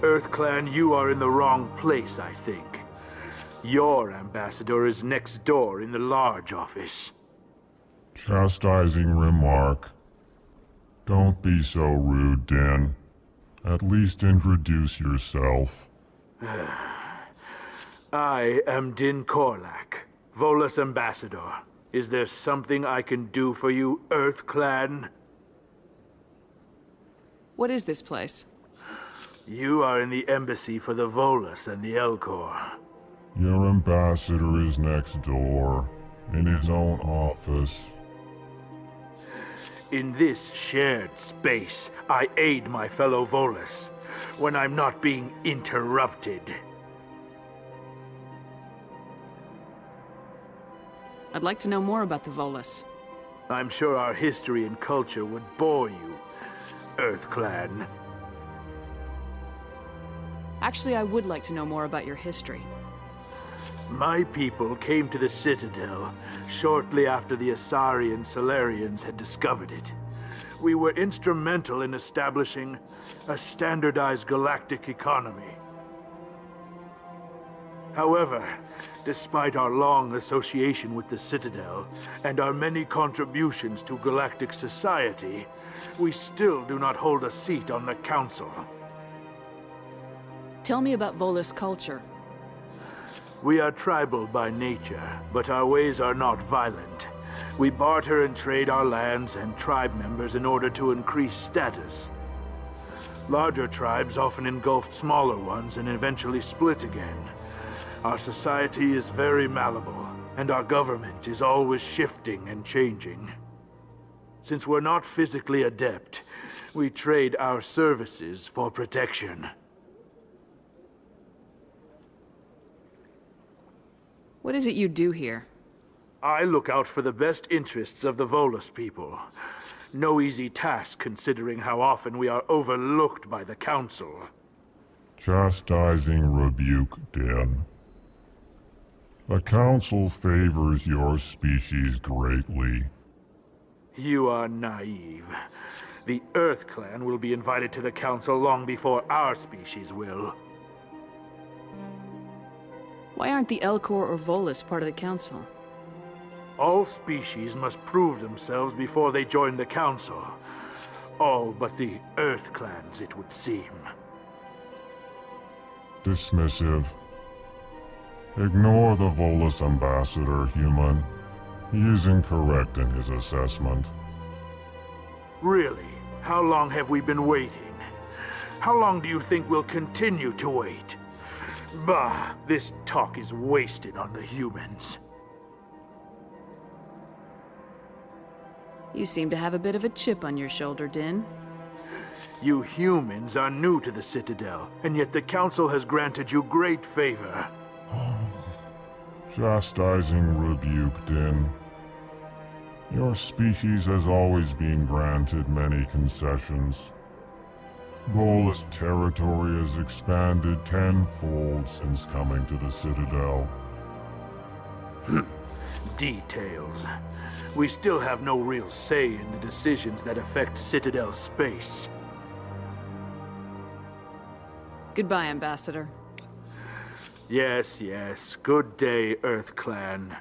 EarthClan, you are in the wrong place, I think. Your ambassador is next door in the large office. Chastising remark. Don't be so rude, Din. At least introduce yourself. I am Din Korlak, Volus ambassador. Is there something I can do for you, EarthClan? What is this place? You are in the embassy for the Volus and the Elcor. Your ambassador is next door, in his own office. In this shared space, I aid my fellow Volus when I'm not being interrupted. I'd like to know more about the Volus. I'm sure our history and culture would bore you, EarthClan. Actually, I would like to know more about your history. My people came to the Citadel shortly after the Asari and Solarians had discovered it. We were instrumental in establishing a standardized galactic economy. However, despite our long association with the Citadel and our many contributions to galactic society, we still do not hold a seat on the Council. Tell me about Volus culture. We are tribal by nature, but our ways are not violent. We barter and trade our lands and tribe members in order to increase status. Larger tribes often engulf smaller ones and eventually split again. Our society is very malleable, and our government is always shifting and changing. Since we're not physically adept, we trade our services for protection. What is it you do here? I look out for the best interests of the Volus people. No easy task considering how often we are overlooked by the Council. Chastising rebuke, Din. The Council favors your species greatly. You are naive. The EarthClan will be invited to the Council long before our species will. Why aren't the Elcor or Volus part of the Council? All species must prove themselves before they join the Council. All but the EarthClans, it would seem. Dismissive. Ignore the Volus ambassador, human. He is incorrect in his assessment. Really? How long have we been waiting? How long do you think we'll continue to wait? Bah, this talk is wasted on the humans. You seem to have a bit of a chip on your shoulder, Din. You humans are new to the Citadel, and yet the Council has granted you great favor. Chastising rebuke, Din. Your species has always been granted many concessions. Volus territory has expanded tenfold since coming to the Citadel. Details. We still have no real say in the decisions that affect Citadel space. Goodbye, Ambassador. Yes, yes. Good day, EarthClan.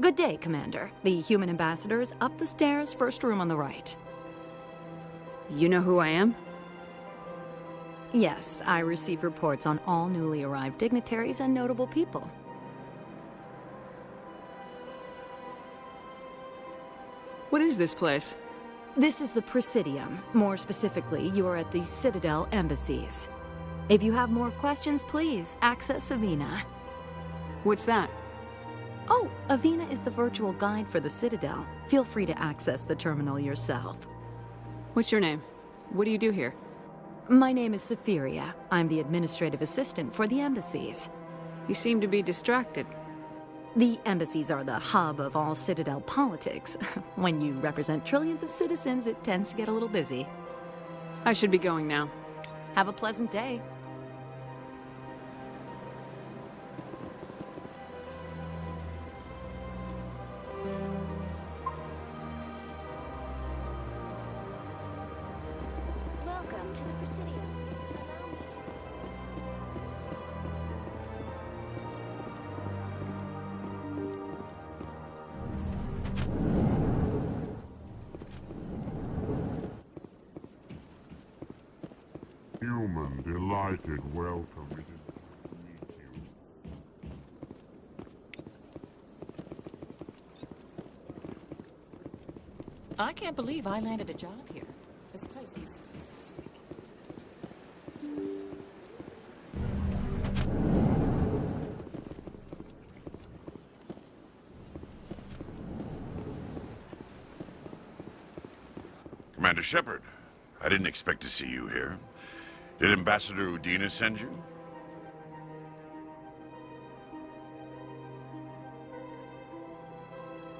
Good day, Commander. The human ambassador is up the stairs, first room on the right. You know who I am? Yes, I receive reports on all newly arrived dignitaries and notable people. What is this place? This is the Presidium. More specifically, you are at the Citadel embassies. If you have more questions, please access Avina. What's that? Oh, Avina is the virtual guide for the Citadel. Feel free to access the terminal yourself. What's your name? What do you do here? My name is Safiria. I'm the administrative assistant for the embassies. You seem to be distracted. The embassies are the hub of all Citadel politics. When you represent trillions of citizens, it tends to get a little busy. I should be going now. Have a pleasant day. Welcome to the Presidium. Allow me to... Human, delighted, welcome. It is good to meet you. I can't believe I landed a job here. This place is fantastic. Commander Shepard, I didn't expect to see you here. Did Ambassador Udina send you?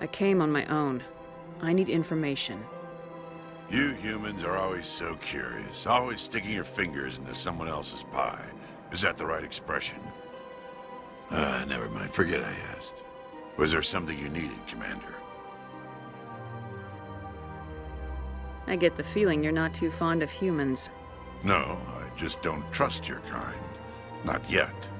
I came on my own. I need information. You humans are always so curious, always sticking your fingers into someone else's pie. Is that the right expression? Never mind. Forget I asked. Was there something you needed, Commander? I get the feeling you're not too fond of humans. No, I just don't trust your kind. Not yet.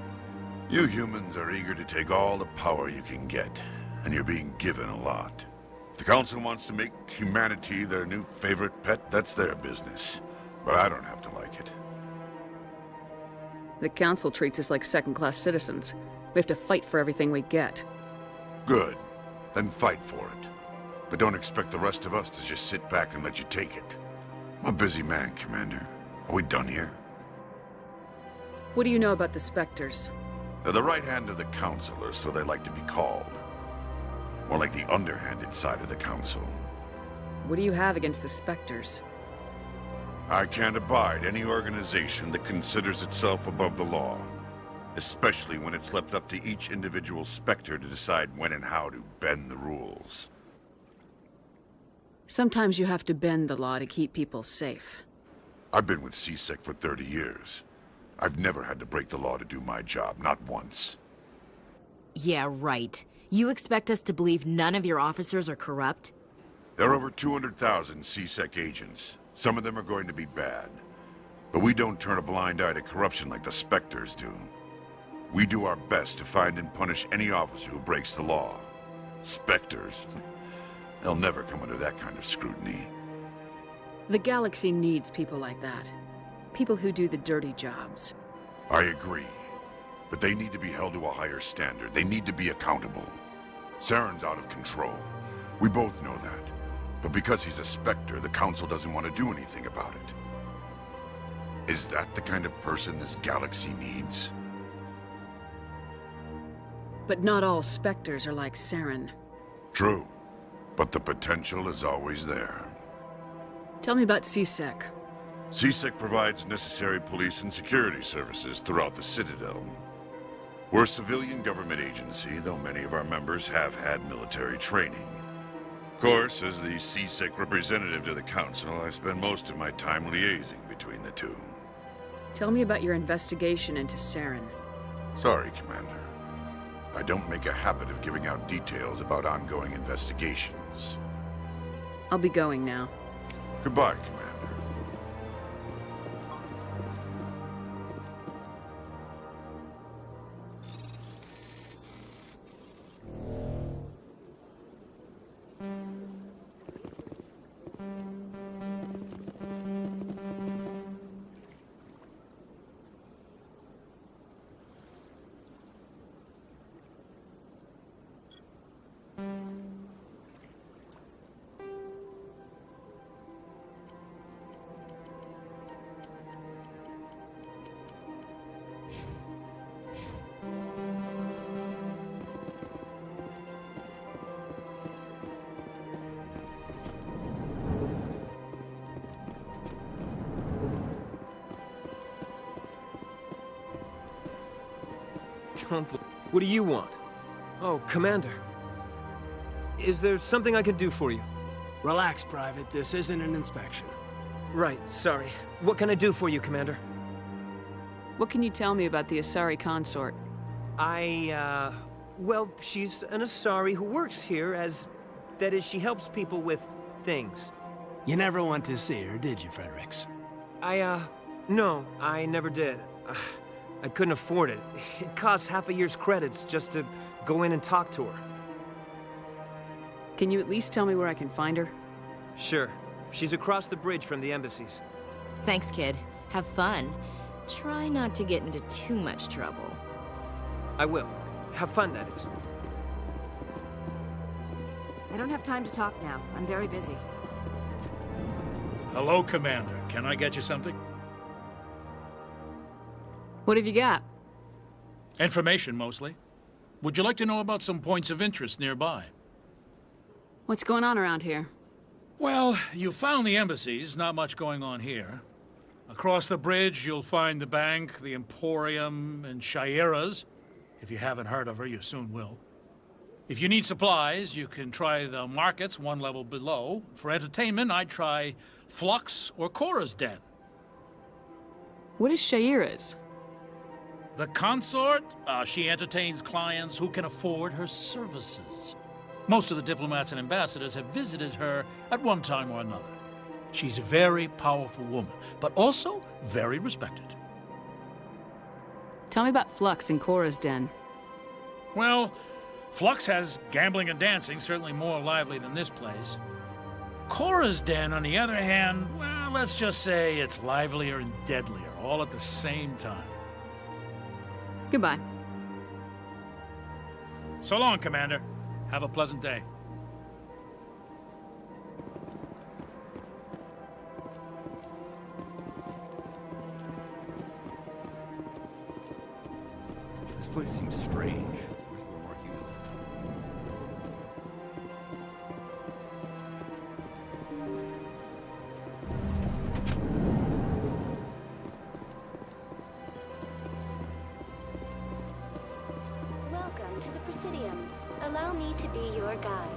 You humans are eager to take all the power you can get, and you're being given a lot. If the Council wants to make humanity their new favorite pet, that's their business. But I don't have to like it. The Council treats us like second-class citizens. We have to fight for everything we get. Good. Then fight for it. But don't expect the rest of us to just sit back and let you take it. I'm a busy man, Commander. Are we done here? What do you know about the Spectres? They're the right hand of the Council, or so they like to be called. More like the underhanded side of the Council. What do you have against the Spectres? I can't abide any organization that considers itself above the law. Especially when it's left up to each individual Spectre to decide when and how to bend the rules. Sometimes you have to bend the law to keep people safe. I've been with CSEC for 30 years. I've never had to break the law to do my job, not once. Yeah, right. You expect us to believe none of your officers are corrupt? There are over 200,000 CSEC agents. Some of them are going to be bad. But we don't turn a blind eye to corruption like the Spectres do. We do our best to find and punish any officer who breaks the law. Spectres? They'll never come under that kind of scrutiny. The galaxy needs people like that. People who do the dirty jobs. I agree. But they need to be held to a higher standard. They need to be accountable. Saren's out of control. We both know that. But because he's a Spectre, the Council doesn't want to do anything about it. Is that the kind of person this galaxy needs? But not all Spectres are like Saren. True. But the potential is always there. Tell me about CSEC. CSEC provides necessary police and security services throughout the Citadel. We're a civilian government agency, though many of our members have had military training. Of course, as the CSEC representative to the Council, I spend most of my time liaising between the two. Tell me about your investigation into Saren. Sorry, Commander. I don't make a habit of giving out details about ongoing investigations. I'll be going now. Goodbye, Commander. What do you want? Oh, Commander. Is there something I can do for you? Relax, Private. This isn't an inspection. Right, sorry. What can I do for you, Commander? What can you tell me about the Asari consort? Well, she's an Asari who works here as... That is, she helps people with things. You never went to see her, did you, Fredericks? No, I never did. I couldn't afford it. It costs half a year's credits just to go in and talk to her. Can you at least tell me where I can find her? Sure. She's across the bridge from the embassies. Thanks, kid. Have fun. Try not to get into too much trouble. I will. Have fun, that is. I don't have time to talk now. I'm very busy. Hello, Commander. Can I get you something? What have you got? Information, mostly. Would you like to know about some points of interest nearby? What's going on around here? Well, you found the embassies. Not much going on here. Across the bridge, you'll find the bank, the Emporium, and Shaira's. If you haven't heard of her, you soon will. If you need supplies, you can try the markets one level below. For entertainment, I'd try Flux or Cora's Den. What is Shaira's? The consort, she entertains clients who can afford her services. Most of the diplomats and ambassadors have visited her at one time or another. She's a very powerful woman, but also very respected. Tell me about Flux and Cora's Den. Well, Flux has gambling and dancing, certainly more lively than this place. Cora's Den, on the other hand, well, let's just say it's livelier and deadlier, all at the same time. Goodbye. So long, Commander. Have a pleasant day. This place seems strange. Wish there were more humans. Welcome to the Presidium. Allow me to be your guide.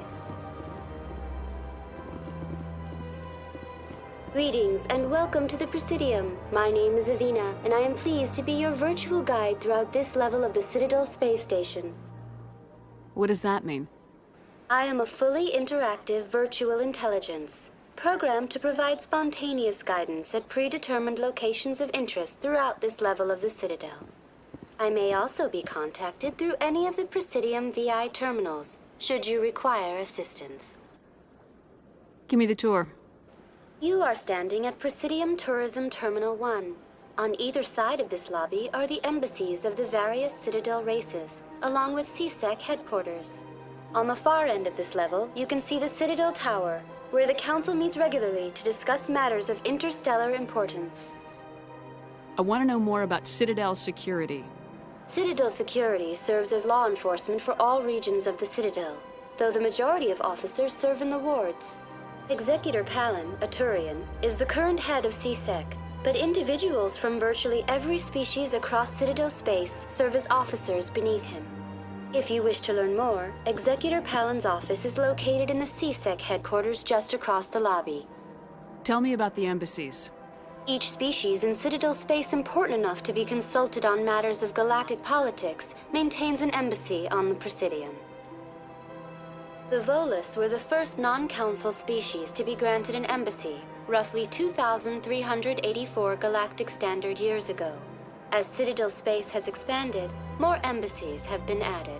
Greetings and welcome to the Presidium. My name is Avina, and I am pleased to be your virtual guide throughout this level of the Citadel Space Station. What does that mean? I am a fully interactive virtual intelligence, programmed to provide spontaneous guidance at predetermined locations of interest throughout this level of the Citadel. I may also be contacted through any of the Presidium VI terminals, should you require assistance. Give me the tour. You are standing at Presidium Tourism Terminal 1. On either side of this lobby are the embassies of the various Citadel races, along with CSEC headquarters. On the far end of this level, you can see the Citadel Tower, where the Council meets regularly to discuss matters of interstellar importance. I want to know more about Citadel security. Citadel security serves as law enforcement for all regions of the Citadel, though the majority of officers serve in the wards. Executor Palin, a Turian, is the current head of CSEC, but individuals from virtually every species across Citadel space serve as officers beneath him. If you wish to learn more, Executor Palin's office is located in the CSEC headquarters just across the lobby. Tell me about the embassies. Each species in Citadel space important enough to be consulted on matters of galactic politics maintains an embassy on the Presidium. The Volus were the first non-council species to be granted an embassy, roughly 2,384 galactic standard years ago. As Citadel space has expanded, more embassies have been added.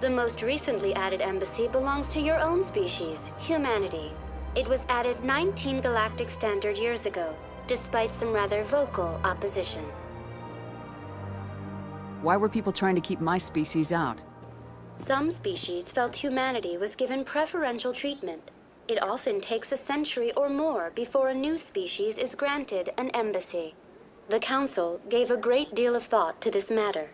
The most recently added embassy belongs to your own species, humanity. It was added 19 galactic standard years ago, despite some rather vocal opposition. Why were people trying to keep my species out? Some species felt humanity was given preferential treatment. It often takes a century or more before a new species is granted an embassy. The Council gave a great deal of thought to this matter.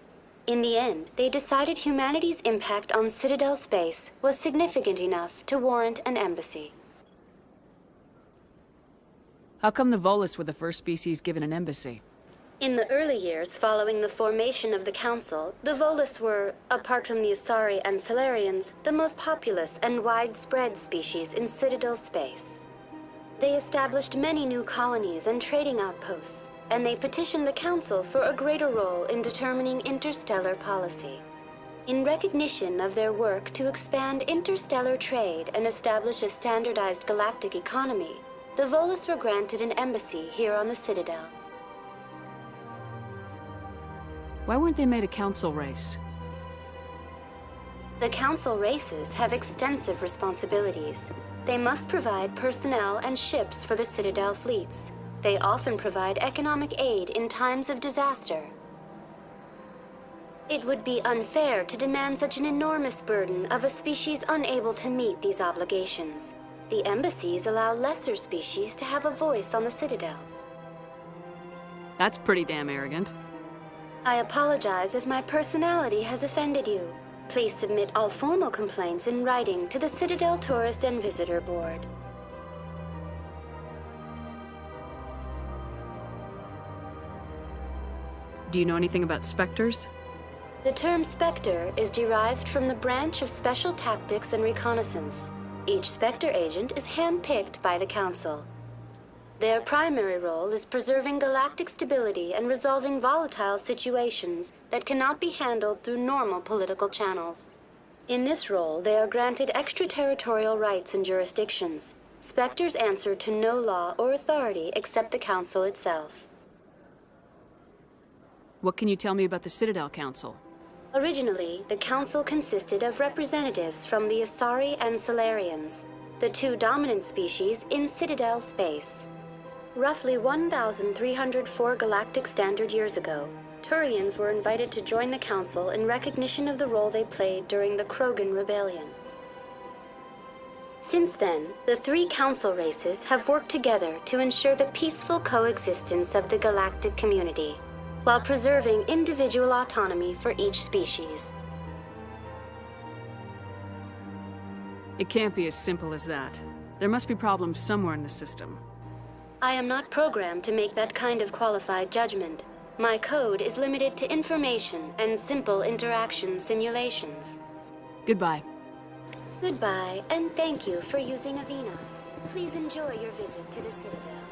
In the end, they decided humanity's impact on Citadel space was significant enough to warrant an embassy. How come the Volus were the first species given an embassy? In the early years following the formation of the Council, the Volus were, apart from the Asari and Salarians, the most populous and widespread species in Citadel space. They established many new colonies and trading outposts, and they petitioned the Council for a greater role in determining interstellar policy. In recognition of their work to expand interstellar trade and establish a standardized galactic economy, the Volus were granted an embassy here on the Citadel. Why weren't they made a council race? The Council races have extensive responsibilities. They must provide personnel and ships for the Citadel fleets. They often provide economic aid in times of disaster. It would be unfair to demand such an enormous burden of a species unable to meet these obligations. The embassies allow lesser species to have a voice on the Citadel. That's pretty damn arrogant. I apologize if my personality has offended you. Please submit all formal complaints in writing to the Citadel Tourist and Visitor Board. Do you know anything about Spectres? The term Spectre is derived from the branch of Special Tactics and Reconnaissance. Each Spectre agent is handpicked by the Council. Their primary role is preserving galactic stability and resolving volatile situations that cannot be handled through normal political channels. In this role, they are granted extraterritorial rights and jurisdictions. Spectres answer to no law or authority except the Council itself. What can you tell me about the Citadel Council? Originally, the Council consisted of representatives from the Asari and Salarians, the two dominant species in Citadel space. Roughly 1,304 galactic standard years ago, Turians were invited to join the Council in recognition of the role they played during the Krogan Rebellion. Since then, the three Council races have worked together to ensure the peaceful coexistence of the galactic community, while preserving individual autonomy for each species. It can't be as simple as that. There must be problems somewhere in the system. I am not programmed to make that kind of qualified judgment. My code is limited to information and simple interaction simulations. Goodbye. Goodbye, and thank you for using Avina. Please enjoy your visit to the Citadel.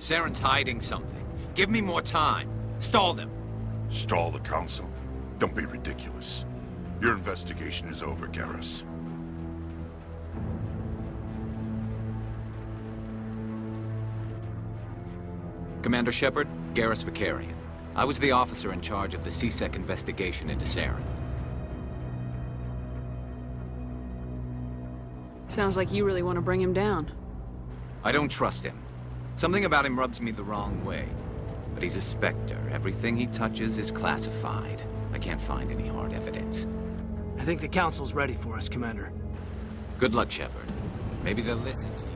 Saren's hiding something. Give me more time. Stall them. Stall the Council? Don't be ridiculous. Your investigation is over, Garrus. Commander Shepard, Garrus Vicarian. I was the officer in charge of the C-Sec investigation into Saren. Sounds like you really want to bring him down. I don't trust him. Something about him rubs me the wrong way. But he's a Spectre. Everything he touches is classified. I can't find any hard evidence. I think the Council's ready for us, Commander. Good luck, Shepard. Maybe they'll listen to you.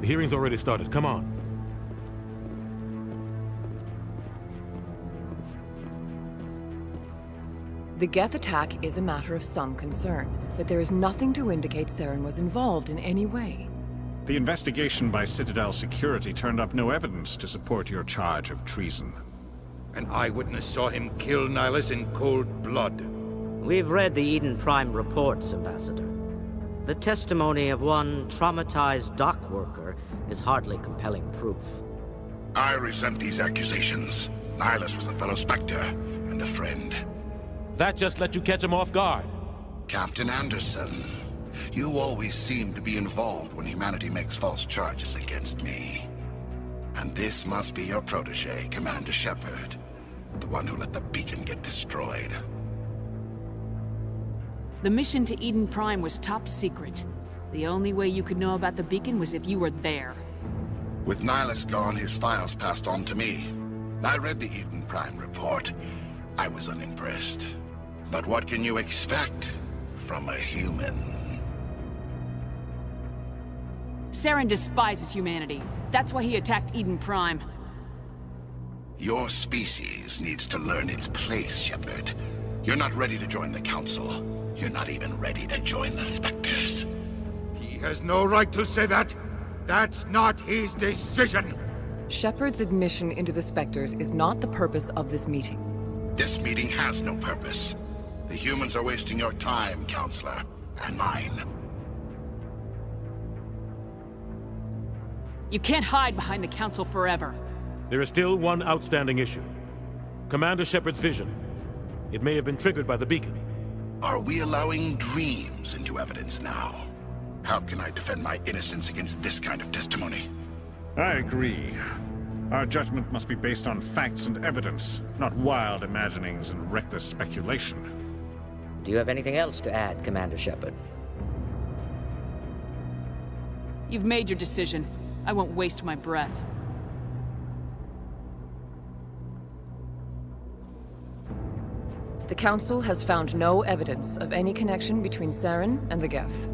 The hearing's already started. Come on. The Geth attack is a matter of some concern, but there is nothing to indicate Saren was involved in any way. The investigation by Citadel Security turned up no evidence to support your charge of treason. An eyewitness saw him kill Nihilus in cold blood. We've read the Eden Prime reports, Ambassador. The testimony of one traumatized dock worker is hardly compelling proof. I resent these accusations. Nihilus was a fellow Spectre and a friend. That just let you catch him off guard. Captain Anderson, you always seem to be involved when humanity makes false charges against me. And this must be your protege, Commander Shepard. The one who let the beacon get destroyed. The mission to Eden Prime was top secret. The only way you could know about the beacon was if you were there. With Nihilus gone, his files passed on to me. I read the Eden Prime report. I was unimpressed. But what can you expect from a human? Saren despises humanity. That's why he attacked Eden Prime. Your species needs to learn its place, Shepard. You're not ready to join the Council. You're not even ready to join the Spectres. He has no right to say that. That's not his decision. Shepard's admission into the Spectres is not the purpose of this meeting. This meeting has no purpose. The humans are wasting your time, Counselor, and mine. You can't hide behind the Council forever. There is still one outstanding issue. Commander Shepard's vision. It may have been triggered by the beacon. Are we allowing dreams into evidence now? How can I defend my innocence against this kind of testimony? I agree. Our judgment must be based on facts and evidence, not wild imaginings and reckless speculation. Do you have anything else to add, Commander Shepard? You've made your decision. I won't waste my breath. The Council has found no evidence of any connection between Saren and the Geth.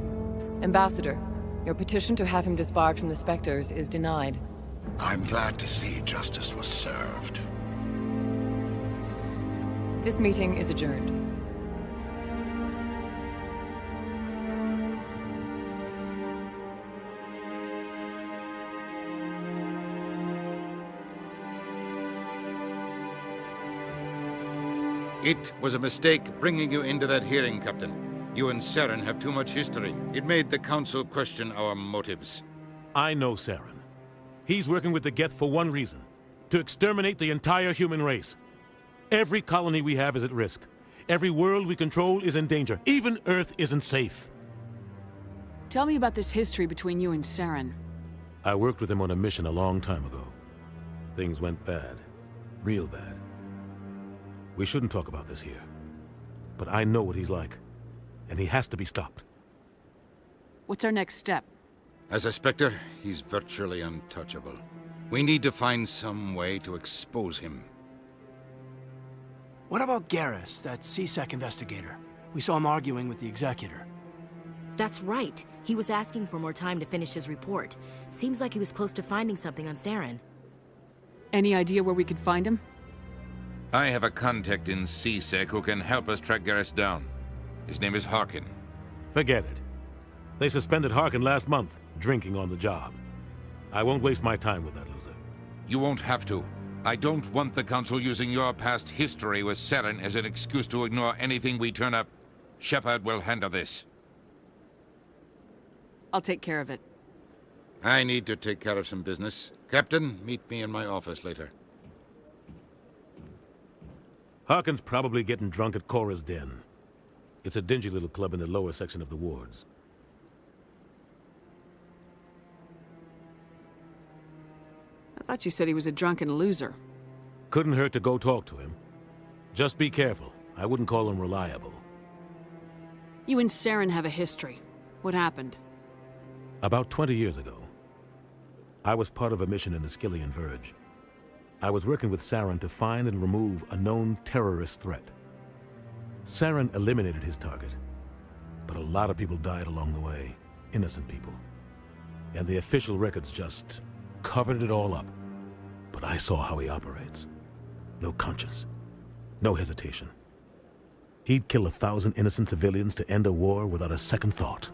Ambassador, your petition to have him disbarred from the Spectres is denied. I'm glad to see justice was served. This meeting is adjourned. It was a mistake bringing you into that hearing, Captain. You and Saren have too much history. It made the Council question our motives. I know Saren. He's working with the Geth for one reason. To exterminate the entire human race. Every colony we have is at risk. Every world we control is in danger. Even Earth isn't safe. Tell me about this history between you and Saren. I worked with him on a mission a long time ago. Things went bad. Real bad. We shouldn't talk about this here. But I know what he's like. And he has to be stopped. What's our next step? As a Spectre, he's virtually untouchable. We need to find some way to expose him. What about Garrus, that C-Sec investigator? We saw him arguing with the Executor. That's right. He was asking for more time to finish his report. Seems like he was close to finding something on Saren. Any idea where we could find him? I have a contact in C-Sec who can help us track Garrus down. His name is Harkin. Forget it. They suspended Harkin last month, drinking on the job. I won't waste my time with that loser. You won't have to. I don't want the Council using your past history with Saren as an excuse to ignore anything we turn up. Shepard will handle this. I'll take care of it. I need to take care of some business. Captain, meet me in my office later. Harkin's probably getting drunk at Cora's Den. It's a dingy little club in the lower section of the wards. I thought you said he was a drunken loser. Couldn't hurt to go talk to him. Just be careful. I wouldn't call him reliable. You and Saren have a history. What happened? About 20 years ago, I was part of a mission in the Skillian Verge. I was working with Saren to find and remove a known terrorist threat. Saren eliminated his target, but a lot of people died along the way, innocent people. And the official records just covered it all up. But I saw how he operates. No conscience, no hesitation. He'd kill 1,000 innocent civilians to end a war without a second thought.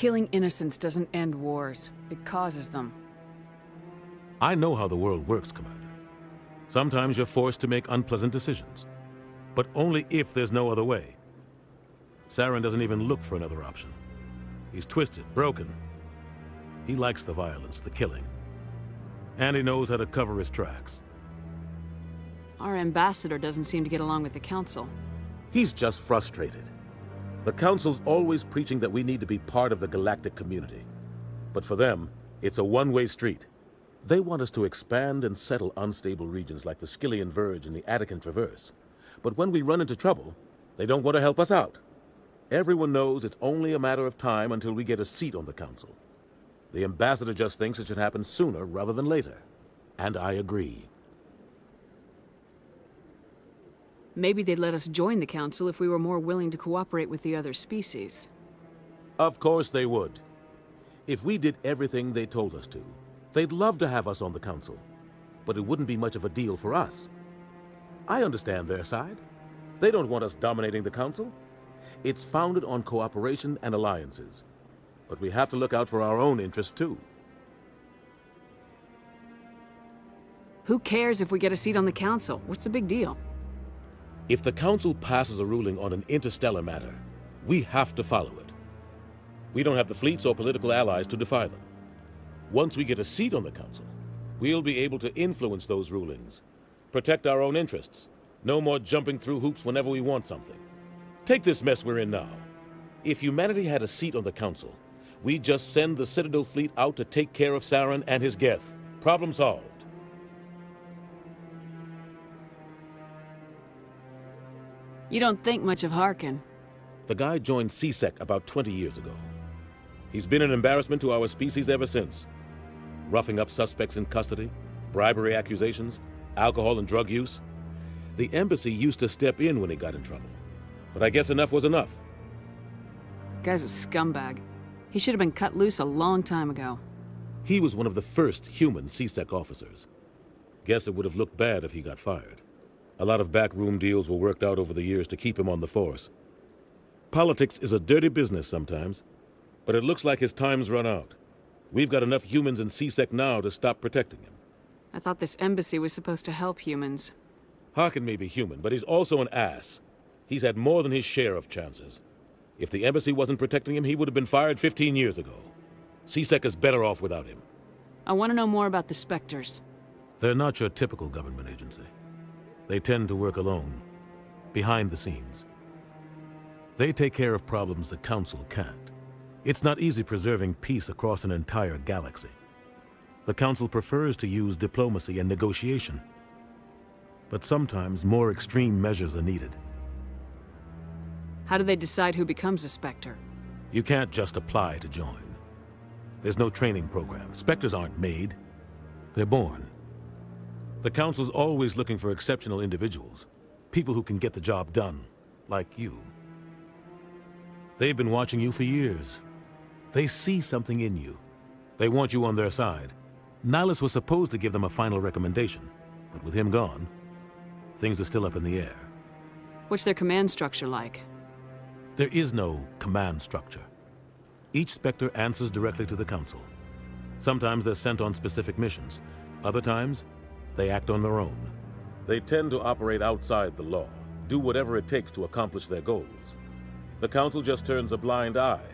Killing innocents doesn't end wars. It causes them. I know how the world works, Commander. Sometimes you're forced to make unpleasant decisions, but only if there's no other way. Saren doesn't even look for another option. He's twisted, broken. He likes the violence, the killing. And he knows how to cover his tracks. Our ambassador doesn't seem to get along with the Council. He's just frustrated. The Council's always preaching that we need to be part of the galactic community. But for them, it's a one-way street. They want us to expand and settle unstable regions like the Skillian Verge and the Attican Traverse. But when we run into trouble, they don't want to help us out. Everyone knows it's only a matter of time until we get a seat on the Council. The ambassador just thinks it should happen sooner rather than later. And I agree. Maybe they'd let us join the Council if we were more willing to cooperate with the other species. Of course they would. If we did everything they told us to, they'd love to have us on the Council. But it wouldn't be much of a deal for us. I understand their side. They don't want us dominating the Council. It's founded on cooperation and alliances. But we have to look out for our own interests, too. Who cares if we get a seat on the Council? What's the big deal? If the Council passes a ruling on an interstellar matter, we have to follow it. We don't have the fleets or political allies to defy them. Once we get a seat on the Council, we'll be able to influence those rulings, protect our own interests. No more jumping through hoops whenever we want something. Take this mess we're in now. If humanity had a seat on the Council, we'd just send the Citadel fleet out to take care of Saren and his Geth. Problem solved. You don't think much of Harkin. The guy joined C-Sec about 20 years ago. He's been an embarrassment to our species ever since. Roughing up suspects in custody, bribery accusations, alcohol and drug use. The embassy used to step in when he got in trouble. But I guess enough was enough. Guy's a scumbag. He should have been cut loose a long time ago. He was one of the first human C-Sec officers. Guess it would have looked bad if he got fired. A lot of backroom deals were worked out over the years to keep him on the force. Politics is a dirty business sometimes, but it looks like his time's run out. We've got enough humans in C-Sec now to stop protecting him. I thought this embassy was supposed to help humans. Harkin may be human, but he's also an ass. He's had more than his share of chances. If the embassy wasn't protecting him, he would have been fired 15 years ago. C-Sec is better off without him. I want to know more about the Spectres. They're not your typical government agency. They tend to work alone, behind the scenes. They take care of problems the Council can't. It's not easy preserving peace across an entire galaxy. The Council prefers to use diplomacy and negotiation. But sometimes more extreme measures are needed. How do they decide who becomes a Spectre? You can't just apply to join. There's no training program. Spectres aren't made. They're born. The Council's always looking for exceptional individuals. People who can get the job done, like you. They've been watching you for years. They see something in you. They want you on their side. Nihilus was supposed to give them a final recommendation, but with him gone, things are still up in the air. What's their command structure like? There is no command structure. Each Spectre answers directly to the Council. Sometimes they're sent on specific missions. Other times, they act on their own. They tend to operate outside the law, do whatever it takes to accomplish their goals. The Council just turns a blind eye.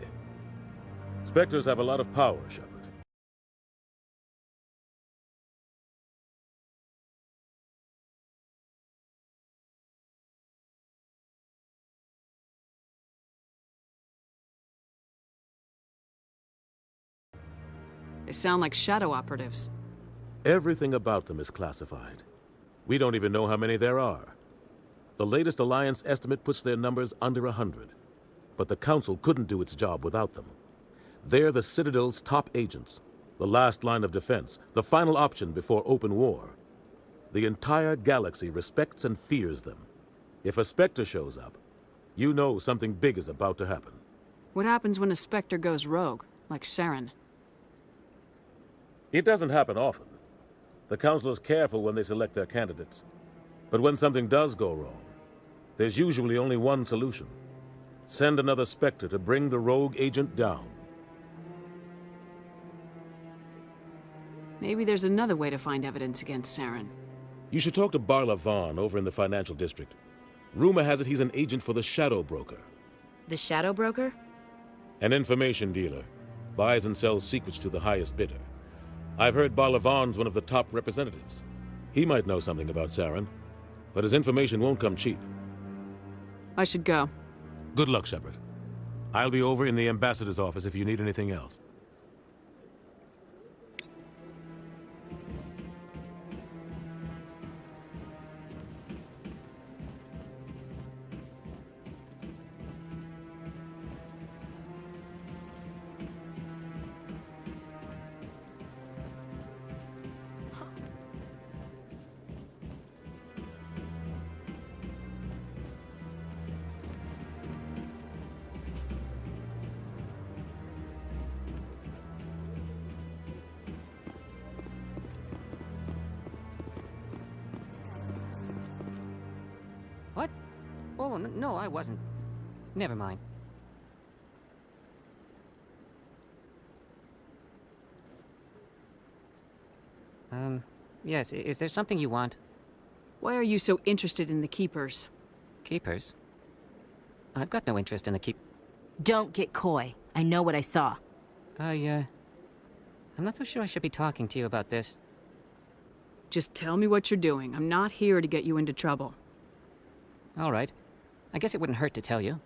Spectres have a lot of power, Shepard. They sound like shadow operatives. Everything about them is classified. We don't even know how many there are. The latest Alliance estimate puts their numbers under 100. But the Council couldn't do its job without them. They're the Citadel's top agents, the last line of defense, the final option before open war. The entire galaxy respects and fears them. If a Spectre shows up, you know something big is about to happen. What happens when a Spectre goes rogue, like Saren? It doesn't happen often. The Council is careful when they select their candidates. But when something does go wrong, there's usually only one solution. Send another Spectre to bring the rogue agent down. Maybe there's another way to find evidence against Saren. You should talk to Barla Vaughn over in the financial district. Rumor has it he's an agent for the Shadow Broker. The Shadow Broker? An information dealer. Buys and sells secrets to the highest bidder. I've heard Barla Vaughn's one of the top representatives. He might know something about Saren, but his information won't come cheap. I should go. Good luck, Shepard. I'll be over in the ambassador's office if you need anything else. What? Oh, no, I wasn't. Never mind. Yes, is there something you want? Why are you so interested in the Keepers? Keepers? I've got no interest in the Don't get coy. I know what I saw. I'm not so sure I should be talking to you about this. Just tell me what you're doing. I'm not here to get you into trouble. All right. I guess it wouldn't hurt to tell you.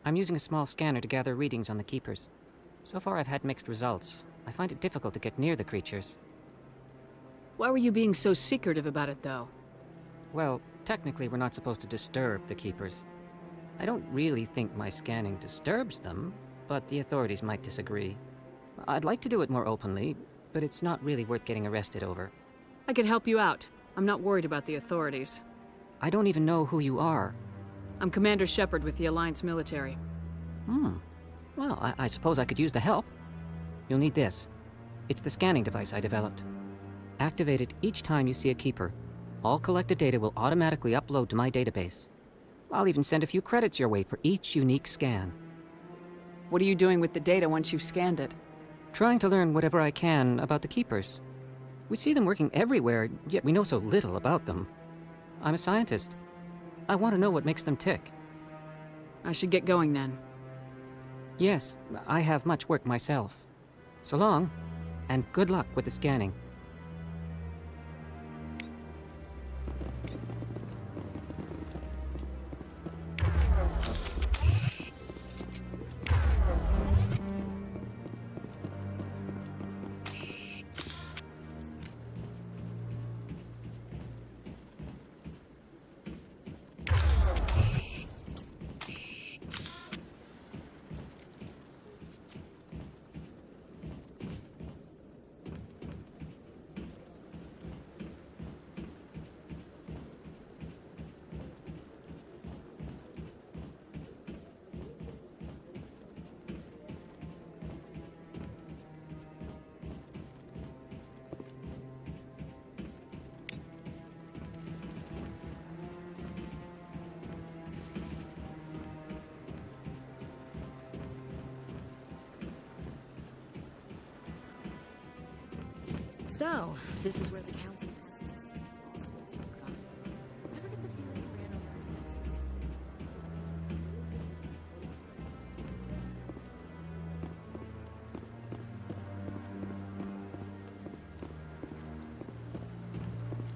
I'm using a small scanner to gather readings on the Keepers. So far I've had mixed results. I find it difficult to get near the creatures. Why were you being so secretive about it, though? Well, technically we're not supposed to disturb the Keepers. I don't really think my scanning disturbs them, but the authorities might disagree. I'd like to do it more openly, but it's not really worth getting arrested over. I can help you out. I'm not worried about the authorities. I don't even know who you are. I'm Commander Shepard with the Alliance military. Well, I suppose I could use the help. You'll need this. It's the scanning device I developed. Activate it each time you see a Keeper. All collected data will automatically upload to my database. I'll even send a few credits your way for each unique scan. What are you doing with the data once you've scanned it? Trying to learn whatever I can about the Keepers. We see them working everywhere, yet we know so little about them. I'm a scientist. I want to know what makes them tick. I should get going then. Yes, I have much work myself. So long, and good luck with the scanning. So, this is where the council...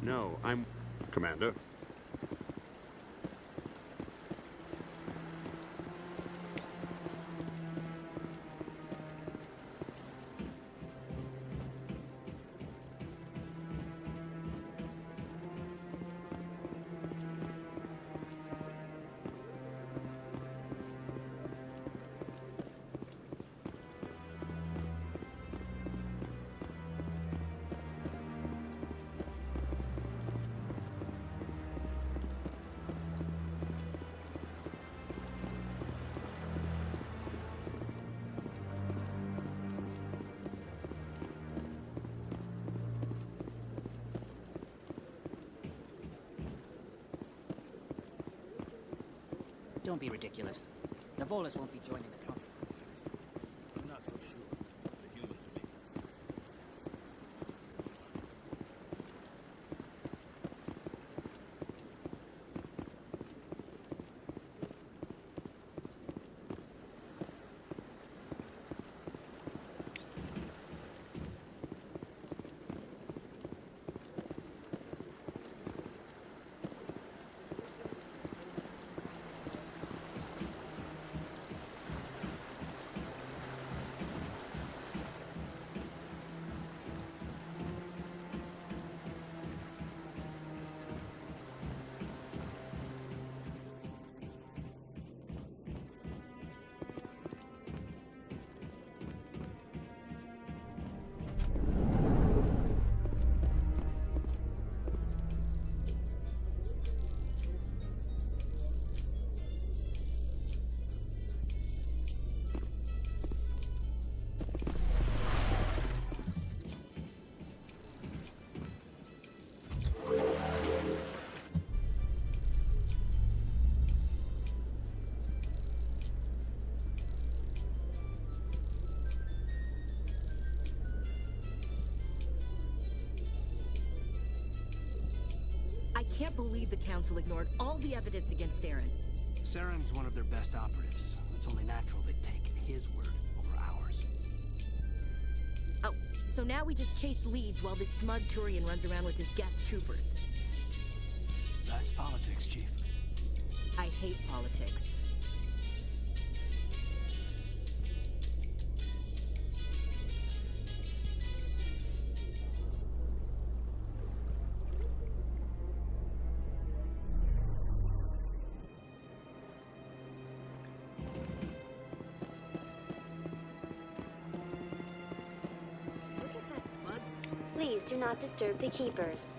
No, I'm... Commander. Don't be ridiculous. The Volus won't be joining the council. I'm not so sure. The humans are making. I can't believe the Council ignored all the evidence against Saren. Saren's one of their best operatives. It's only natural they'd take his word over ours. Oh, so now we just chase leads while this smug Turian runs around with his Geth troopers. That's politics, Chief. I hate politics. Please do not disturb the keepers.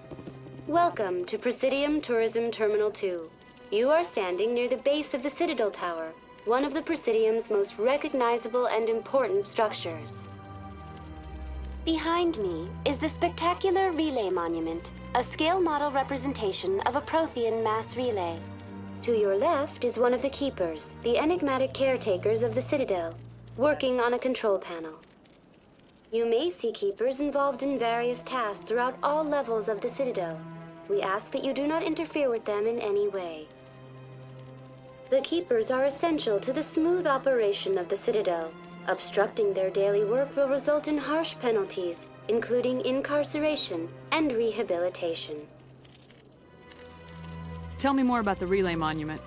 Welcome to Presidium Tourism Terminal 2. You are standing near the base of the Citadel Tower, one of the Presidium's most recognizable and important structures. Behind me is the spectacular Relay Monument, a scale model representation of a Prothean mass relay. To your left is one of the keepers, the enigmatic caretakers of the Citadel, working on a control panel. You may see keepers involved in various tasks throughout all levels of the Citadel. We ask that you do not interfere with them in any way. The keepers are essential to the smooth operation of the Citadel. Obstructing their daily work will result in harsh penalties, including incarceration and rehabilitation. Tell me more about the Relay Monument.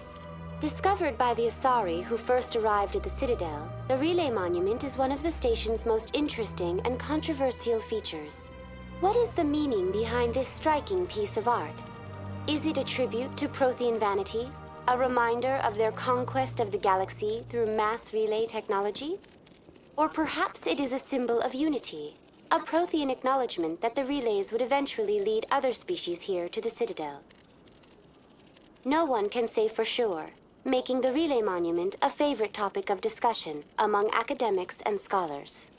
Discovered by the Asari who first arrived at the Citadel, the Relay Monument is one of the station's most interesting and controversial features. What is the meaning behind this striking piece of art? Is it a tribute to Prothean vanity? A reminder of their conquest of the galaxy through mass relay technology? Or perhaps it is a symbol of unity, a Prothean acknowledgement that the relays would eventually lead other species here to the Citadel. No one can say for sure, making the Relay Monument a favorite topic of discussion among academics and scholars.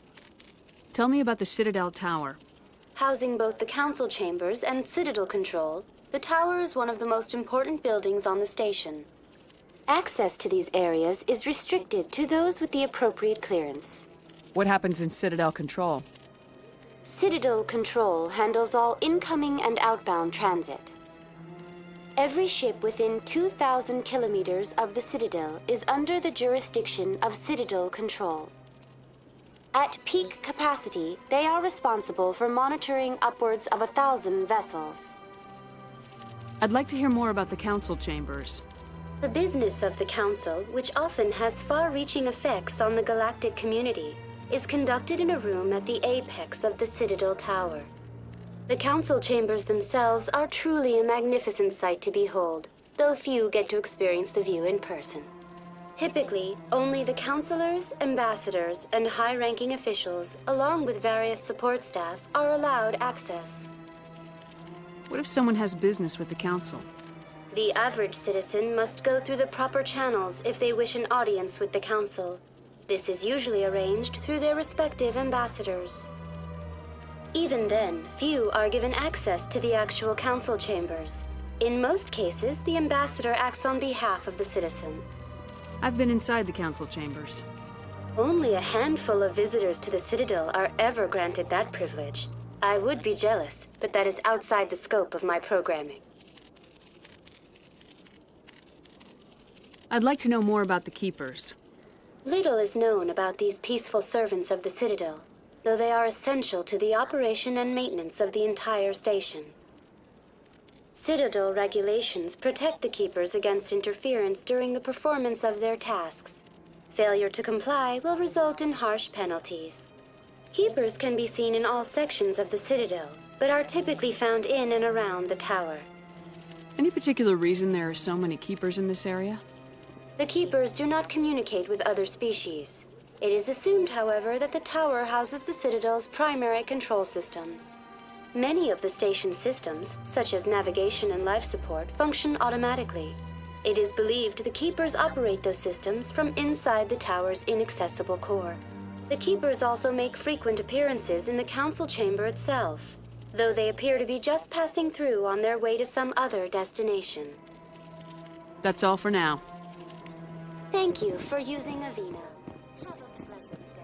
Tell me about the Citadel Tower. Housing both the council chambers and Citadel control, the tower is one of the most important buildings on the station. Access to these areas is restricted to those with the appropriate clearance. What happens in Citadel control? Citadel control handles all incoming and outbound transit. Every ship within 2,000 kilometers of the Citadel is under the jurisdiction of Citadel control. At peak capacity, they are responsible for monitoring upwards of 1,000 vessels. I'd like to hear more about the council chambers. The business of the Council, which often has far-reaching effects on the galactic community, is conducted in a room at the apex of the Citadel Tower. The Council chambers themselves are truly a magnificent sight to behold, though few get to experience the view in person. Typically, only the councilors, ambassadors, and high-ranking officials, along with various support staff, are allowed access. What if someone has business with the council? The average citizen must go through the proper channels if they wish an audience with the council. This is usually arranged through their respective ambassadors. Even then, few are given access to the actual council chambers. In most cases, the ambassador acts on behalf of the citizen. I've been inside the council chambers. Only a handful of visitors to the Citadel are ever granted that privilege. I would be jealous, but that is outside the scope of my programming. I'd like to know more about the Keepers. Little is known about these peaceful servants of the Citadel, though they are essential to the operation and maintenance of the entire station. Citadel regulations protect the Keepers against interference during the performance of their tasks. Failure to comply will result in harsh penalties. Keepers can be seen in all sections of the Citadel, but are typically found in and around the tower. Any particular reason there are so many Keepers in this area? The Keepers do not communicate with other species. It is assumed, however, that the tower houses the Citadel's primary control systems. Many of the station's systems, such as navigation and life support, function automatically. It is believed the Keepers operate those systems from inside the tower's inaccessible core. The Keepers also make frequent appearances in the council chamber itself, though they appear to be just passing through on their way to some other destination. That's all for now. Thank you for using Avina. Have a pleasant day.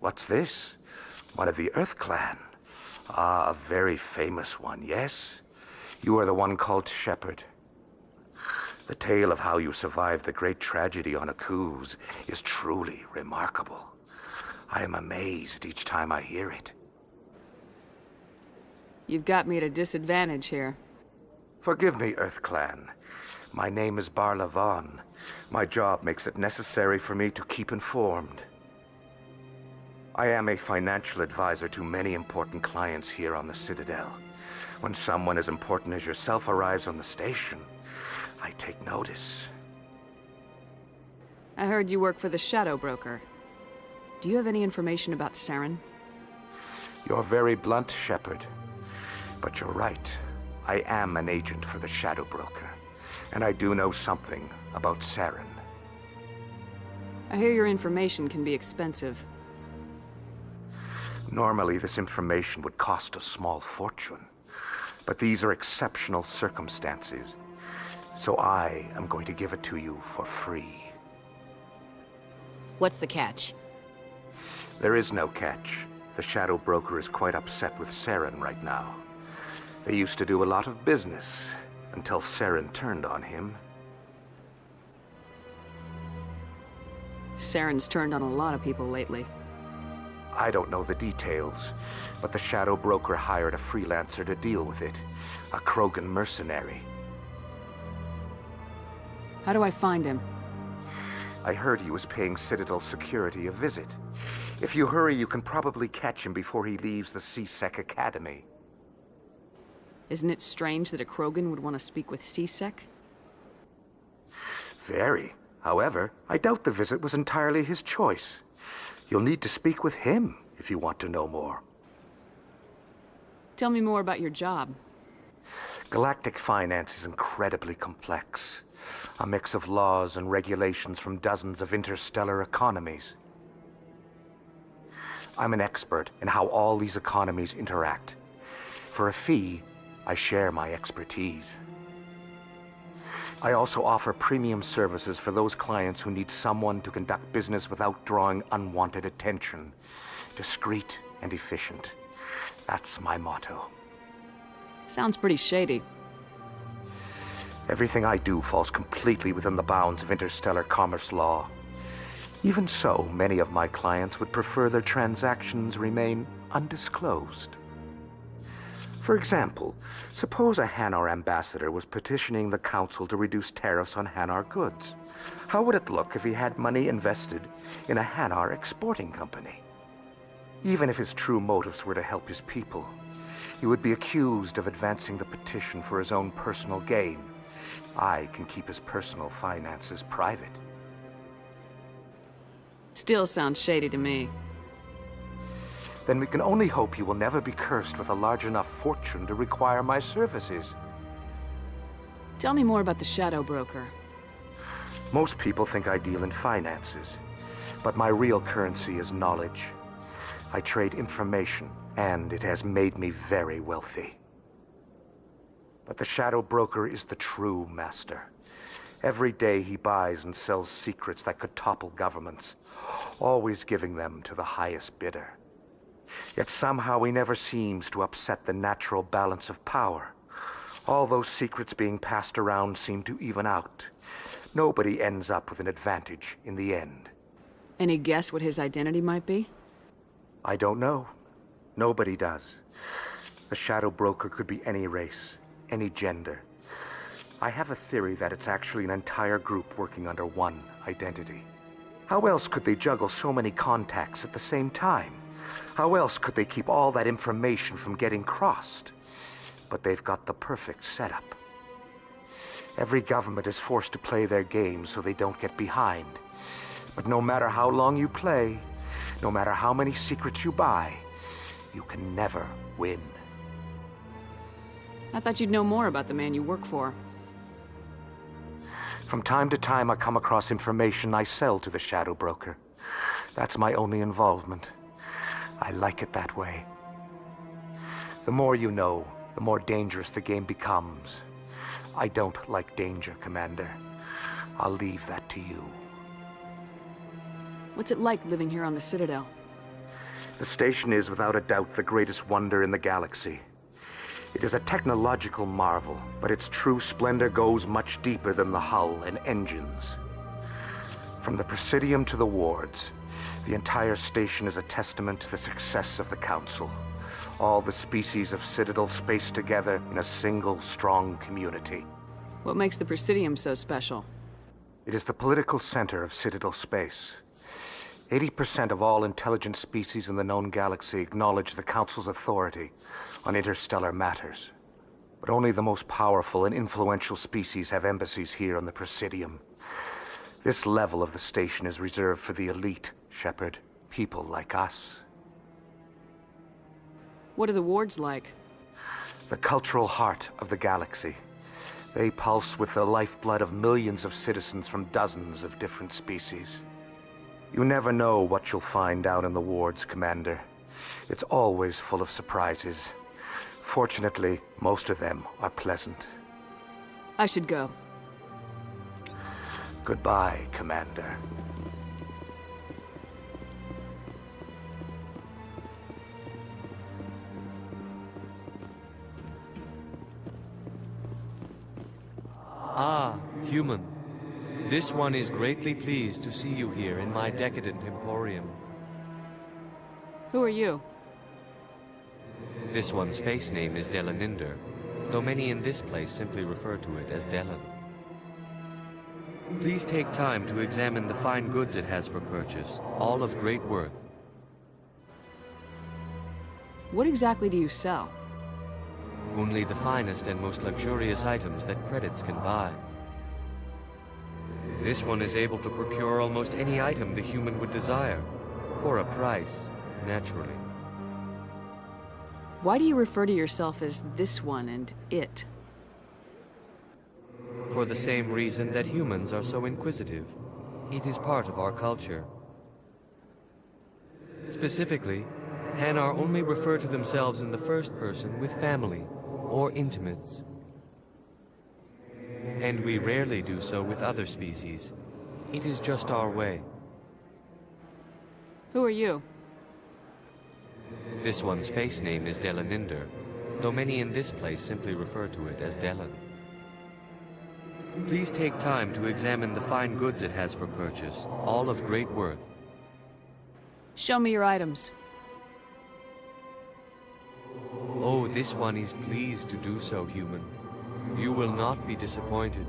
What's this? One of the Earth Clan. Ah, a very famous one, yes? You are the one called Shepherd. The tale of how you survived the great tragedy on Akuz is truly remarkable. I am amazed each time I hear it. You've got me at a disadvantage here. Forgive me, Earth Clan. My name is Barla Vaughn. My job makes it necessary for me to keep informed. I am a financial advisor to many important clients here on the Citadel. When someone as important as yourself arrives on the station, I take notice. I heard you work for the Shadow Broker. Do you have any information about Saren? You're very blunt, Shepherd. But you're right. I am an agent for the Shadow Broker, and I do know something about Saren. I hear your information can be expensive. Normally, this information would cost a small fortune. But these are exceptional circumstances, so I am going to give it to you for free. What's the catch? There is no catch. The Shadow Broker is quite upset with Saren right now. They used to do a lot of business, until Saren turned on him. Saren's turned on a lot of people lately. I don't know the details, but the Shadow Broker hired a freelancer to deal with it. A Krogan mercenary. How do I find him? I heard he was paying Citadel security a visit. If you hurry, you can probably catch him before he leaves the C-Sec Academy. Isn't it strange that a Krogan would want to speak with C-Sec? Very. However, I doubt the visit was entirely his choice. You'll need to speak with him if you want to know more. Tell me more about your job. Galactic finance is incredibly complex. A mix of laws and regulations from dozens of interstellar economies. I'm an expert in how all these economies interact. For a fee, I share my expertise. I also offer premium services for those clients who need someone to conduct business without drawing unwanted attention. Discreet and efficient. That's my motto. Sounds pretty shady. Everything I do falls completely within the bounds of interstellar commerce law. Even so, many of my clients would prefer their transactions remain undisclosed. For example, suppose a Hanar ambassador was petitioning the council to reduce tariffs on Hanar goods. How would it look if he had money invested in a Hanar exporting company? Even if his true motives were to help his people, He would be accused of advancing the petition for his own personal gain. I can keep his personal finances private. Still sounds shady to me. Then we can only hope he will never be cursed with a large enough fortune to require my services. Tell me more about the Shadow Broker. Most people think I deal in finances, but my real currency is knowledge. I trade information, and it has made me very wealthy. But the Shadow Broker is the true master. Every day he buys and sells secrets that could topple governments, always giving them to the highest bidder. Yet somehow he never seems to upset the natural balance of power. All those secrets being passed around seem to even out. Nobody ends up with an advantage in the end. Any guess what his identity might be? I don't know. Nobody does. The Shadow Broker could be any race, any gender. I have a theory that it's actually an entire group working under one identity. How else could they juggle so many contacts at the same time? How else could they keep all that information from getting crossed? But they've got the perfect setup. Every government is forced to play their game so they don't get behind. But no matter how long you play, no matter how many secrets you buy, you can never win. I thought you'd know more about the man you work for. From time to time, I come across information I sell to the Shadow Broker. That's my only involvement. I like it that way. The more you know, the more dangerous the game becomes. I don't like danger, Commander. I'll leave that to you. What's it like living here on the Citadel? The station is without a doubt the greatest wonder in the galaxy. It is a technological marvel, but its true splendor goes much deeper than the hull and engines. From the Presidium to the wards, the entire station is a testament to the success of the Council. All the species of Citadel spaced together in a single, strong community. What makes the Presidium so special? It is the political center of Citadel space. 80% of all intelligent species in the known galaxy acknowledge the Council's authority on interstellar matters. But only the most powerful and influential species have embassies here on the Presidium. This level of the station is reserved for the elite, Shepard. People like us. What are the wards like? The cultural heart of the galaxy. They pulse with the lifeblood of millions of citizens from dozens of different species. You never know what you'll find out in the wards, Commander. It's always full of surprises. Fortunately, most of them are pleasant. I should go. Goodbye, Commander. Ah, human. This one is greatly pleased to see you here in my decadent emporium. Who are you? This one's face name is Delaninder, though many in this place simply refer to it as Delan. Please take time to examine the fine goods it has for purchase, all of great worth. What exactly do you sell? Only the finest and most luxurious items that credits can buy. This one is able to procure almost any item the human would desire, for a price, naturally. Why do you refer to yourself as this one and it? For the same reason that humans are so inquisitive. It is part of our culture. Specifically, Hanar only refer to themselves in the first person with family or intimates. And we rarely do so with other species. It is just our way. Who are you? This one's face name is Delaninder, though many in this place simply refer to it as Delan. Please take time to examine the fine goods it has for purchase, all of great worth. Show me your items. Oh, this one is pleased to do so, human. You will not be disappointed.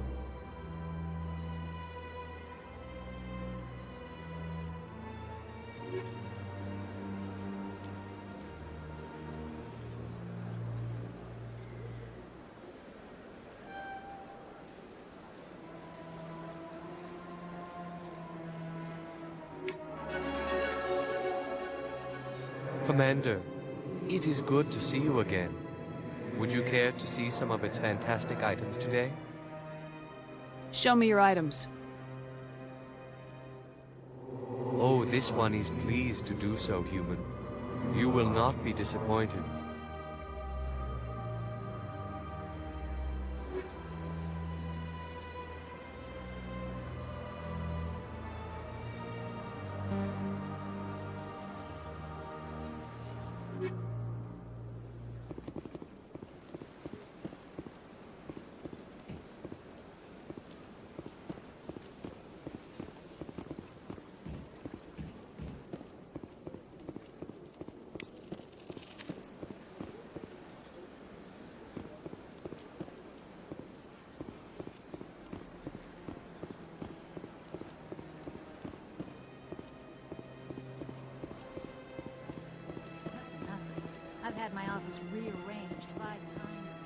Commander, it is good to see you again. Would you care to see some of its fantastic items today? Show me your items. Oh, this one is pleased to do so, human. You will not be disappointed. I've had my office rearranged 5 times.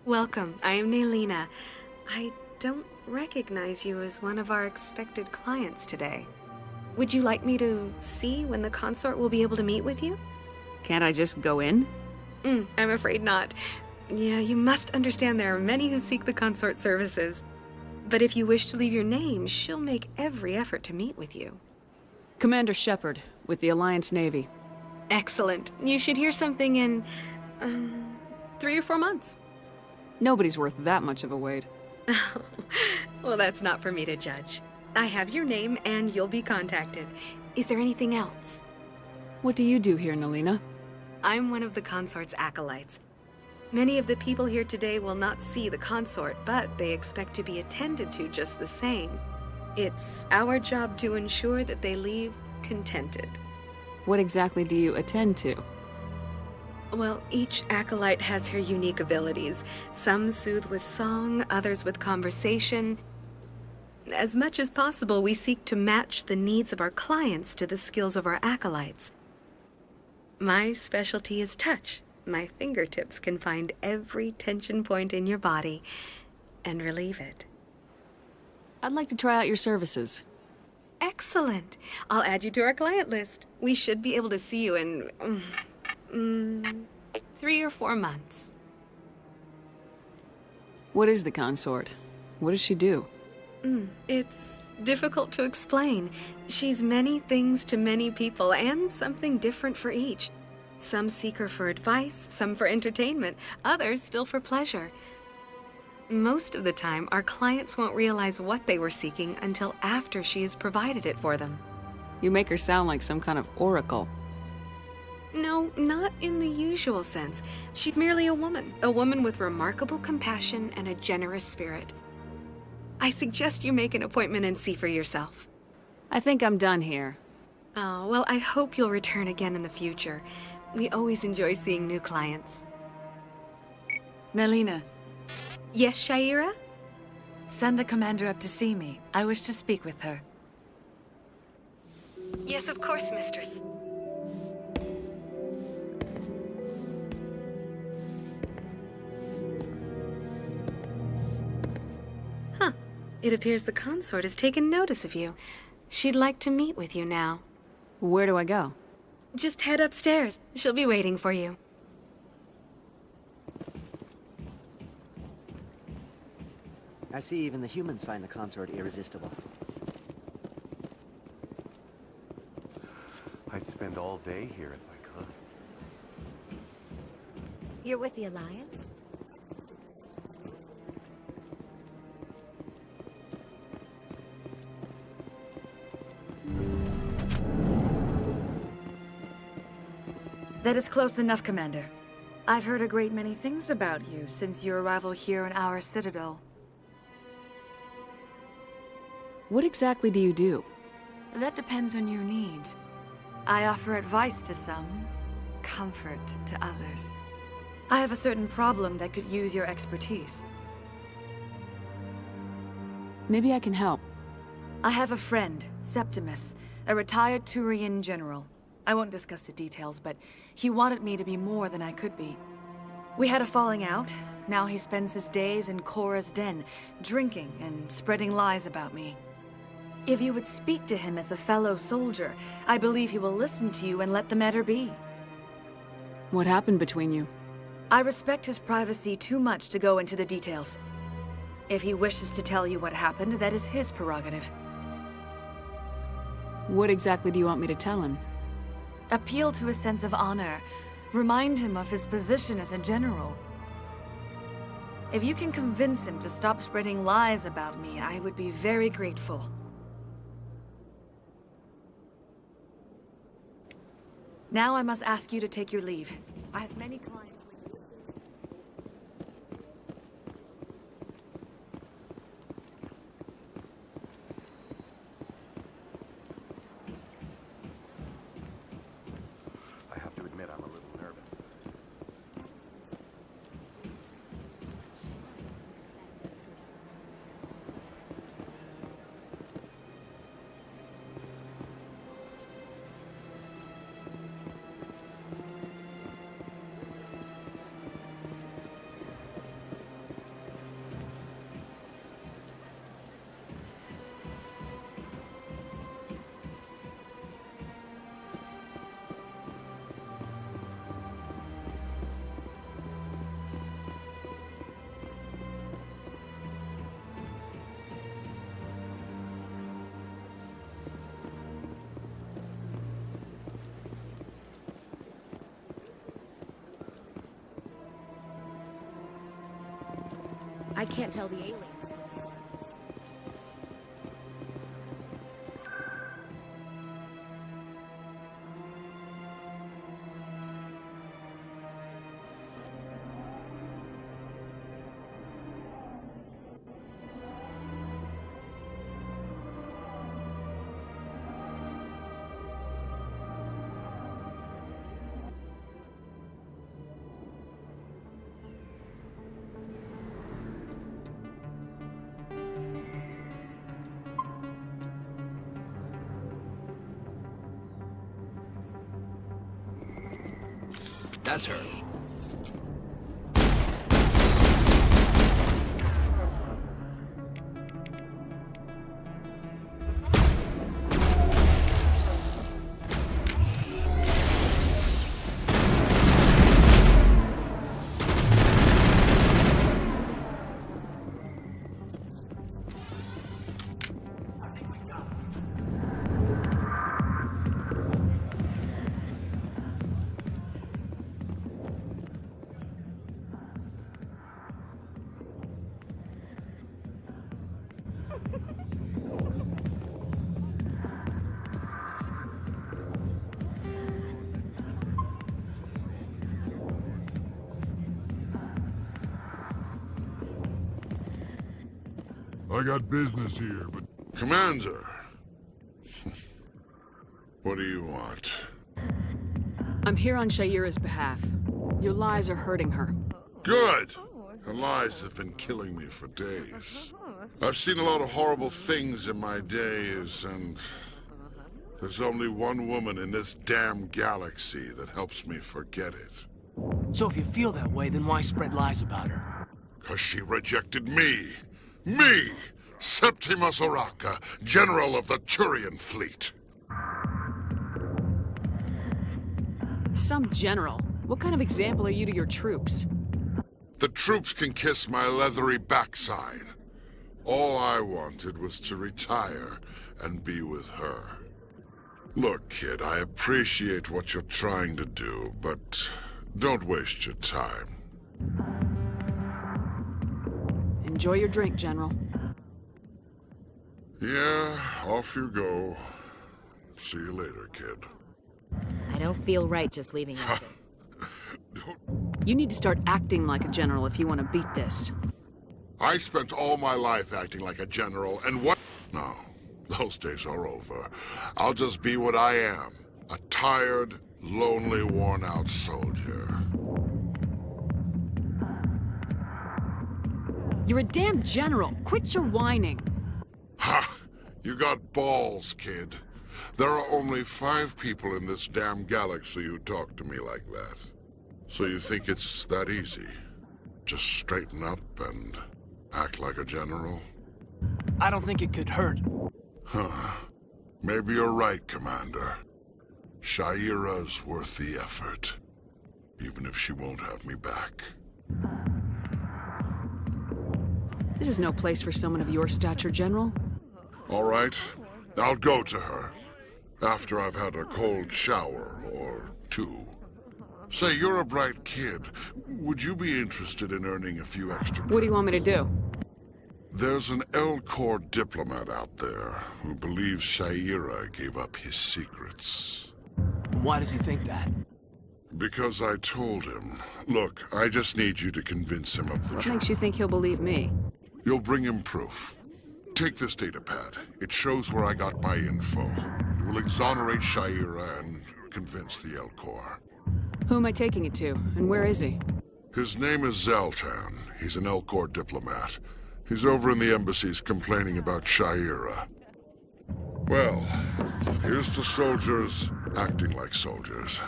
Welcome. I am Naylina. I don't recognize you as one of our expected clients today. Would you like me to see when the consort will be able to meet with you? Can't I just go in? I'm afraid not. Yeah, you must understand there are many who seek the consort services. But if you wish to leave your name, she'll make every effort to meet with you. Commander Shepard, with the Alliance Navy. Excellent. You should hear something in 3 or 4 months. Nobody's worth that much of a wait. Well, that's not for me to judge. I have your name and you'll be contacted. Is there anything else? What do you do here, Naylina? I'm one of the consort's acolytes. Many of the people here today will not see the consort, but they expect to be attended to just the same. It's our job to ensure that they leave contented. What exactly do you attend to? Well, each acolyte has her unique abilities. Some soothe with song, others with conversation. As much as possible, we seek to match the needs of our clients to the skills of our acolytes. My specialty is touch. My fingertips can find every tension point in your body and relieve it. I'd like to try out your services. Excellent. I'll add you to our client list. We should be able to see you in 3 or 4 months. What is the consort? What does she do? It's difficult to explain. She's many things to many people and something different for each. Some seek her for advice, some for entertainment, others still for pleasure. Most of the time, our clients won't realize what they were seeking until after she has provided it for them. You make her sound like some kind of oracle. No, not in the usual sense. She's merely a woman with remarkable compassion and a generous spirit. I suggest you make an appointment and see for yourself. I think I'm done here. Oh, well, I hope you'll return again in the future. We always enjoy seeing new clients. Naylina. Yes, Shaira? Send the commander up to see me. I wish to speak with her. Yes, of course, mistress. Huh. It appears the consort has taken notice of you. She'd like to meet with you now. Where do I go? Just head upstairs. She'll be waiting for you. I see even the humans find the consort irresistible. I'd spend all day here if I could. You're with the Alliance? That is close enough, Commander. I've heard a great many things about you since your arrival here in our citadel. What exactly do you do? That depends on your needs. I offer advice to some, comfort to others. I have a certain problem that could use your expertise. Maybe I can help. I have a friend, Septimus, a retired Turian general. I won't discuss the details, but he wanted me to be more than I could be. We had a falling out. Now he spends his days in Korra's den, drinking and spreading lies about me. If you would speak to him as a fellow soldier, I believe he will listen to you and let the matter be. What happened between you? I respect his privacy too much to go into the details. If he wishes to tell you what happened, that is his prerogative. What exactly do you want me to tell him? Appeal to his sense of honor. Remind him of his position as a general. If you can convince him to stop spreading lies about me, I would be very grateful. Now I must ask you to take your leave. I have many clients. I have to admit I'm a little nervous. I can't tell the aliens. That's her. I got business here, but... Commander! What do you want? I'm here on Shaira's behalf. Your lies are hurting her. Good! Her lies have been killing me for days. I've seen a lot of horrible things in my days, and... there's only one woman in this damn galaxy that helps me forget it. So if you feel that way, then why spread lies about her? 'Cause she rejected me! Me! Septimus Oraka, General of the Turian Fleet. Some general? What kind of example are you to your troops? The troops can kiss my leathery backside. All I wanted was to retire and be with her. Look, kid, I appreciate what you're trying to do, but don't waste your time. Enjoy your drink, General. Yeah, off you go. See you later, kid. I don't feel right just leaving like this. You need to start acting like a general if you want to beat this. I spent all my life acting like a general, and what? No, those days are over. I'll just be what I am. A tired, lonely, worn-out soldier. You're a damn general. Quit your whining. Ha! You got balls, kid. There are only 5 people in this damn galaxy who talk to me like that. So you think it's that easy? Just straighten up and act like a general? I don't think it could hurt. Huh. Maybe you're right, Commander. Sha'ira's worth the effort. Even if she won't have me back. This is no place for someone of your stature, General. All right. I'll go to her. After I've had a cold shower or two. Say, you're a bright kid. Would you be interested in earning a few extra? What do you want me to do? There's an L-Corps diplomat out there who believes Sha'ira gave up his secrets. Why does he think that? Because I told him. Look, I just need you to convince him of the truth. What makes you think he'll believe me? You'll bring him proof. Take this datapad. It shows where I got my info. It will exonerate Sha'ira and convince the L-Corps. Who am I taking it to, and where is he? His name is Zaltan. He's an L-Corps diplomat. He's over in the embassies complaining about Sha'ira. Well, here's to soldiers acting like soldiers.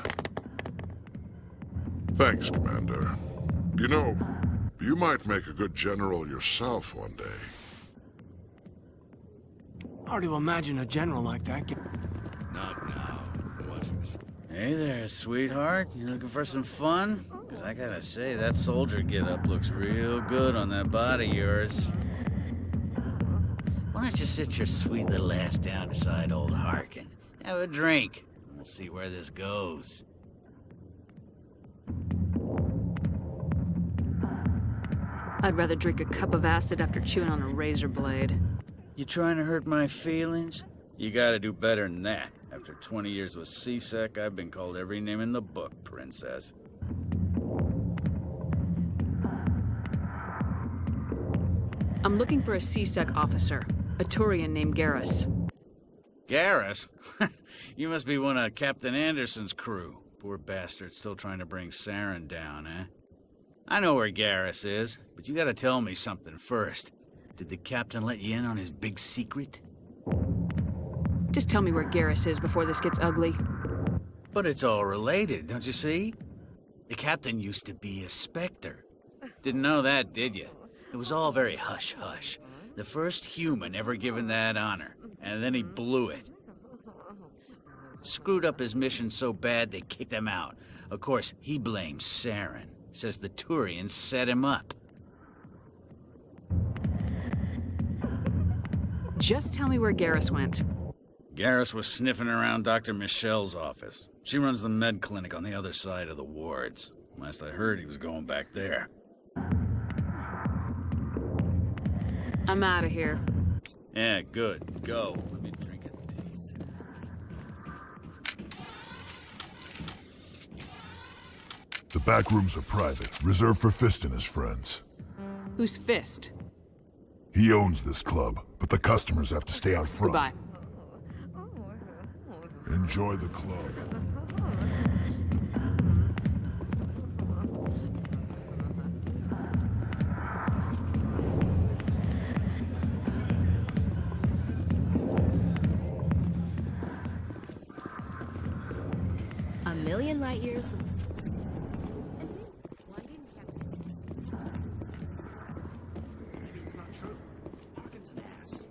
Thanks, Commander. You know, you might make a good general yourself one day. Hard to imagine a general like that get... Not now. Hey there, sweetheart. You looking for some fun? Because I gotta say, that soldier getup looks real good on that body of yours. Why don't you sit your sweet little ass down beside old Harkin? Have a drink. We'll see where this goes. I'd rather drink a cup of acid after chewing on a razor blade. You trying to hurt my feelings? You gotta do better than that. After 20 years with C-Sec, I've been called every name in the book, Princess. I'm looking for a C-Sec officer, a Turian named Garrus. Garrus? You must be one of Captain Anderson's crew. Poor bastard still trying to bring Saren down, eh? I know where Garrus is, but you gotta tell me something first. Did the captain let you in on his big secret? Just tell me where Garrus is before this gets ugly. But it's all related, don't you see? The captain used to be a Spectre. Didn't know that, did you? It was all very hush-hush. The first human ever given that honor, and then he blew it. Screwed up his mission so bad they kicked him out. Of course, he blames Saren. Says the Turians set him up. Just tell me where Garrus went. Garrus was sniffing around Dr. Michelle's office. She runs the med clinic on the other side of the wards. Last I heard, he was going back there. I'm out of here. Yeah, good. Go. Let me drink it. The back rooms are private, reserved for Fist and his friends. Who's Fist? He owns this club, but the customers have to stay out front. Goodbye. Enjoy the club. A million light years from... Maybe it's not true. Harkin's an ass.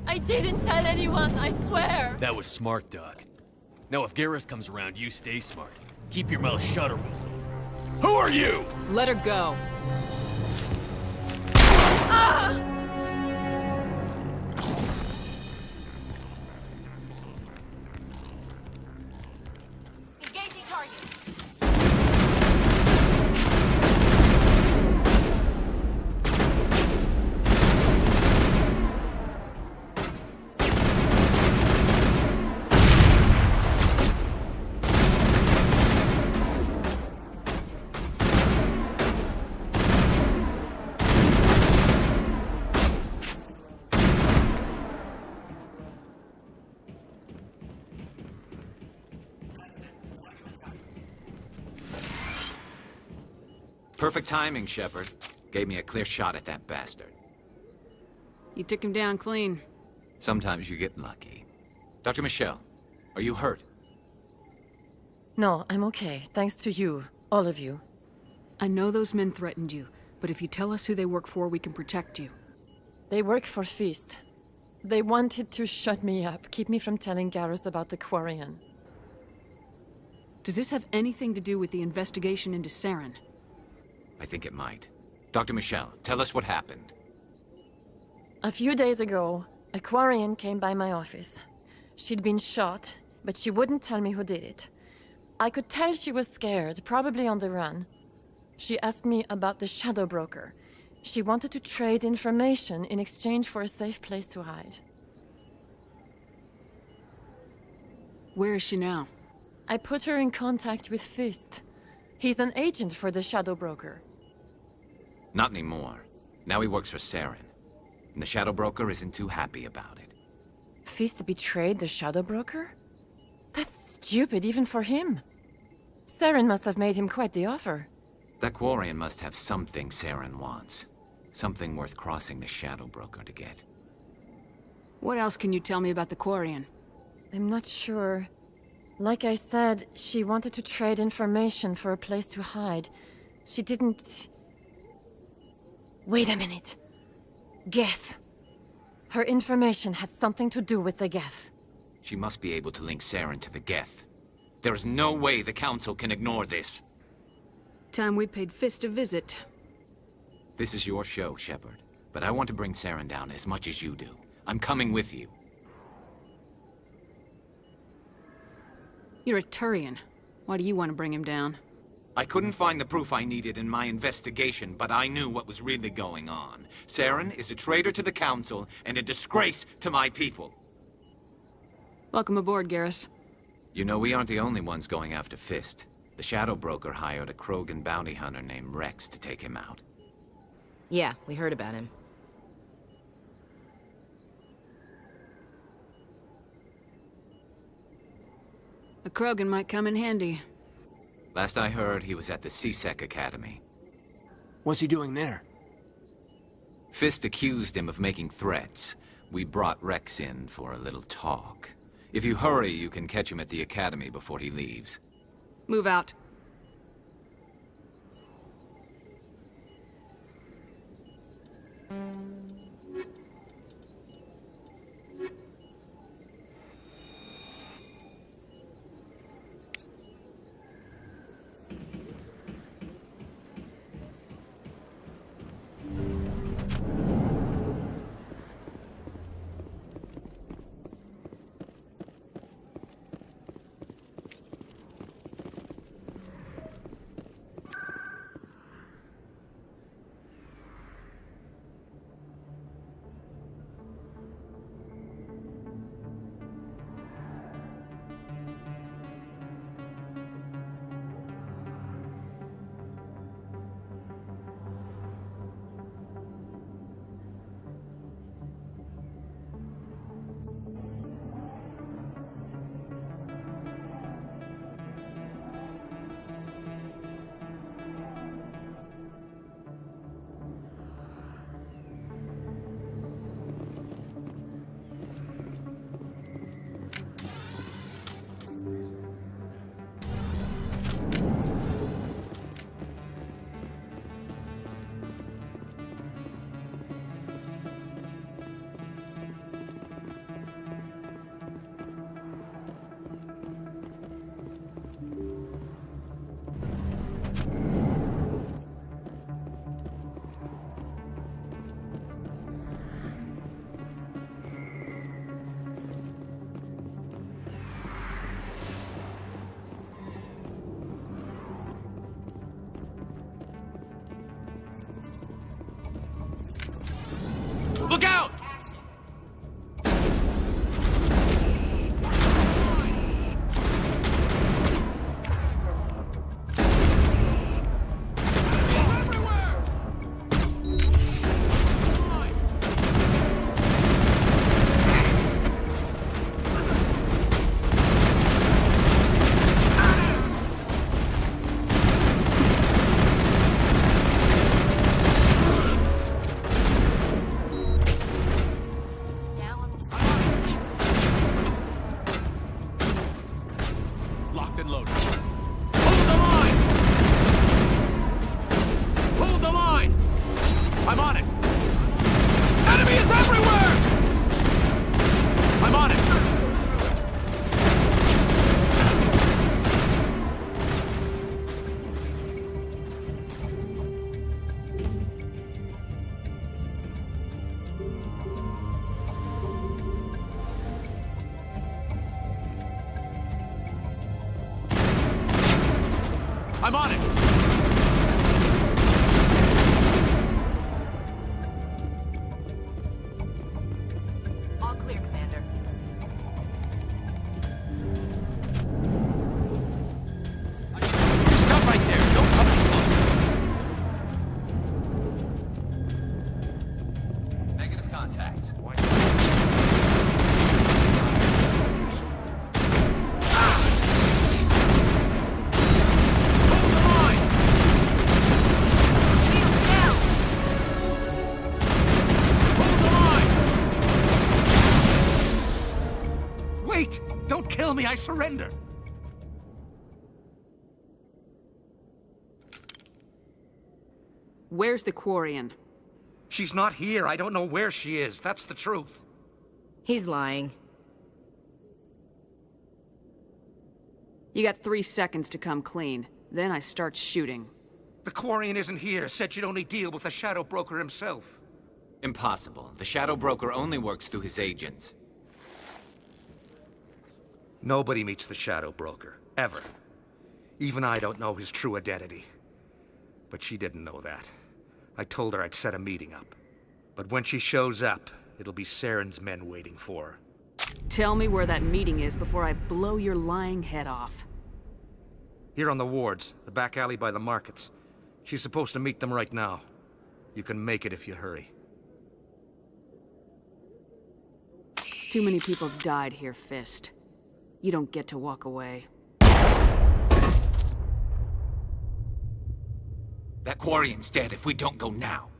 I didn't tell anyone, I swear! That was smart, Doc. Now if Garrus comes around, you stay smart. Keep your mouth shut or we'll... Who are you? Let her go. Engaging target. Perfect timing, Shepard. Gave me a clear shot at that bastard. You took him down clean. Sometimes you get lucky. Dr. Michelle, are you hurt? No, I'm okay. Thanks to you. All of you. I know those men threatened you, but if you tell us who they work for, we can protect you. They work for Feast. They wanted to shut me up, keep me from telling Garrus about the Quarian. Does this have anything to do with the investigation into Saren? I think it might. Dr. Michelle, tell us what happened. A few days ago, a Quarian came by my office. She'd been shot, but she wouldn't tell me who did it. I could tell she was scared, probably on the run. She asked me about the Shadow Broker. She wanted to trade information in exchange for a safe place to hide. Where is she now? I put her in contact with Fist. He's an agent for the Shadow Broker. Not anymore. Now he works for Saren. And the Shadow Broker isn't too happy about it. Fist betrayed the Shadow Broker? That's stupid even for him. Saren must have made him quite the offer. That Quarian must have something Saren wants. Something worth crossing the Shadow Broker to get. What else can you tell me about the Quarian? I'm not sure. Like I said, she wanted to trade information for a place to hide. She didn't... Wait a minute. Geth. Her information had something to do with the Geth. She must be able to link Saren to the Geth. There is no way the Council can ignore this. Time we paid Fist a visit. This is your show, Shepard. But I want to bring Saren down as much as you do. I'm coming with you. You're a Turian. Why do you want to bring him down? I couldn't find the proof I needed in my investigation, but I knew what was really going on. Saren is a traitor to the Council and a disgrace to my people. Welcome aboard, Garrus. You know, we aren't the only ones going after Fist. The Shadow Broker hired a Krogan bounty hunter named Rex to take him out. Yeah, we heard about him. A Krogan might come in handy. Last I heard, he was at the C-Sec Academy. What's he doing there? Fist accused him of making threats. We brought Rex in for a little talk. If you hurry, you can catch him at the Academy before he leaves. Move out. Look out! I'm on it! All clear, Commander. Stop right there! Don't come any closer! Negative contacts. Don't kill me, I surrender! Where's the Quarian? She's not here. I don't know where she is. That's the truth. He's lying. You got 3 seconds to come clean. Then I start shooting. The Quarian isn't here. Said she'd only deal with the Shadow Broker himself. Impossible. The Shadow Broker only works through his agents. Nobody meets the Shadow Broker. Ever. Even I don't know his true identity. But she didn't know that. I told her I'd set a meeting up. But when she shows up, it'll be Saren's men waiting for her. Tell me where that meeting is before I blow your lying head off. Here on the wards, the back alley by the markets. She's supposed to meet them right now. You can make it if you hurry. Too many people died here, Fist. You don't get to walk away. That Quarian's dead if we don't go now.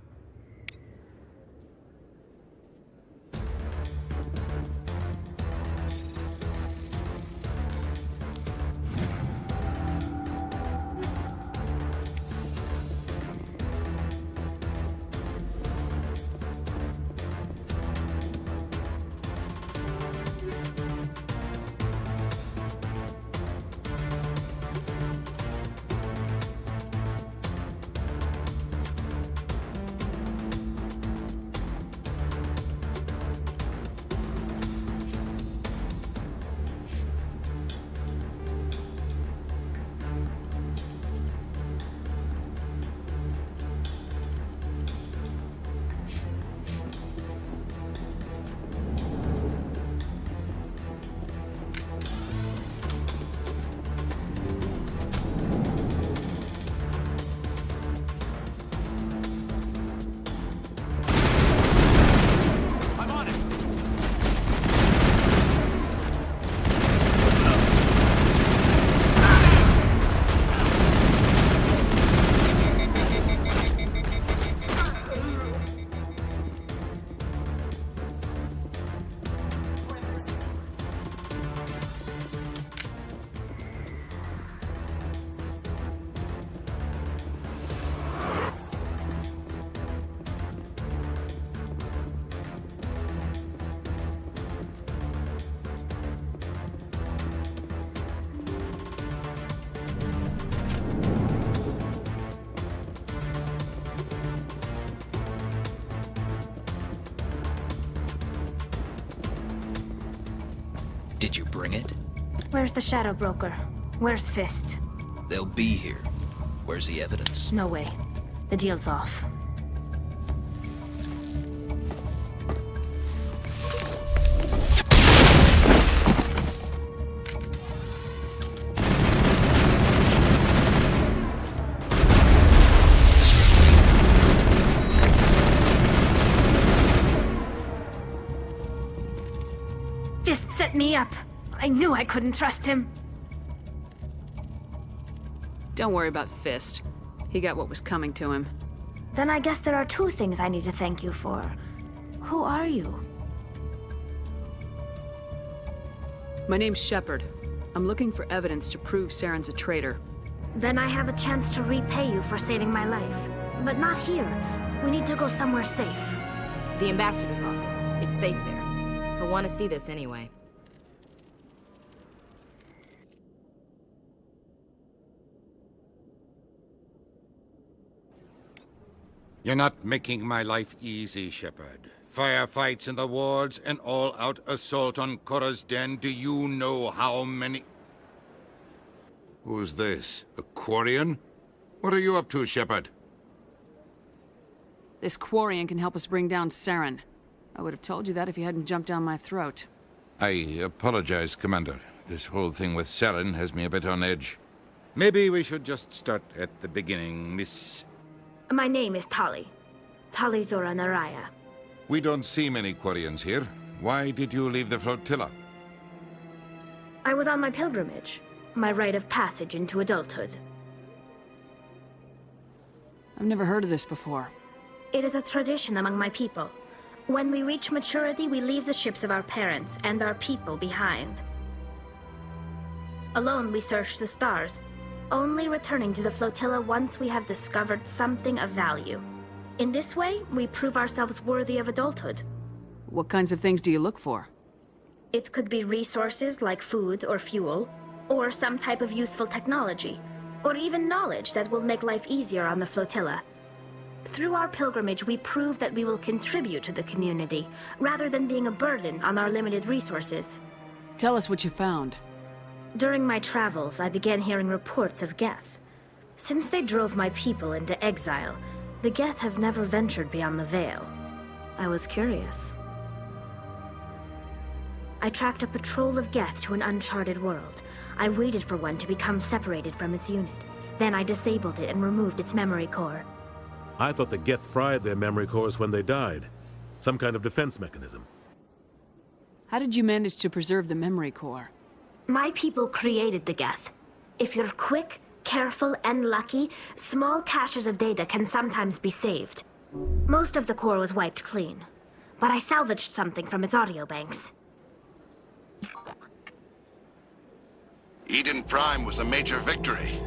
Did you bring it? Where's the Shadow Broker? Where's Fist? They'll be here. Where's the evidence? No way. The deal's off. set me up. I knew I couldn't trust him. Don't worry about Fist. He got what was coming to him. Then I guess there are two things I need to thank you for. Who are you? My name's Shepard. I'm looking for evidence to prove Saren's a traitor. Then I have a chance to repay you for saving my life. But not here. We need to go somewhere safe. The ambassador's office. It's safe there. He'll want to see this anyway. You're not making my life easy, Shepard. Firefights in the wards, an all-out assault on Korra's den. Do you know how many... Who's this? A Quarian? What are you up to, Shepard? This Quarian can help us bring down Saren. I would have told you that if you hadn't jumped down my throat. I apologize, Commander. This whole thing with Saren has me a bit on edge. Maybe we should just start at the beginning, Miss... My name is Tali. Tali Zora Naraya. We don't see many Quarians here. Why did you leave the flotilla? I was on my pilgrimage. My rite of passage into adulthood. I've never heard of this before. It is a tradition among my people. When we reach maturity, we leave the ships of our parents and our people behind. Alone, we search the stars, only returning to the flotilla once we have discovered something of value. In this way, we prove ourselves worthy of adulthood. What kinds of things do you look for? It could be resources like food or fuel, or some type of useful technology, or even knowledge that will make life easier on the flotilla. Through our pilgrimage, we prove that we will contribute to the community, rather than being a burden on our limited resources. Tell us what you found. During my travels, I began hearing reports of Geth. Since they drove my people into exile, the Geth have never ventured beyond the Veil. I was curious. I tracked a patrol of Geth to an uncharted world. I waited for one to become separated from its unit. Then I disabled it and removed its memory core. I thought the Geth fried their memory cores when they died. Some kind of defense mechanism. How did you manage to preserve the memory core? My people created the Geth. If you're quick, careful, and lucky, small caches of data can sometimes be saved. Most of the core was wiped clean, but I salvaged something from its audio banks. Eden Prime was a major victory.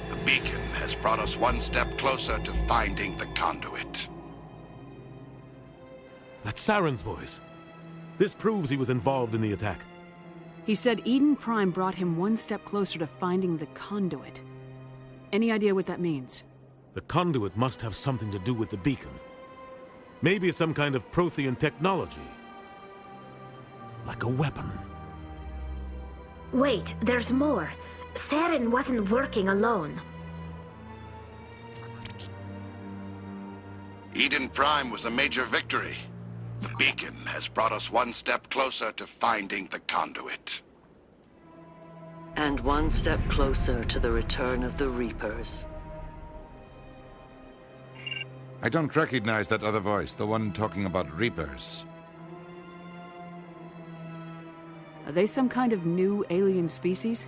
The beacon has brought us one step closer to finding the conduit. That's Saren's voice. This proves he was involved in the attack. He said Eden Prime brought him one step closer to finding the conduit. Any idea what that means? The conduit must have something to do with the beacon. Maybe it's some kind of Prothean technology. Like a weapon. Wait, there's more. Saren wasn't working alone. Eden Prime was a major victory. The beacon has brought us one step closer to finding the conduit. And one step closer to the return of the Reapers. I don't recognize that other voice, the one talking about Reapers. Are they some kind of new alien species?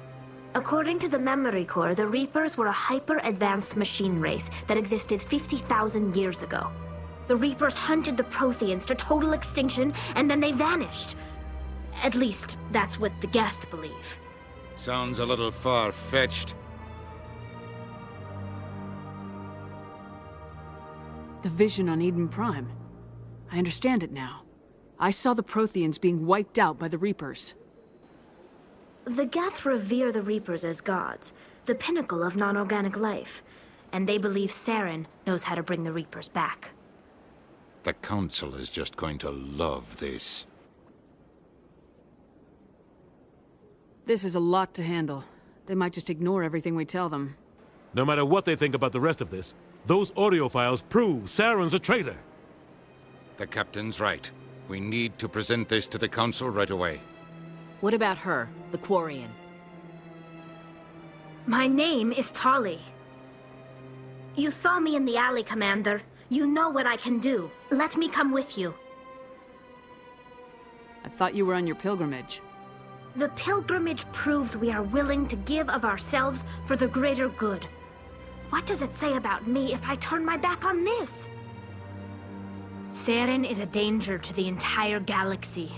According to the memory core, the Reapers were a hyper-advanced machine race that existed 50,000 years ago. The Reapers hunted the Protheans to total extinction, and then they vanished. At least, that's what the Geth believe. Sounds a little far-fetched. The vision on Eden Prime. I understand it now. I saw the Protheans being wiped out by the Reapers. The Geth revere the Reapers as gods, the pinnacle of non-organic life, and they believe Saren knows how to bring the Reapers back. The Council is just going to love this. This is a lot to handle. They might just ignore everything we tell them. No matter what they think about the rest of this, those audio files prove Saren's a traitor. The Captain's right. We need to present this to the Council right away. What about her, the Quarian? My name is Tali. You saw me in the alley, Commander. You know what I can do. Let me come with you. I thought you were on your pilgrimage. The pilgrimage proves we are willing to give of ourselves for the greater good. What does it say about me if I turn my back on this? Saren is a danger to the entire galaxy.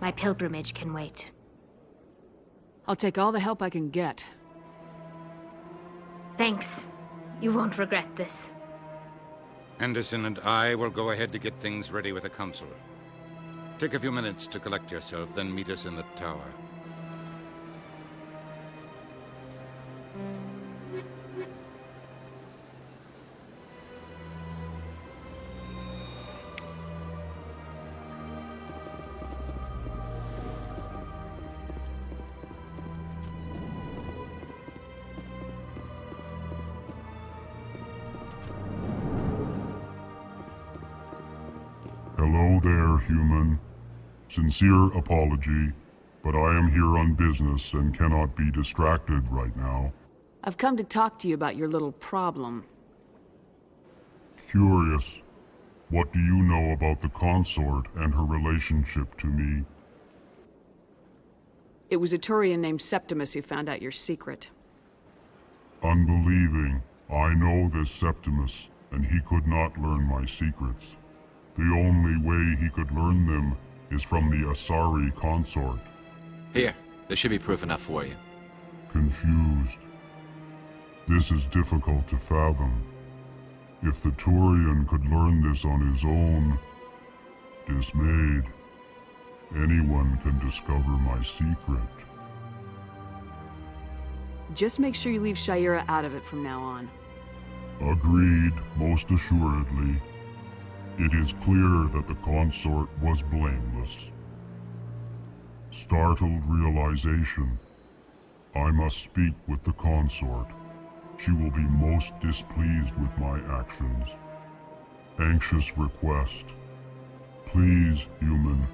My pilgrimage can wait. I'll take all the help I can get. Thanks. You won't regret this. Anderson and I will go ahead to get things ready with the Council. Take a few minutes to collect yourself, then meet us in the tower. Hello there, human. Sincere apology, but I am here on business and cannot be distracted right now. I've come to talk to you about your little problem. Curious. What do you know about the consort and her relationship to me? It was a Turian named Septimus who found out your secret. Unbelieving. I know this Septimus, and he could not learn my secrets. The only way he could learn them is from the Asari consort. Here, there should be proof enough for you. Confused. This is difficult to fathom. If the Turian could learn this on his own, dismayed, anyone can discover my secret. Just make sure you leave Shayera out of it from now on. Agreed, most assuredly. It is clear that the consort was blameless. Startled realization. I must speak with the consort. She will be most displeased with my actions. Anxious request. Please, human,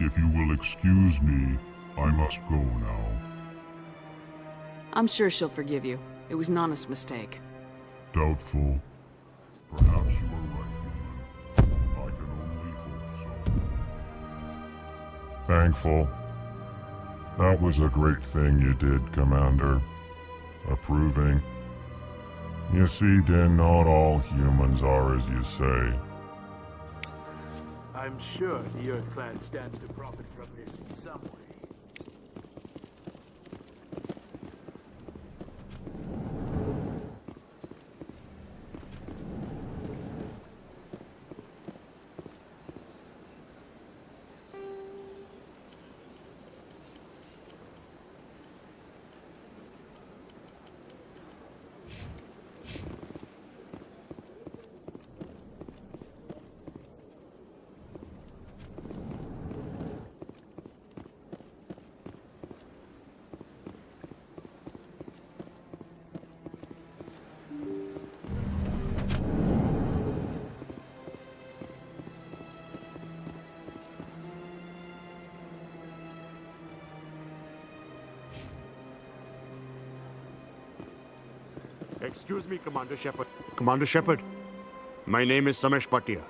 if you will excuse me, I must go now. I'm sure she'll forgive you. It was an honest mistake. Doubtful. Perhaps you are right. I can only hope so. Thankful. That was a great thing you did, Commander. Approving. You see, Din, not all humans are as you say. I'm sure the Earth Clan stands to profit from this in some way. Excuse me, Commander Shepard. Commander Shepard, my name is Samesh Bhatia.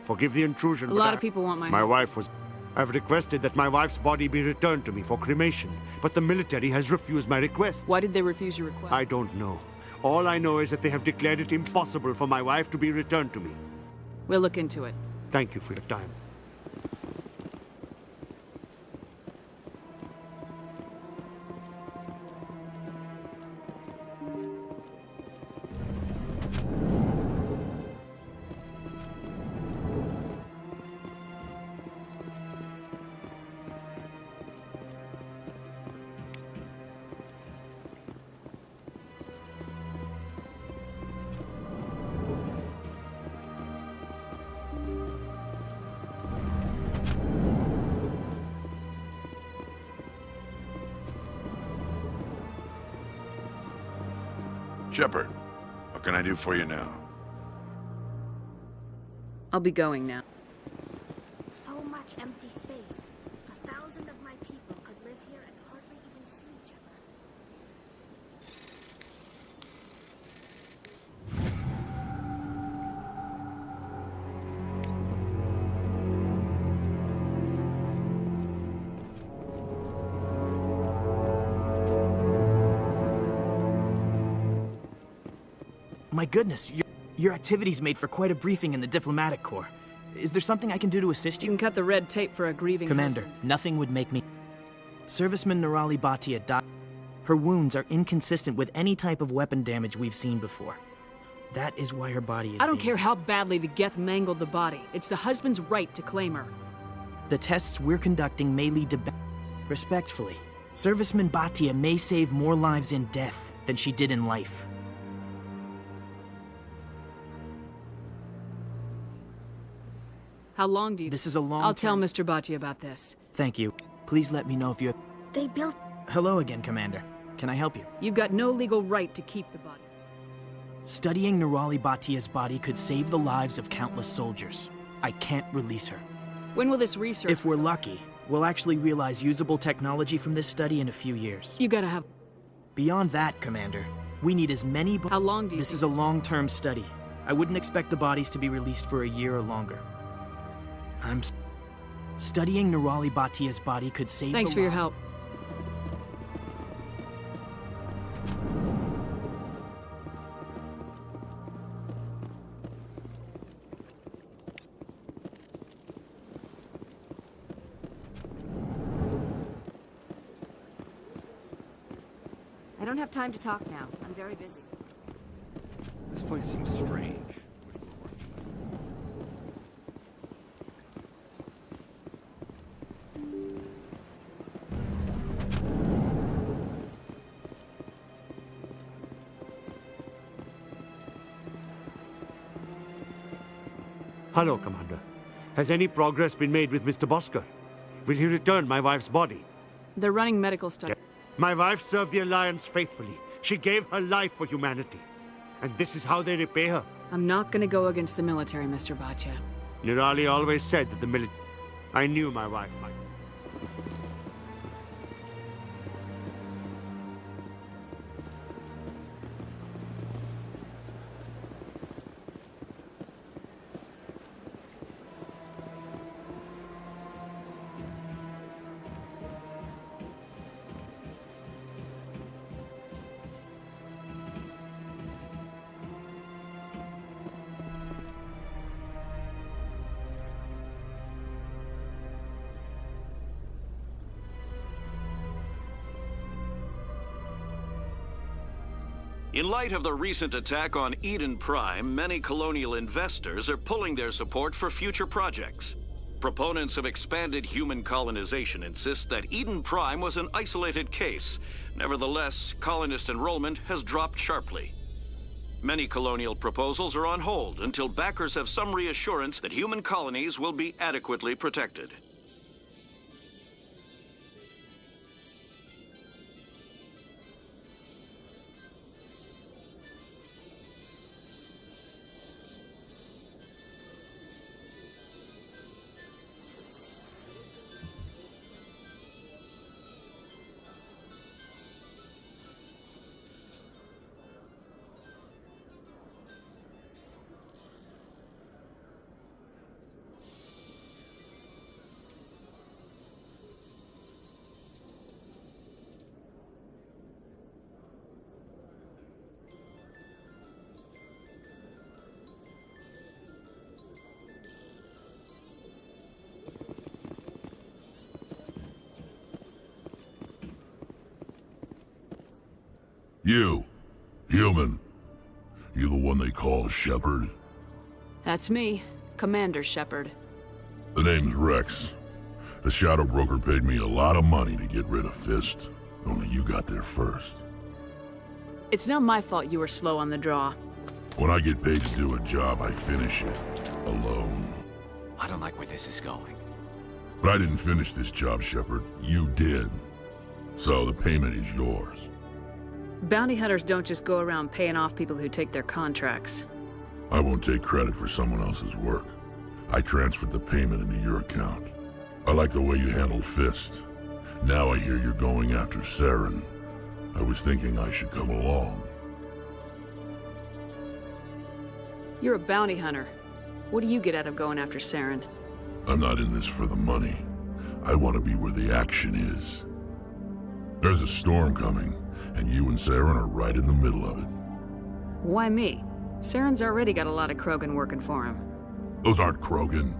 Forgive the intrusion, A lot of people want my My help. wife was... I've requested that my wife's body be returned to me for cremation, but the military has refused my request. Why did they refuse your request? I don't know. All I know is that they have declared it impossible for my wife to be returned to me. We'll look into it. Thank you for your time. Shepard, what can I do for you now? I'll be going now. So much empty space. 1,000 of my people could live here and hardly even see each other. My goodness, your activities made for quite a briefing in the diplomatic corps. Is there something I can do to assist you? You can cut the red tape for a grieving Commander, husband. nothing would make me... Serviceman Nirali Bhatia died. Her wounds are inconsistent with any type of weapon damage we've seen before. That is why her body is I don't care how badly the Geth mangled the body. It's the husband's right to claim her. The tests we're conducting may lead to... Respectfully, Serviceman Bhatia may save more lives in death than she did in life. How long do you... This is a long I'll tell Mr. Bhatia about this. Thank you. Please let me know if you... They built... Hello again, Commander. Can I help you? You've got no legal right to keep the body. Studying Nirali Bhatia's body could save the lives of countless soldiers. I can't release her. When will this research... If we're lucky, we'll actually realize usable technology from this study in a few years. You gotta have... Beyond that, Commander, we need as many... How long do you... This is a long-term study. I wouldn't expect the bodies to be released for a year or longer. Studying Nirali Bhatia's body could save... Thanks for your help. I don't have time to talk now. I'm very busy. This place seems strange. Hello, Commander. Has any progress been made with Mr. Bosker? Will he return my wife's body? They're running medical studies. My wife served the Alliance faithfully. She gave her life for humanity. And this is how they repay her. I'm not gonna go against the military, Mr. Bhatia. Nirali always said that the military... I knew my wife might. In light of the recent attack on Eden Prime, many colonial investors are pulling their support for future projects. Proponents of expanded human colonization insist that Eden Prime was an isolated case. Nevertheless, colonist enrollment has dropped sharply. Many colonial proposals are on hold until backers have some reassurance that human colonies will be adequately protected. You, human. You the one they call Shepard? That's me, Commander Shepard. The name's Rex. The Shadow Broker paid me a lot of money to get rid of Fist. Only you got there first. It's not my fault you were slow on the draw. When I get paid to do a job, I finish it. Alone. I don't like where this is going. But I didn't finish this job, Shepard. You did. So the payment is yours. Bounty hunters don't just go around paying off people who take their contracts. I won't take credit for someone else's work. I transferred the payment into your account. I like the way you handled Fist. Now I hear you're going after Saren. I was thinking I should come along. You're a bounty hunter. What do you get out of going after Saren? I'm not in this for the money. I want to be where the action is. There's a storm coming, and you and Saren are right in the middle of it. Why me? Saren's already got a lot of Krogan working for him. Those aren't Krogan.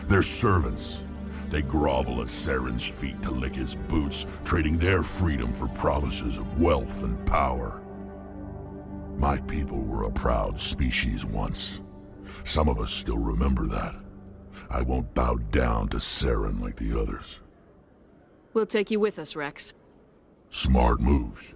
They're servants. They grovel at Saren's feet to lick his boots, trading their freedom for promises of wealth and power. My people were a proud species once. Some of us still remember that. I won't bow down to Saren like the others. We'll take you with us, Rex. Smart moves.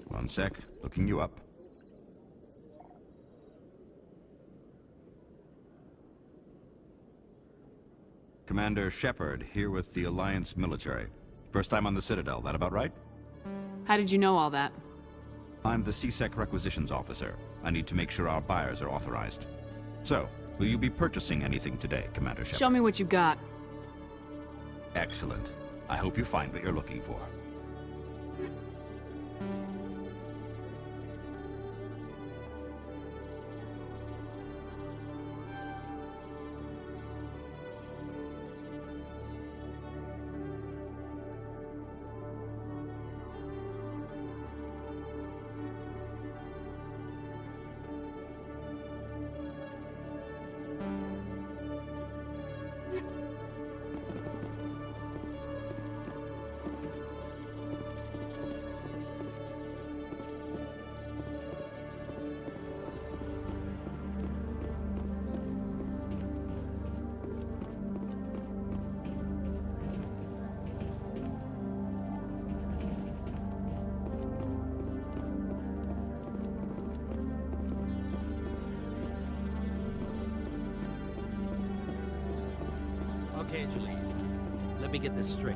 One sec, looking you up. Commander Shepard, here with the Alliance military. First time on the Citadel, that about right? How did you know all that? I'm the CSEC requisitions officer. I need to make sure our buyers are authorized. So, will you be purchasing anything today, Commander Shepard? Show me what you got. Excellent. I hope you find what you're looking for. Okay, Julie. Let me get this straight.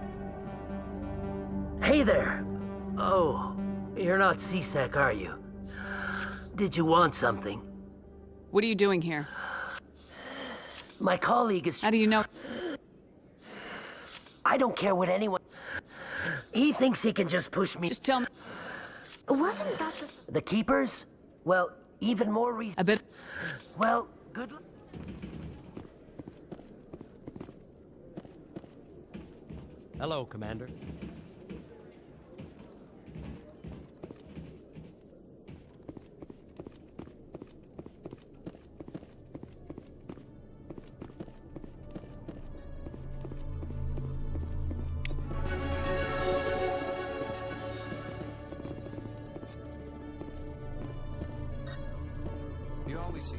Hey there! Oh, you're not CSEC, are you? Did you want something? What are you doing here? My colleague is... How do you know? I don't care what anyone... He thinks he can just push me... Just tell me... Wasn't that The Keepers? Well, even more reason... A bit... Well, good luck. Hello, Commander. You always see...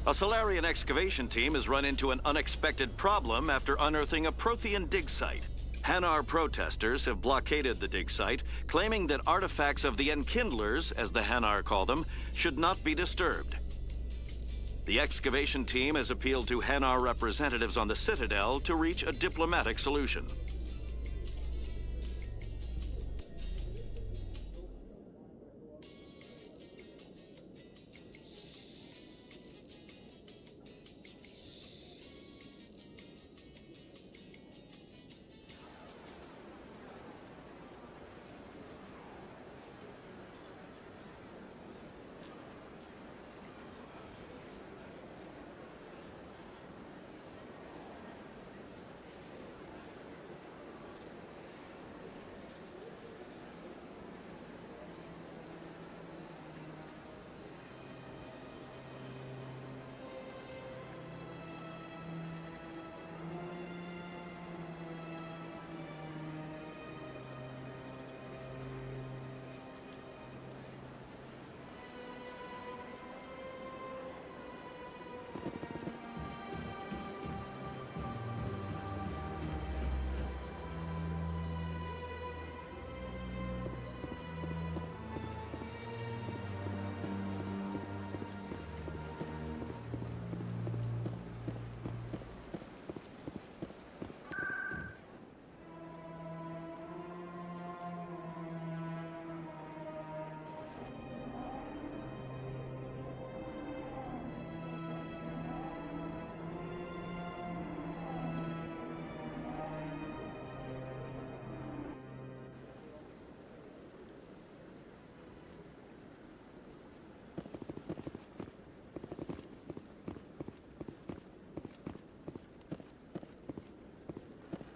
A Solarian excavation team has run into an unexpected problem after unearthing a Prothean dig site. Hanar protesters have blockaded the dig site, claiming that artifacts of the Enkindlers, as the Hanar call them, should not be disturbed. The excavation team has appealed to Hanar representatives on the Citadel to reach a diplomatic solution.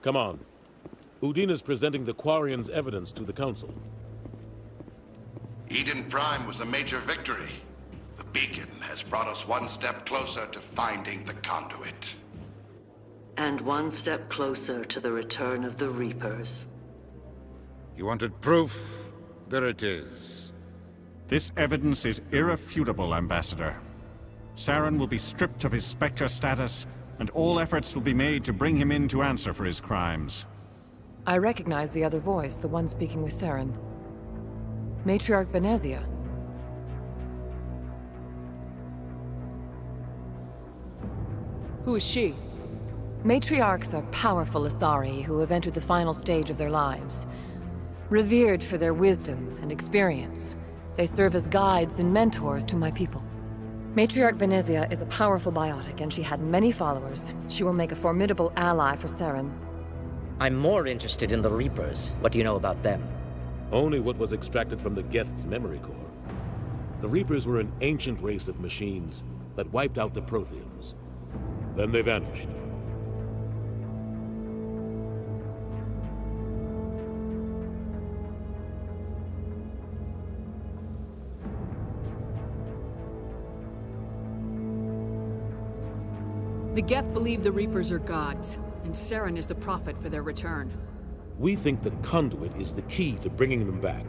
Come on. Udina's presenting the Quarians' evidence to the Council. Eden Prime was a major victory. The beacon has brought us one step closer to finding the conduit. And one step closer to the return of the Reapers. You wanted proof? There it is. This evidence is irrefutable, Ambassador. Saren will be stripped of his Spectre status, and all efforts will be made to bring him in to answer for his crimes. I recognize the other voice, the one speaking with Saren. Matriarch Benezia. Who is she? Matriarchs are powerful Asari who have entered the final stage of their lives. Revered for their wisdom and experience, they serve as guides and mentors to my people. Matriarch Benezia is a powerful biotic, and she had many followers. She will make a formidable ally for Saren. I'm more interested in the Reapers. What do you know about them? Only what was extracted from the Geth's memory core. The Reapers were an ancient race of machines that wiped out the Protheans. Then they vanished. The Geth believe the Reapers are gods, and Saren is the prophet for their return. We think the conduit is the key to bringing them back.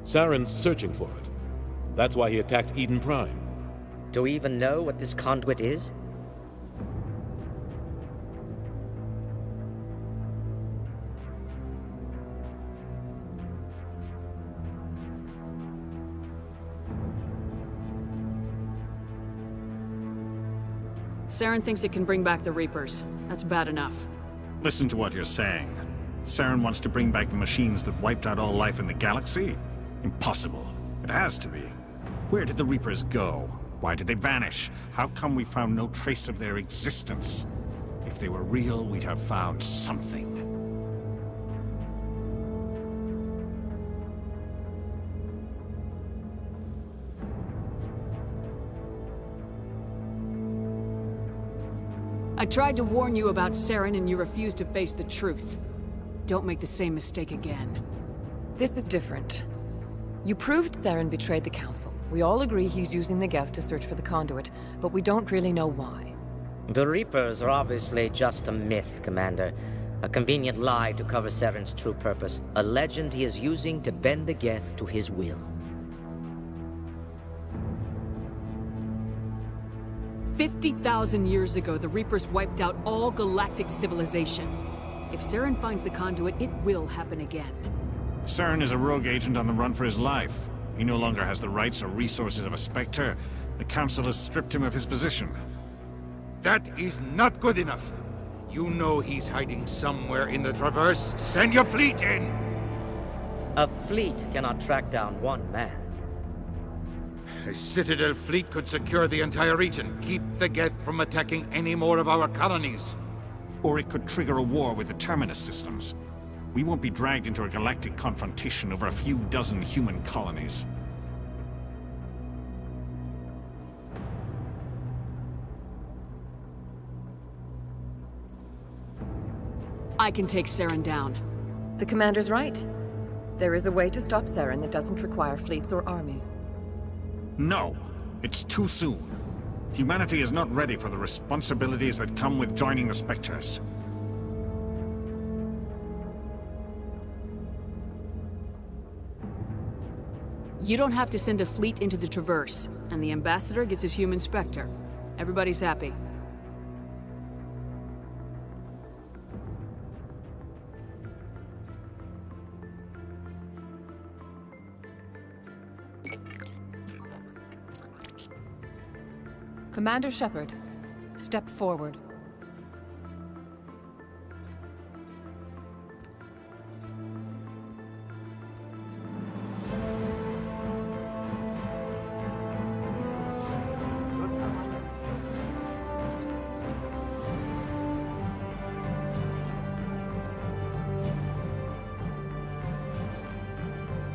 Saren's searching for it. That's why he attacked Eden Prime. Do we even know what this conduit is? Saren thinks it can bring back the Reapers. That's bad enough. Listen to what you're saying. Saren wants to bring back the machines that wiped out all life in the galaxy? Impossible. It has to be. Where did the Reapers go? Why did they vanish? How come we found no trace of their existence? If they were real, we'd have found something. I tried to warn you about Saren and you refused to face the truth. Don't make the same mistake again. This is different. You proved Saren betrayed the Council. We all agree he's using the Geth to search for the conduit, but we don't really know why. The Reapers are obviously just a myth, Commander. A convenient lie to cover Saren's true purpose. A legend he is using to bend the Geth to his will. 50,000 years ago, the Reapers wiped out all galactic civilization. If Saren finds the conduit, it will happen again. Saren is a rogue agent on the run for his life. He no longer has the rights or resources of a Spectre. The Council has stripped him of his position. That is not good enough. You know he's hiding somewhere in the Traverse. Send your fleet in! A fleet cannot track down one man. A Citadel fleet could secure the entire region, keep the Geth from attacking any more of our colonies. Or it could trigger a war with the Terminus systems. We won't be dragged into a galactic confrontation over a few dozen human colonies. I can take Saren down. The Commander's right. There is a way to stop Saren that doesn't require fleets or armies. No, it's too soon. Humanity is not ready for the responsibilities that come with joining the Spectres. You don't have to send a fleet into the Traverse, and the Ambassador gets his human Spectre. Everybody's happy. Commander Shepard, step forward.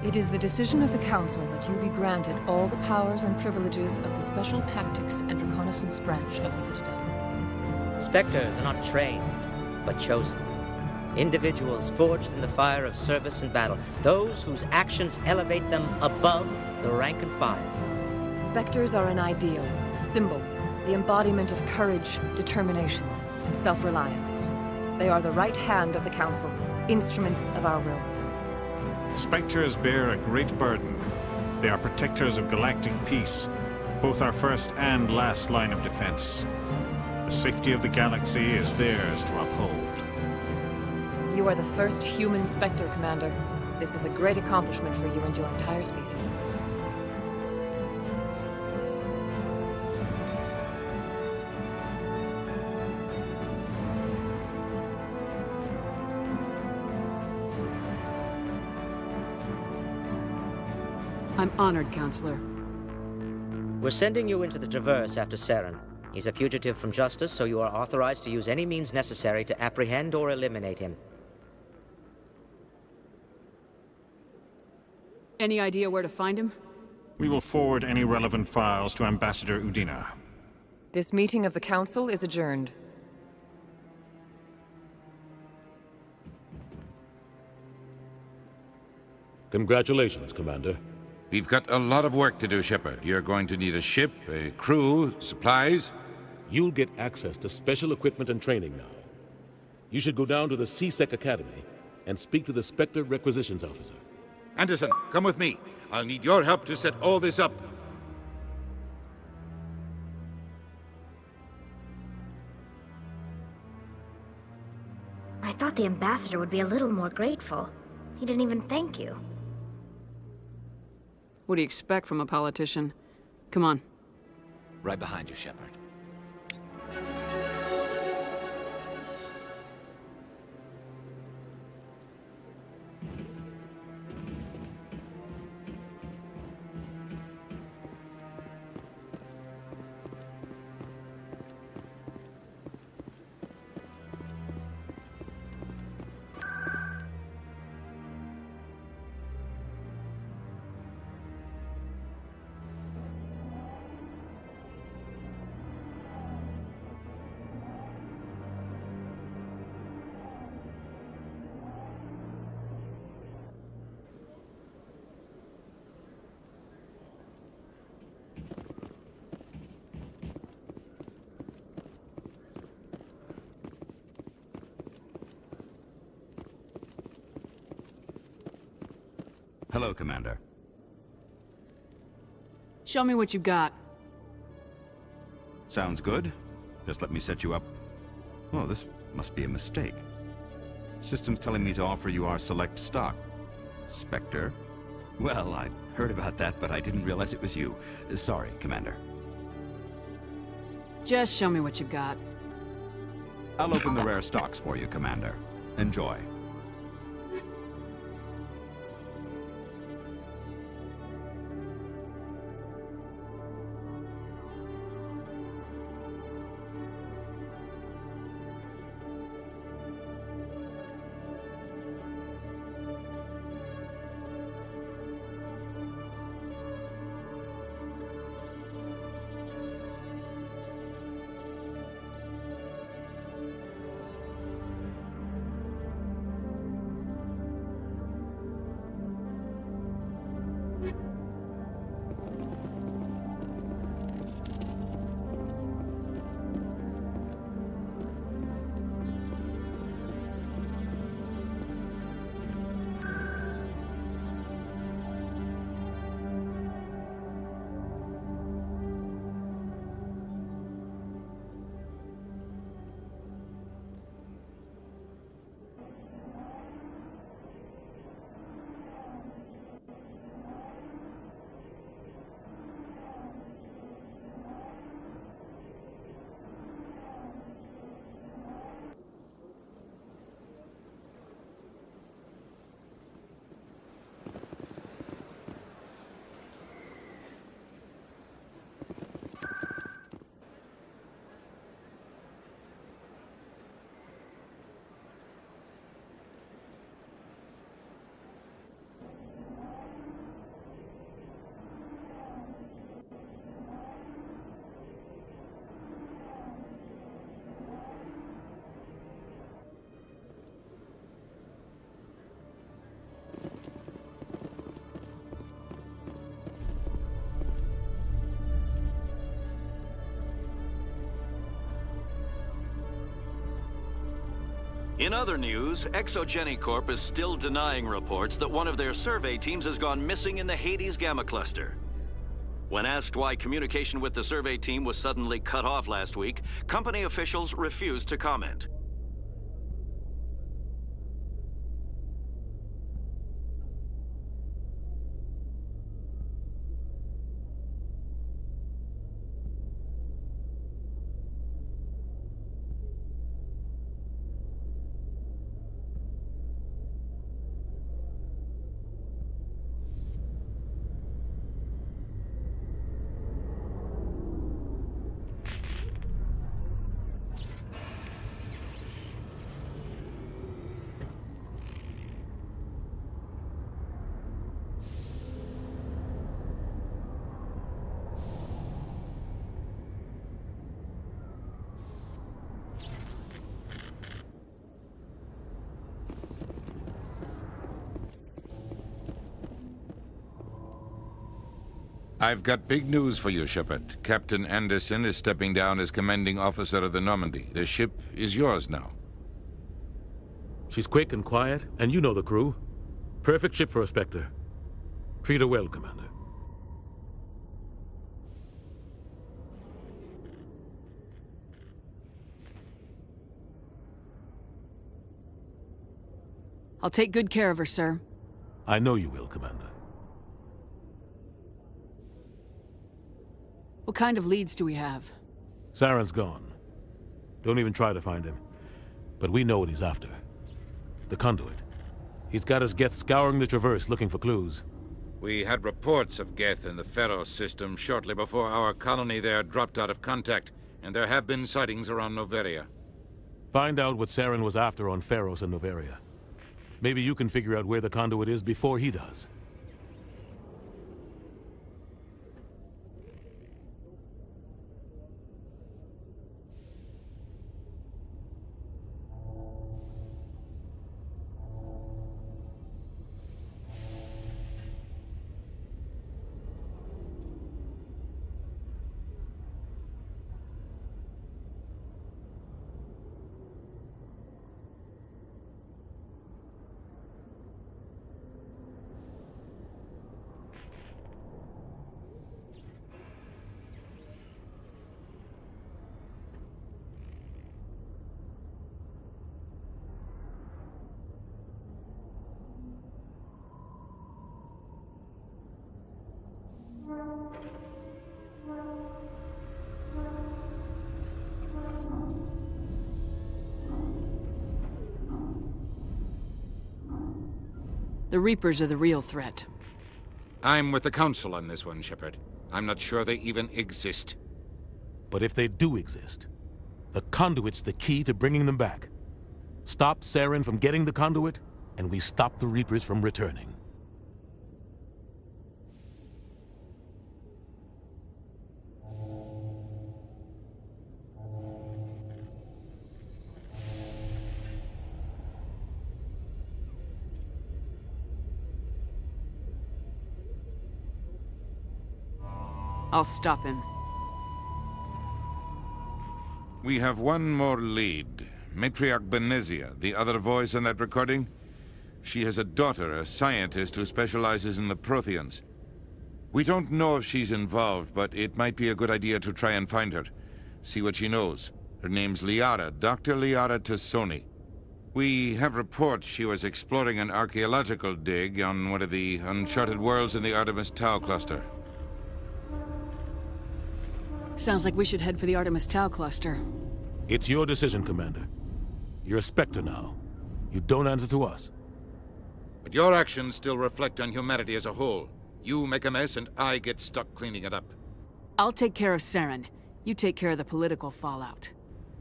It is the decision of the Council that you be granted all the powers and privileges of the Special Tactics and Reconnaissance branch of the Citadel. Spectres are not trained, but chosen. Individuals forged in the fire of service and battle. Those whose actions elevate them above the rank and file. Spectres are an ideal, a symbol, the embodiment of courage, determination, and self-reliance. They are the right hand of the Council, instruments of our will. Spectres bear a great burden. They are protectors of galactic peace, both our first and last line of defense. The safety of the galaxy is theirs to uphold. You are the first human Spectre, Commander. This is a great accomplishment for you and your entire species. I'm honored, Counselor. We're sending you into the Traverse after Saren. He's a fugitive from justice, so you are authorized to use any means necessary to apprehend or eliminate him. Any idea where to find him? We will forward any relevant files to Ambassador Udina. This meeting of the Council is adjourned. Congratulations, Commander. We've got a lot of work to do, Shepard. You're going to need a ship, a crew, supplies. You'll get access to special equipment and training now. You should go down to the C-Sec Academy and speak to the Spectre Requisitions Officer. Anderson, come with me. I'll need your help to set all this up. I thought the ambassador would be a little more grateful. He didn't even thank you. What do you expect from a politician? Come on. Right behind you, Shepard. Hello, Commander. Show me what you got. Sounds good. Just let me set you up. Oh, this must be a mistake. System's telling me to offer you our select stock. Spectre? Well, I heard about that, but I didn't realize it was you. Sorry, Commander. Just show me what you got. I'll open the rare stocks for you, Commander. Enjoy. In other news, Exogeny Corp is still denying reports that one of their survey teams has gone missing in the Hades Gamma Cluster. When asked why communication with the survey team was suddenly cut off last week, company officials refused to comment. I've got big news for you, Shepard. Captain Anderson is stepping down as commanding officer of the Normandy. The ship is yours now. She's quick and quiet, and you know the crew. Perfect ship for a Spectre. Treat her well, Commander. I'll take good care of her, sir. I know you will, Commander. What kind of leads do we have? Saren's gone. Don't even try to find him. But we know what he's after. The conduit. He's got his Geth scouring the Traverse looking for clues. We had reports of Geth in the Pharos system shortly before our colony there dropped out of contact, and there have been sightings around Noveria. Find out what Saren was after on Pharos and Noveria. Maybe you can figure out where the conduit is before he does. The Reapers are the real threat. I'm with the Council on this one, Shepard. I'm not sure they even exist. But if they do exist, the conduit's the key to bringing them back. Stop Saren from getting the conduit, and we stop the Reapers from returning. I'll stop him. We have one more lead. Matriarch Benezia, the other voice on that recording. She has a daughter, a scientist who specializes in the Protheans. We don't know if she's involved, but it might be a good idea to try and find her. See what she knows. Her name's Liara, Dr. Liara Tassoni. We have reports she was exploring an archaeological dig on one of the uncharted worlds in the Artemis Tau cluster. Sounds like we should head for the Artemis Tau cluster. It's your decision, Commander. You're a Spectre now. You don't answer to us. But your actions still reflect on humanity as a whole. You make a mess and I get stuck cleaning it up. I'll take care of Saren. You take care of the political fallout.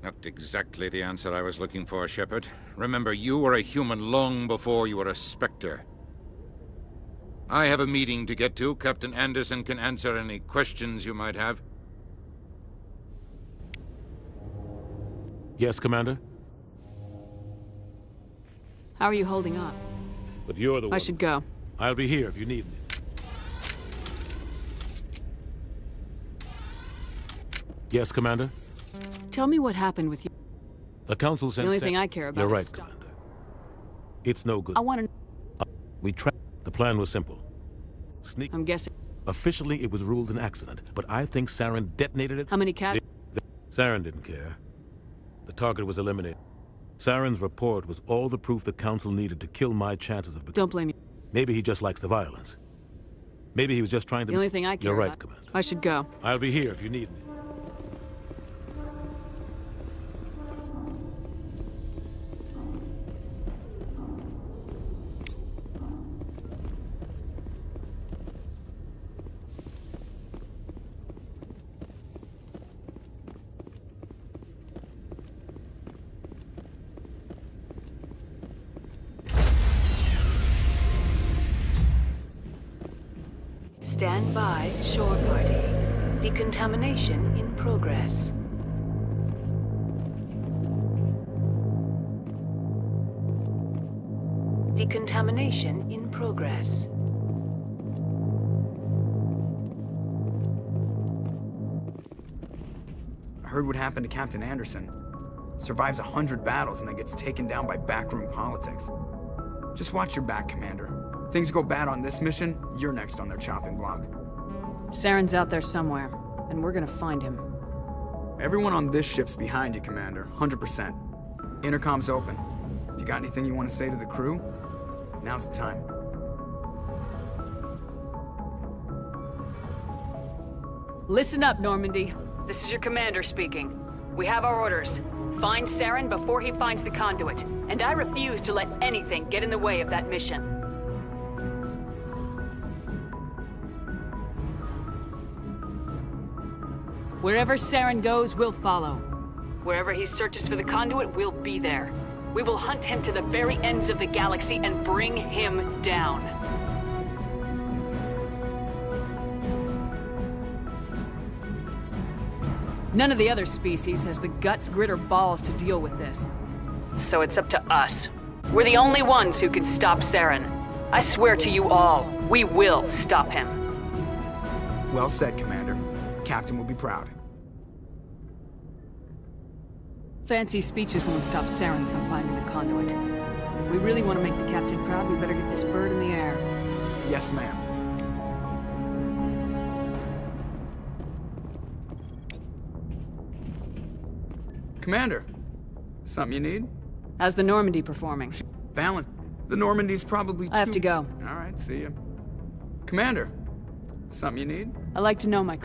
Not exactly the answer I was looking for, Shepard. Remember, you were a human long before you were a Spectre. I have a meeting to get to. Captain Anderson can answer any questions you might have. Yes, Commander? How are you holding up? But you're the one. I should go. I'll be here if you need me. Yes, Commander? Tell me what happened with you. The Council sent... The only thing I care about You're is right, Commander. It's no good. I want to... We tried. The plan was simple. Sneak... I'm guessing. Officially, it was ruled an accident, but I think Saren detonated it. How many cats? Saren didn't care. The target was eliminated. Saren's report was all the proof the Council needed to kill my chances of... Don't blame me. Maybe he just likes the violence. Maybe he was just trying to... The only thing I care You're right, about... Commander. I should go. I'll be here if you need me. Stand by, shore party. Decontamination in progress. Decontamination in progress. I heard what happened to Captain Anderson. Survives 100 battles and then gets taken down by backroom politics. Just watch your back, Commander. Things go bad on this mission, you're next on their chopping block. Saren's out there somewhere, and we're gonna find him. Everyone on this ship's behind you, Commander, 100%. Intercom's open. If you got anything you want to say to the crew, now's the time. Listen up, Normandy. This is your commander speaking. We have our orders. Find Saren before he finds the conduit, and I refuse to let anything get in the way of that mission. Wherever Saren goes, we'll follow. Wherever he searches for the conduit, we'll be there. We will hunt him to the very ends of the galaxy and bring him down. None of the other species has the guts, grit, or balls to deal with this. So it's up to us. We're the only ones who can stop Saren. I swear to you all, we will stop him. Well said, Commander. Captain will be proud. Fancy speeches won't stop Saren from finding the conduit. If we really want to make the captain proud, we better get this bird in the air. Yes, ma'am. Commander, something you need? How's the Normandy performing? Balance. The Normandy's probably too... I have to go. All right, see ya. Commander, something you need? I like to know my...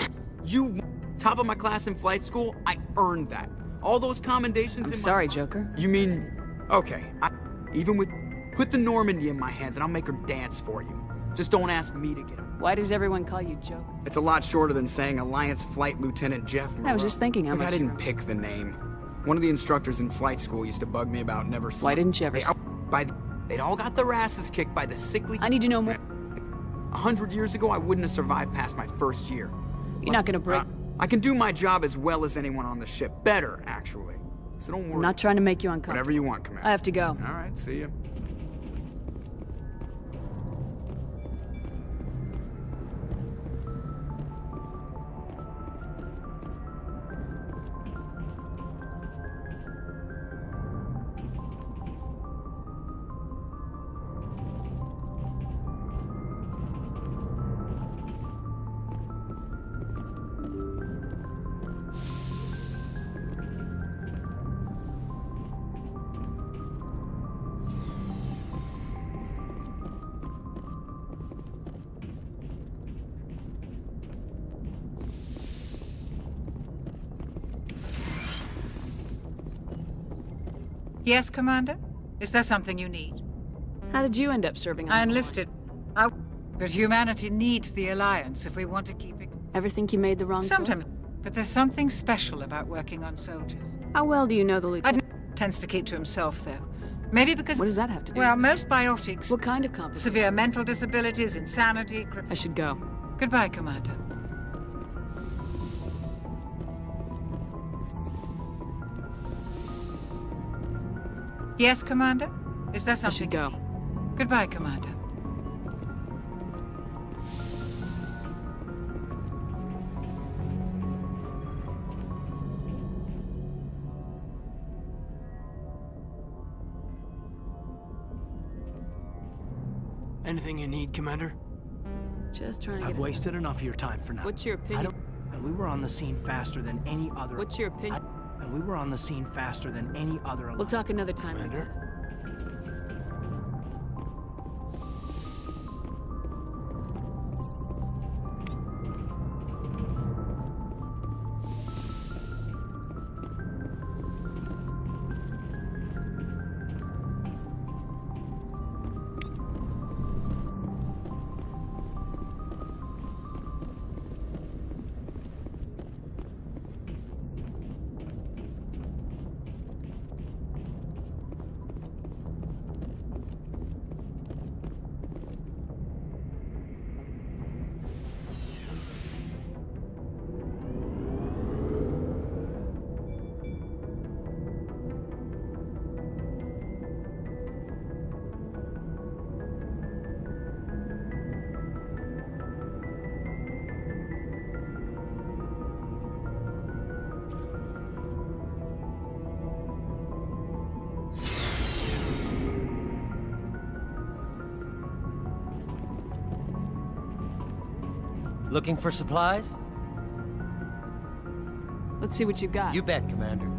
You top of my class in flight school? I earned that. All those commendations I'm sorry, Joker. You mean... Okay, even with... Put the Normandy in my hands and I'll make her dance for you. Just don't ask me to get her. Why does everyone call you Joker? It's a lot shorter than saying Alliance Flight Lieutenant Jeff Moreau. I was just thinking how much... I didn't pick the name. One of the instructors in flight school used to bug me about never... Why didn't you ever... They'd all got their asses kicked by the sickly... I need to know more. 100 years ago, I wouldn't have survived past my first year. You're not gonna break... I can do my job as well as anyone on the ship. Better, actually. So don't worry. I'm not trying to make you uncomfortable. Whatever you want, Commander. I have to go. All right, see ya. Yes, Commander? Is there something you need? How did you end up serving on I enlisted. But humanity needs the Alliance if we want to keep it. Ever think you made the wrong Sometimes. choice? But there's something special about working on soldiers. How well do you know the lieutenant? Tends to keep to himself, though. Maybe because... What does that have to do? Well, most biotics... What kind of complications? Severe mental disabilities, insanity... I should go. Goodbye, Commander. Yes, Commander? Is there something... I should go. Goodbye, Commander. Anything you need, Commander? Just trying to I've get wasted enough of your time for now. What's your opinion? And we were on the scene faster than any other. What's your opinion? And we were on the scene faster than any other. We'll talk another time, Commander. Lieutenant. Looking for supplies? Let's see what you got. You bet, Commander.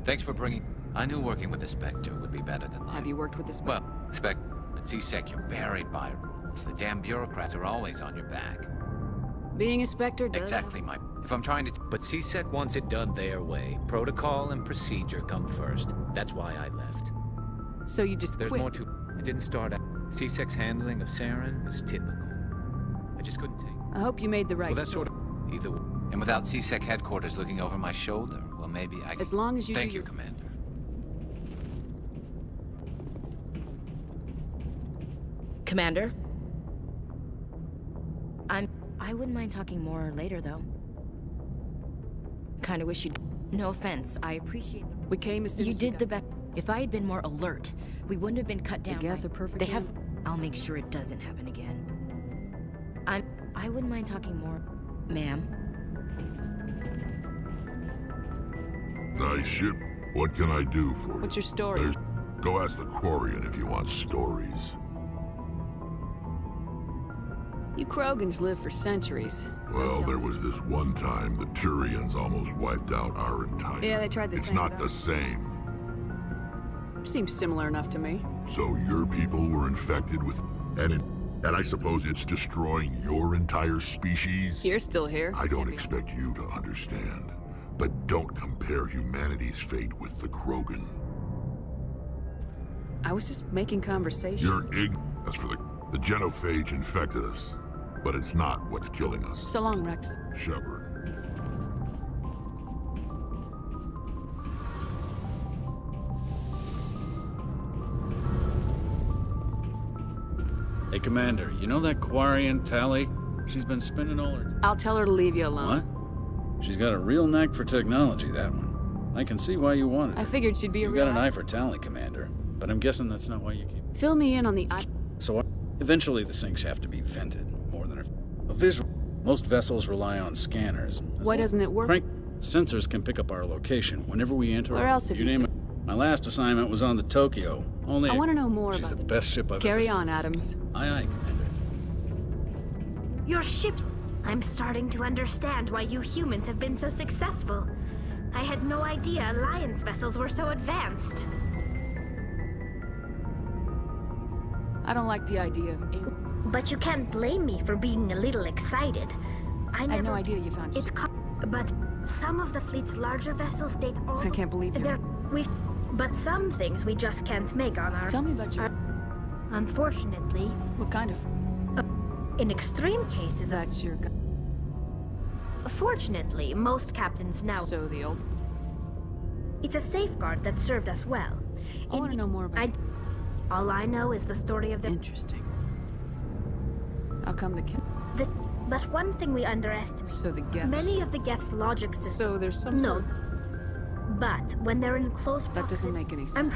Thanks for bringing... I knew working with the Spectre would be better than mine. Have you worked with the Spectre? Well, Spectre, at C-Sec, you're buried by rules. The damn bureaucrats are always on your back. Being a Spectre does... Exactly, my... If I'm trying to... But C-Sec wants it done their way. Protocol and procedure come first. That's why I left. So you just There's quit? more to... I didn't start out... C-Sec's handling of Saren was typical. I just couldn't take... I hope you made the right Well, that's sort of... Either way. And without C-Sec headquarters looking over my shoulder, well, maybe I... As long as you Thank do you, your... Commander. Commander? I wouldn't mind talking more later, though. Kinda wish you'd... No offense, I appreciate the... We came as soon you as did the best. If I had been more alert, we wouldn't have been cut down. Geth are perfect. They have... I'll make sure it doesn't happen again. I wouldn't mind talking more, ma'am. Nice ship. What can I do for you? What's your story? Go ask the Quarian if you want stories. You Krogans live for centuries. Well, there was this one time the Turians almost wiped out our entire... Yeah, they tried the It's same not with the us. same. Seems similar enough to me. So your people were infected with... And I suppose it's destroying your entire species? You're still here. I don't expect you to understand. But don't compare humanity's fate with the Krogan. I was just making conversation. You're ignorant. That's for the genophage infected us. But it's not what's killing us. So long, Rex. Shepard. Hey, Commander, you know that Quarian Tally? She's been spinning all her... I'll tell her to leave you alone. What? She's got a real knack for technology, that one. I can see why you wanted her. I figured she'd be a You real... got an eye for Tally, Commander. But I'm guessing that's not why you keep... Fill me in on the... So what? Eventually the sinks have to be vented, more than a visual. Most vessels rely on scanners. Why doesn't it work? Sensors can pick up our location whenever we enter. Where else have you name it? My last assignment was on the Tokyo. Only I want to know more She's about the best ship I've Carry ever on, Adams. Aye, aye, Commander. Your ship... I'm starting to understand why you humans have been so successful. I had no idea Alliance vessels were so advanced. I don't like the idea of... But you can't blame me for being a little excited. I had no idea you found... But some of the fleet's larger vessels date all... I can't believe you. But some things we just can't make on our... Tell me about your... Unfortunately... What kind of... In extreme cases... That's your... Fortunately, most captains now... So the old... It's a safeguard that served us well. I want to know more about... All I know is the story of the... Interesting. How come the kid... But one thing we underestimate... So the Geths... Many of the Geth's logic systems... So there's some No. sort... But when they're in close That doesn't make any sense.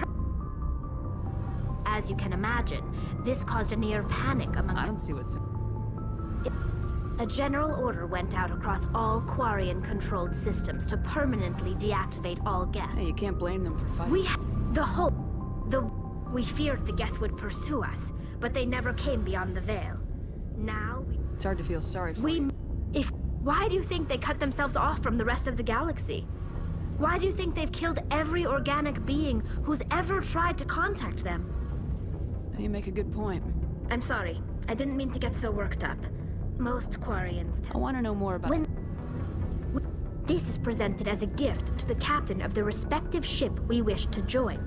As you can imagine, this caused a near panic among... I don't see what's... A general order went out across all Quarian-controlled systems to permanently deactivate all Geth. Hey, you can't blame them for fighting. We feared the Geth would pursue us, but they never came beyond the Veil. Now It's hard to feel sorry for you. Why do you think they cut themselves off from the rest of the galaxy? Why do you think they've killed every organic being who's ever tried to contact them? You make a good point. I'm sorry. I didn't mean to get so worked up. Most Quarians... I want to know more about... This is presented as a gift to the captain of the respective ship we wish to join.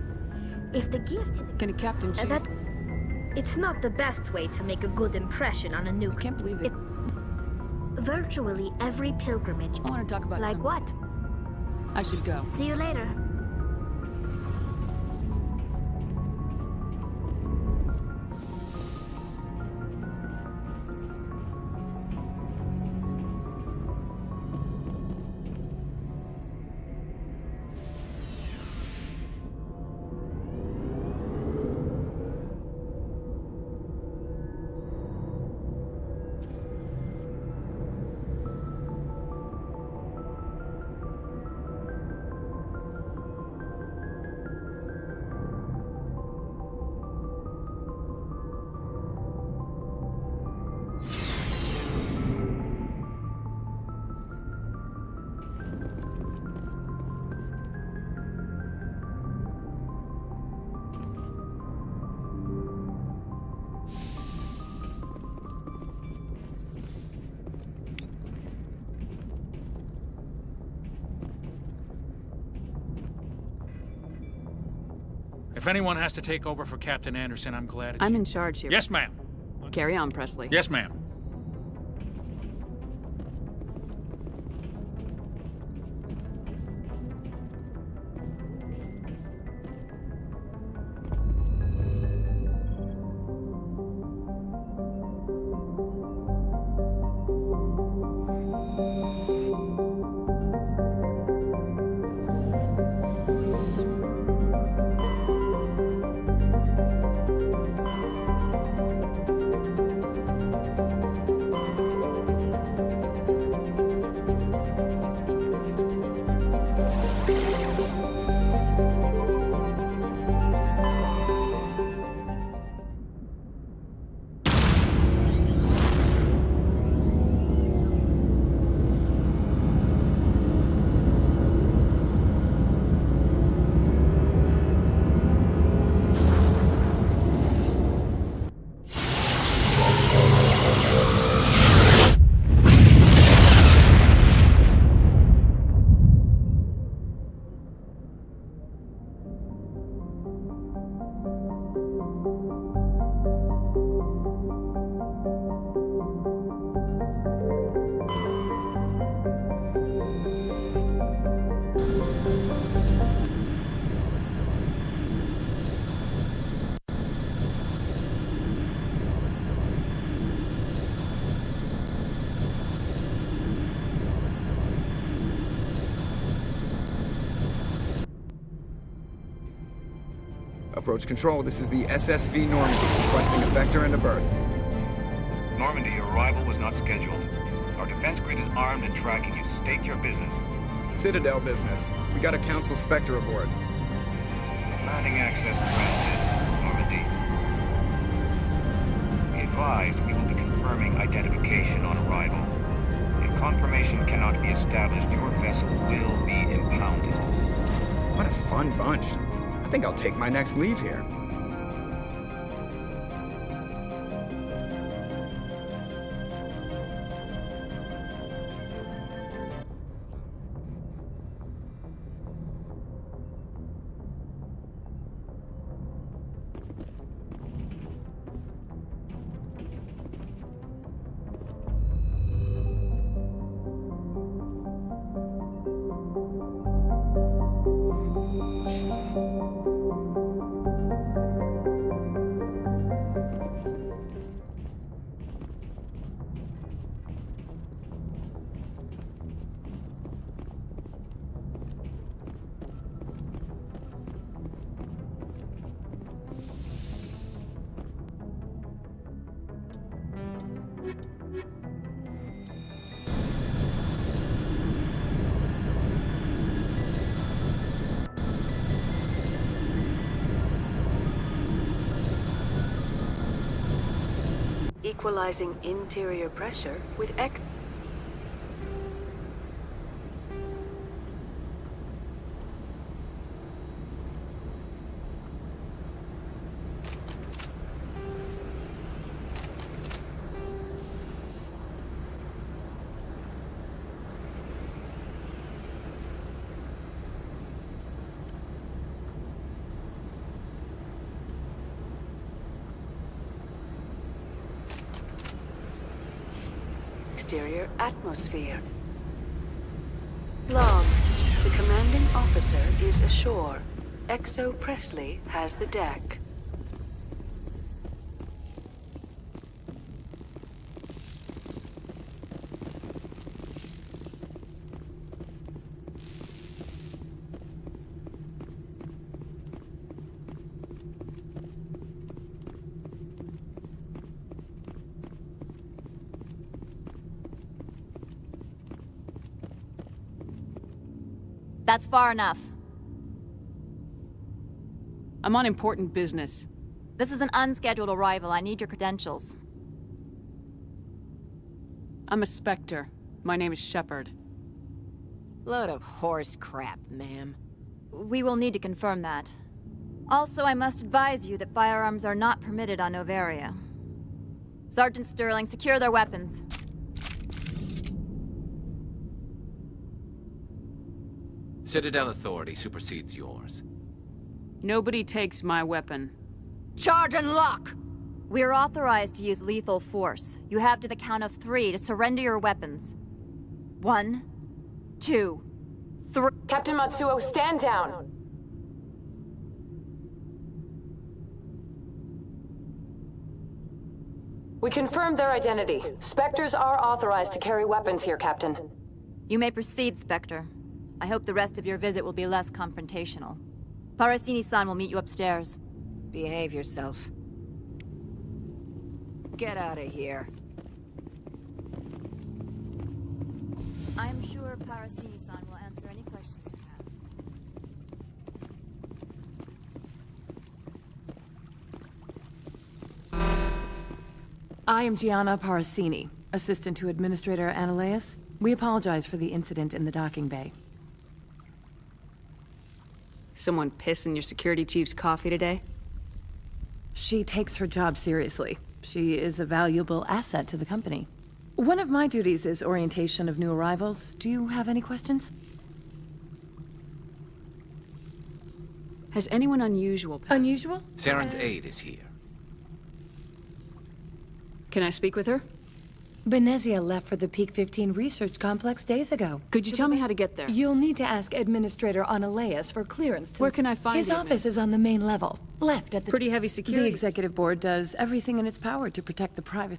If the gift is... Can a captain choose? It's not the best way to make a good impression on a new... I can't believe it. Virtually every pilgrimage... I want to talk about Like what? I should go. See you later. If anyone has to take over for Captain Anderson, I'm glad it's I'm you. in charge here. Yes, ma'am. Carry on, Presley. Yes, ma'am. Approach control, this is the SSV Normandy, requesting a vector and a berth. Normandy, your arrival was not scheduled. Our defense grid is armed and tracking you. State your business. Citadel business. We got a Council Spectre aboard. Landing access granted, Normandy. Be advised, we will be confirming identification on arrival. If confirmation cannot be established, your vessel will be impounded. What a fun bunch. I think I'll take my next leave here. Equalizing interior pressure with exterior atmosphere. Logged. The commanding officer is ashore. Exo Presley has the deck. That's far enough. I'm on important business. This is an unscheduled arrival. I need your credentials. I'm a Spectre. My name is Shepard. Load of horse crap, ma'am. We will need to confirm that. Also, I must advise you that firearms are not permitted on Noveria. Sergeant Sterling, secure their weapons. Citadel authority supersedes yours. Nobody takes my weapon. Charge and lock! We are authorized to use lethal force. You have to the count of 3 to surrender your weapons. 1, 2, 3. Captain Matsuo, stand down! We confirmed their identity. Spectres are authorized to carry weapons here, Captain. You may proceed, Spectre. I hope the rest of your visit will be less confrontational. Parasini-san will meet you upstairs. Behave yourself. Get out of here. I'm sure Parasini-san will answer any questions you have. I am Gianna Parasini, assistant to Administrator Ananias. We apologize for the incident in the docking bay. Someone piss in your security chief's coffee today? She takes her job seriously. She is a valuable asset to the company. One of my duties is orientation of new arrivals. Do you have any questions? Has anyone unusual passed? Unusual? Saren's aide is here. Can I speak with her? Benezia left for the Peak 15 research complex days ago. Could you tell me how to get there? You'll need to ask Administrator Ananias for clearance to... Where can I find his office is on the main level, left at the... Pretty heavy security. The Executive Board does everything in its power to protect the private...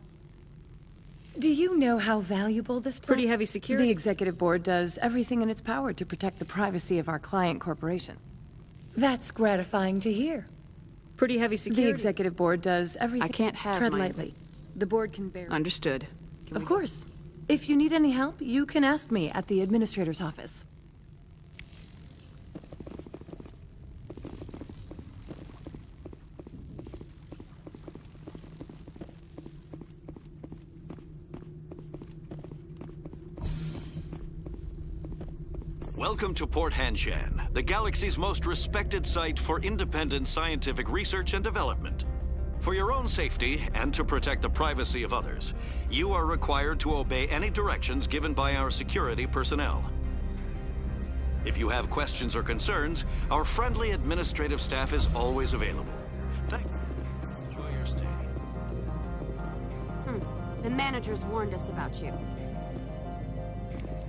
Do you know how valuable this... Pretty heavy security. The Executive Board does everything in its power to protect the privacy of our client corporation. That's gratifying to hear. Pretty heavy security. The Executive Board does everything... I can't have Tread my... lightly. The board can bear... Understood. Of course. If you need any help, you can ask me at the Administrator's office. Welcome to Port Hanshan, the galaxy's most respected site for independent scientific research and development. For your own safety, and to protect the privacy of others, you are required to obey any directions given by our security personnel. If you have questions or concerns, our friendly administrative staff is always available. Thank you. Enjoy your stay. The managers warned us about you.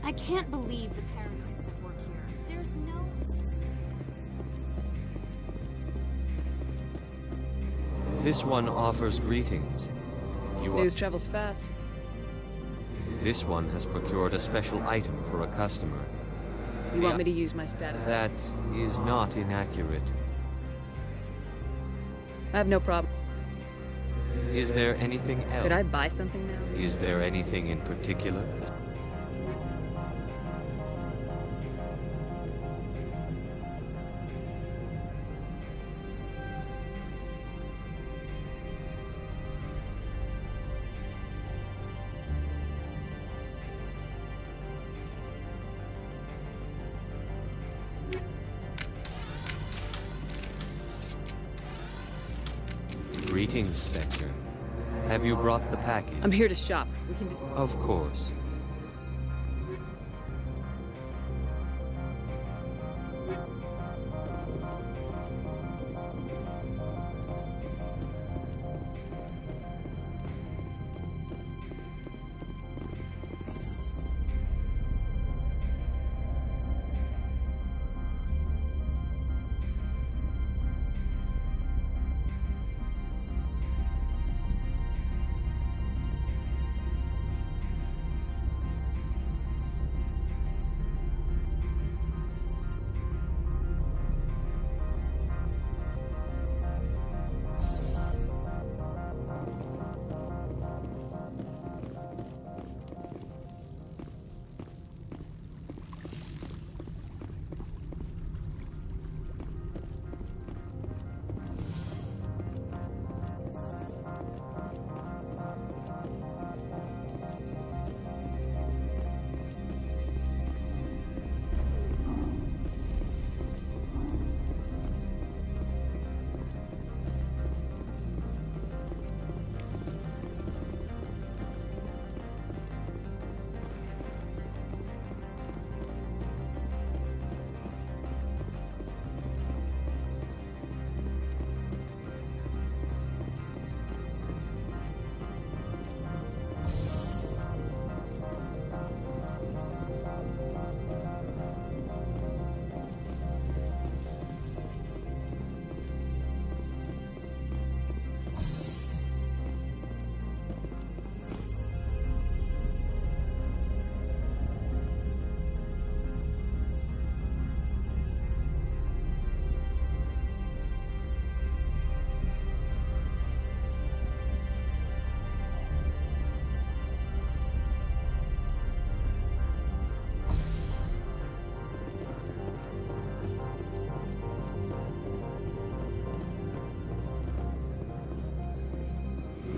I can't believe the paranoids that work here. There's no... This one offers greetings. News travels fast. This one has procured a special item for a customer. You want me to use my status? That is not inaccurate. I have no problem. Is there anything else? Could I buy something now? Is there anything in particular? Greetings, Spectre. Have you brought the package? I'm here to shop. We can just... Of course.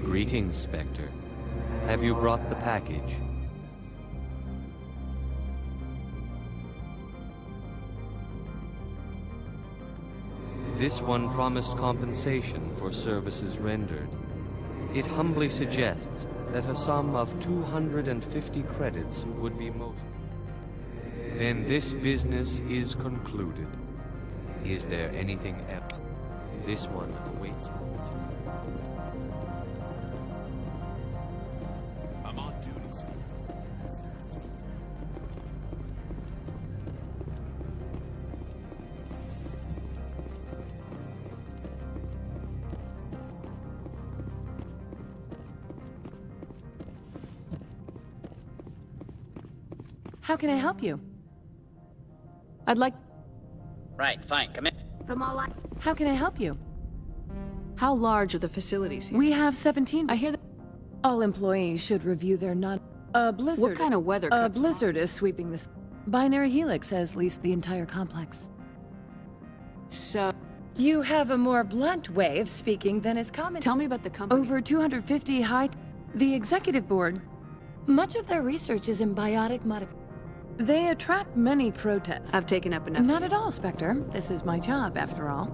Greetings, Spectre. Have you brought the package? This one promised compensation for services rendered. It humbly suggests that a sum of 250 credits would be most... Then this business is concluded. Is there anything else? This one awaits... I'm on duty. How can I help you? I'd like... Right, fine, come in. From all I... How can I help you? How large are the facilities here? We have 17. I hear that... All employees should review their non... A blizzard... What kind of weather A cuts... blizzard is sweeping this... Binary Helix has leased the entire complex. So... You have a more blunt way of speaking than is common. Tell me about the company. Over 250 high... The executive board... Much of their research is in biotic modification. They attract many protests. I've taken up enough. Not at all, Spectre. This is my job, after all.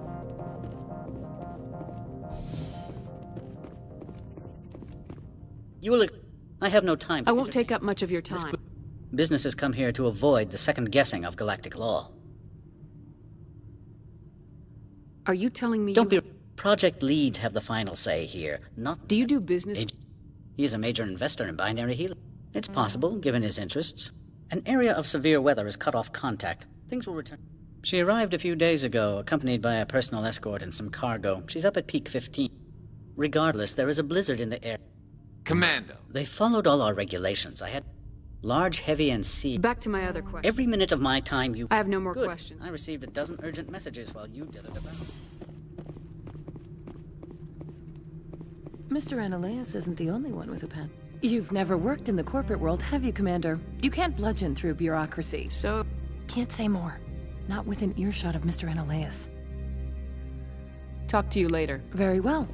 You will... I have no time. I won't take up much of your time. Businesses come here to avoid the second guessing of galactic law. Are you telling me Don't be... Project leads have the final say here, not... Do you do business? He is a major investor in Binary Helix. It's possible, given his interests. An area of severe weather has cut off contact. Things will return. She arrived a few days ago, accompanied by a personal escort and some cargo. She's up at peak 15. Regardless, there is a blizzard in the air. Commando. They followed all our regulations. I had large, heavy, and sea. Back to my other question. Every minute of my time you... I have no more Good. questions. I received a dozen urgent messages while you dithered about. Mr. Ananias isn't the only one with a pen. You've never worked in the corporate world, have you, Commander? You can't bludgeon through bureaucracy. So... Can't say more. Not within earshot of Mr. Ananias. Talk to you later. Very well.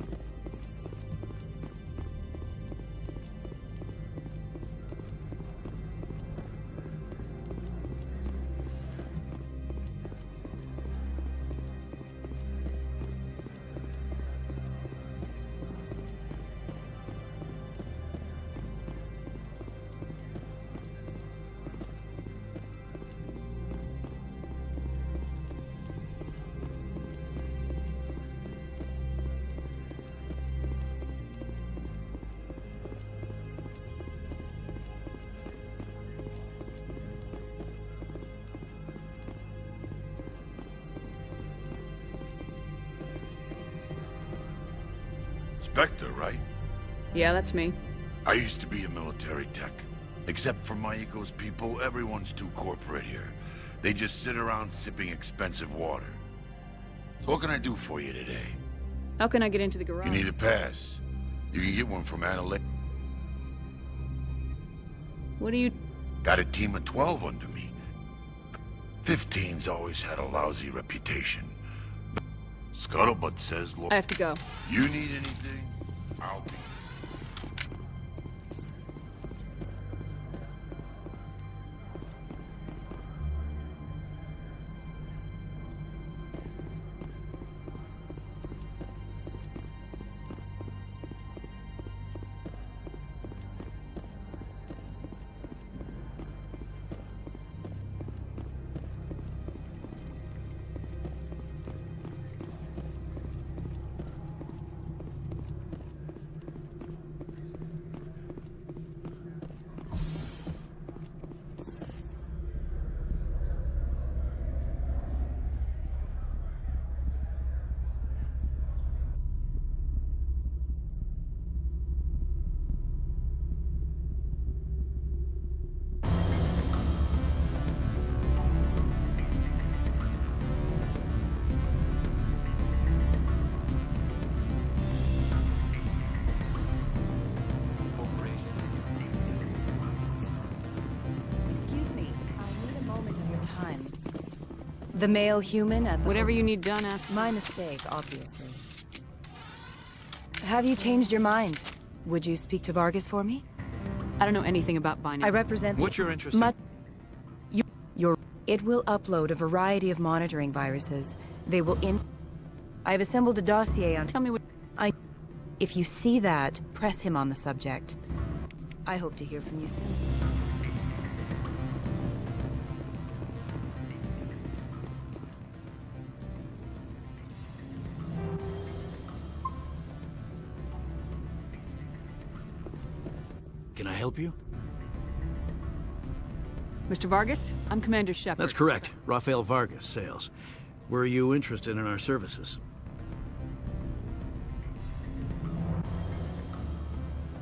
Spectre, right? Yeah, that's me. I used to be a military tech. Except for my eco's people, everyone's too corporate here. They just sit around sipping expensive water. So what can I do for you today? How can I get into the garage? You need a pass. You can get one from Analytics. What do you... Got a team of 12 under me. 15's always had a lousy reputation. Scuttlebutt says, look... I have to go. You need anything? I'll be... The male human at the... Whatever you need done, ask... My mistake, obviously. Have you changed your mind? Would you speak to Vargas for me? I don't know anything about binary. I represent... What's your interest in? It will upload a variety of monitoring viruses. They will I've assembled a dossier on... Tell me what... If you see that, press him on the subject. I hope to hear from you soon. Can I help you? Mr. Vargas, I'm Commander Shepard. That's correct. Rafael Vargas, sales. Were you interested in our services?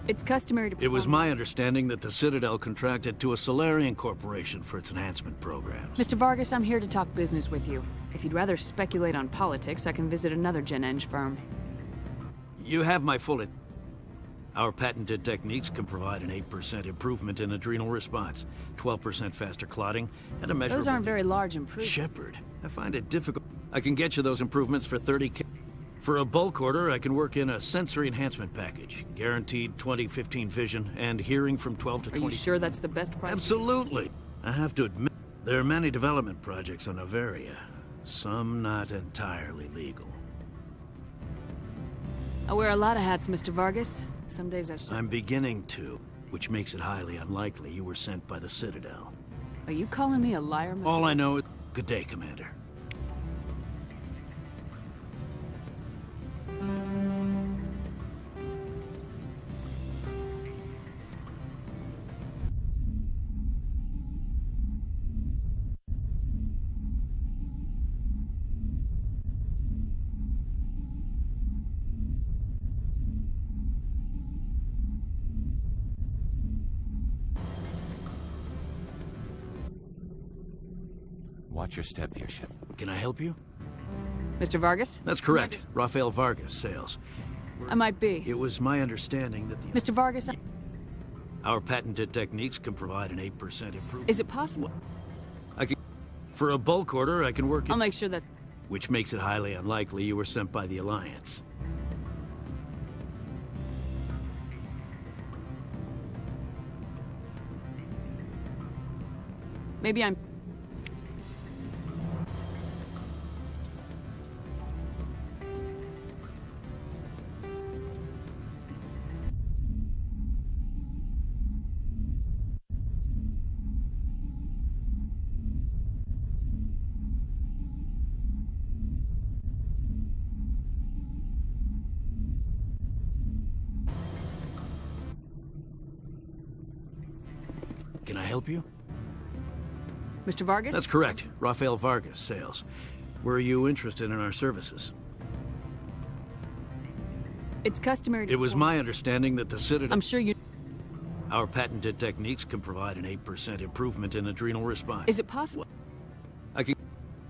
It's customary to perform... It was my understanding that the Citadel contracted to a Solarian corporation for its enhancement programs. Mr. Vargas, I'm here to talk business with you. If you'd rather speculate on politics, I can visit another Gen-Eng firm. You have my full... Our patented techniques can provide an 8% improvement in adrenal response, 12% faster clotting, and a measurable... Those aren't very large improvements. Shepard, I find it difficult. I can get you those improvements for 30K. For a bulk order, I can work in a sensory enhancement package. Guaranteed 20/15 vision and hearing from 12 to 20... Are you sure that's the best price? Absolutely. I have to admit, there are many development projects on Novaria. Some not entirely legal. I wear a lot of hats, Mr. Vargas. Some days I should. I'm beginning to, which makes it highly unlikely you were sent by the Citadel. Are you calling me a liar, Mr. All I know is... Good day, Commander. Watch your step here, Shep. Can I help you? Mr. Vargas? That's correct. Rafael Vargas, sales. I might be. It was my understanding that the... Mr. Vargas... Our patented techniques can provide an 8% improvement. Is it possible? I can... For a bulk order, I can work in... I'll make sure that... Which makes it highly unlikely you were sent by the Alliance. Maybe I'm... Can I help you? Mr. Vargas? That's correct. Rafael Vargas, sales. Were you interested in our services? It's customary to... It was my understanding that the Citadel... I'm sure you... Our patented techniques can provide an 8% improvement in adrenal response. Is it possible? I can...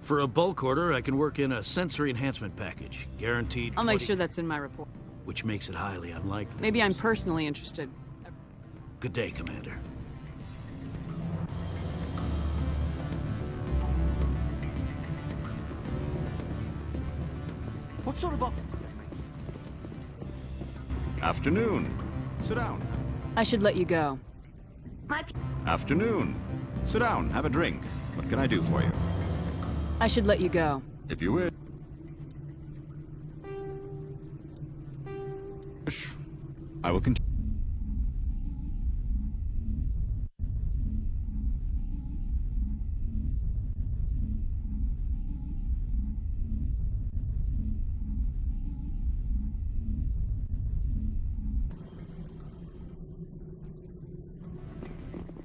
For a bulk order, I can work in a sensory enhancement package. Guaranteed... I'll make sure that's in my report. Which makes it highly unlikely. Maybe I'm personally interested. Good day, Commander. What sort of offer did they make? Afternoon. Sit down. I should let you go. Afternoon. Sit down, have a drink. What can I do for you? I should let you go. If you wish. I will continue.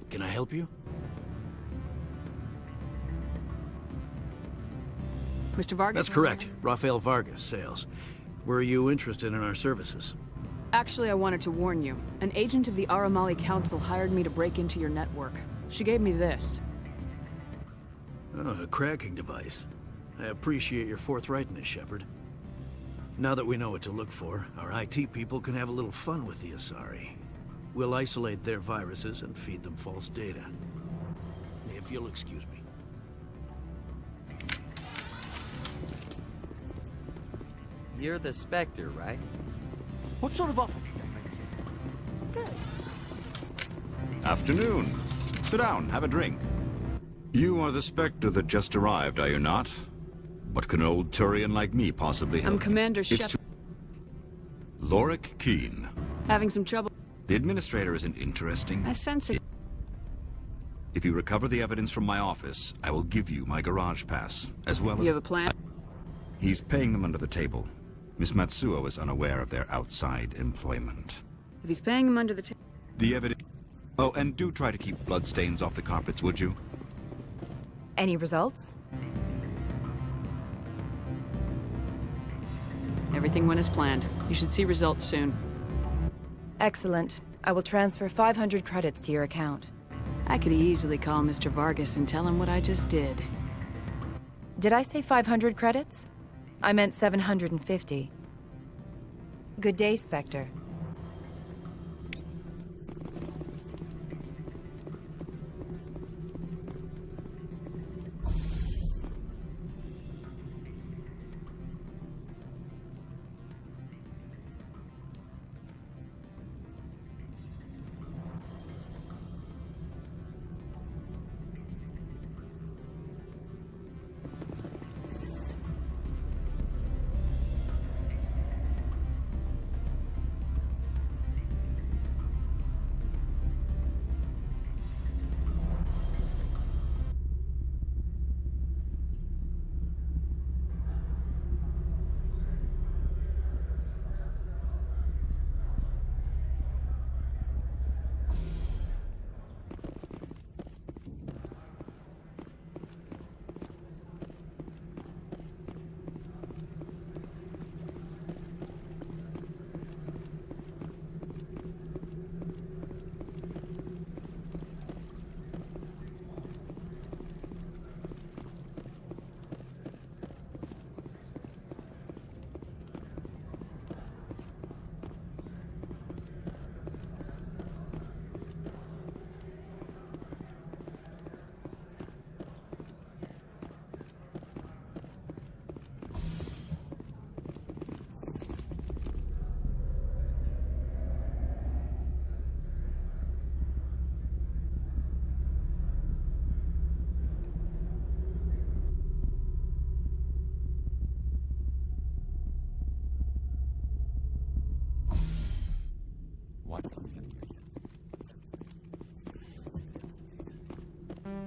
Can I help you? Mr. Vargas? That's correct. Rafael Vargas, sales. Were you interested in our services? Actually, I wanted to warn you. An agent of the Aramali Council hired me to break into your network. She gave me this. Oh, a cracking device. I appreciate your forthrightness, Shepard. Now that we know what to look for, our IT people can have a little fun with the Asari. We'll isolate their viruses and feed them false data. If you'll excuse me. You're the Spectre, right? What sort of offer did they make you? Good. Afternoon. Sit down, have a drink. You are the Spectre that just arrived, are you not? What can an old Turian like me possibly help? I'm Commander It's Shepard. Lorik Keen. Having some trouble. The Administrator isn't interesting. I sense it. If you recover the evidence from my office, I will give you my garage pass, as well as... You have a plan? He's paying them under the table. Miss Matsuo is unaware of their outside employment. If he's paying him under the table... The evidence... Oh, and do try to keep bloodstains off the carpets, would you? Any results? Everything went as planned. You should see results soon. Excellent. I will transfer 500 credits to your account. I could easily call Mr. Vargas and tell him what I just did. Did I say 500 credits? I meant 750. Good day, Spectre.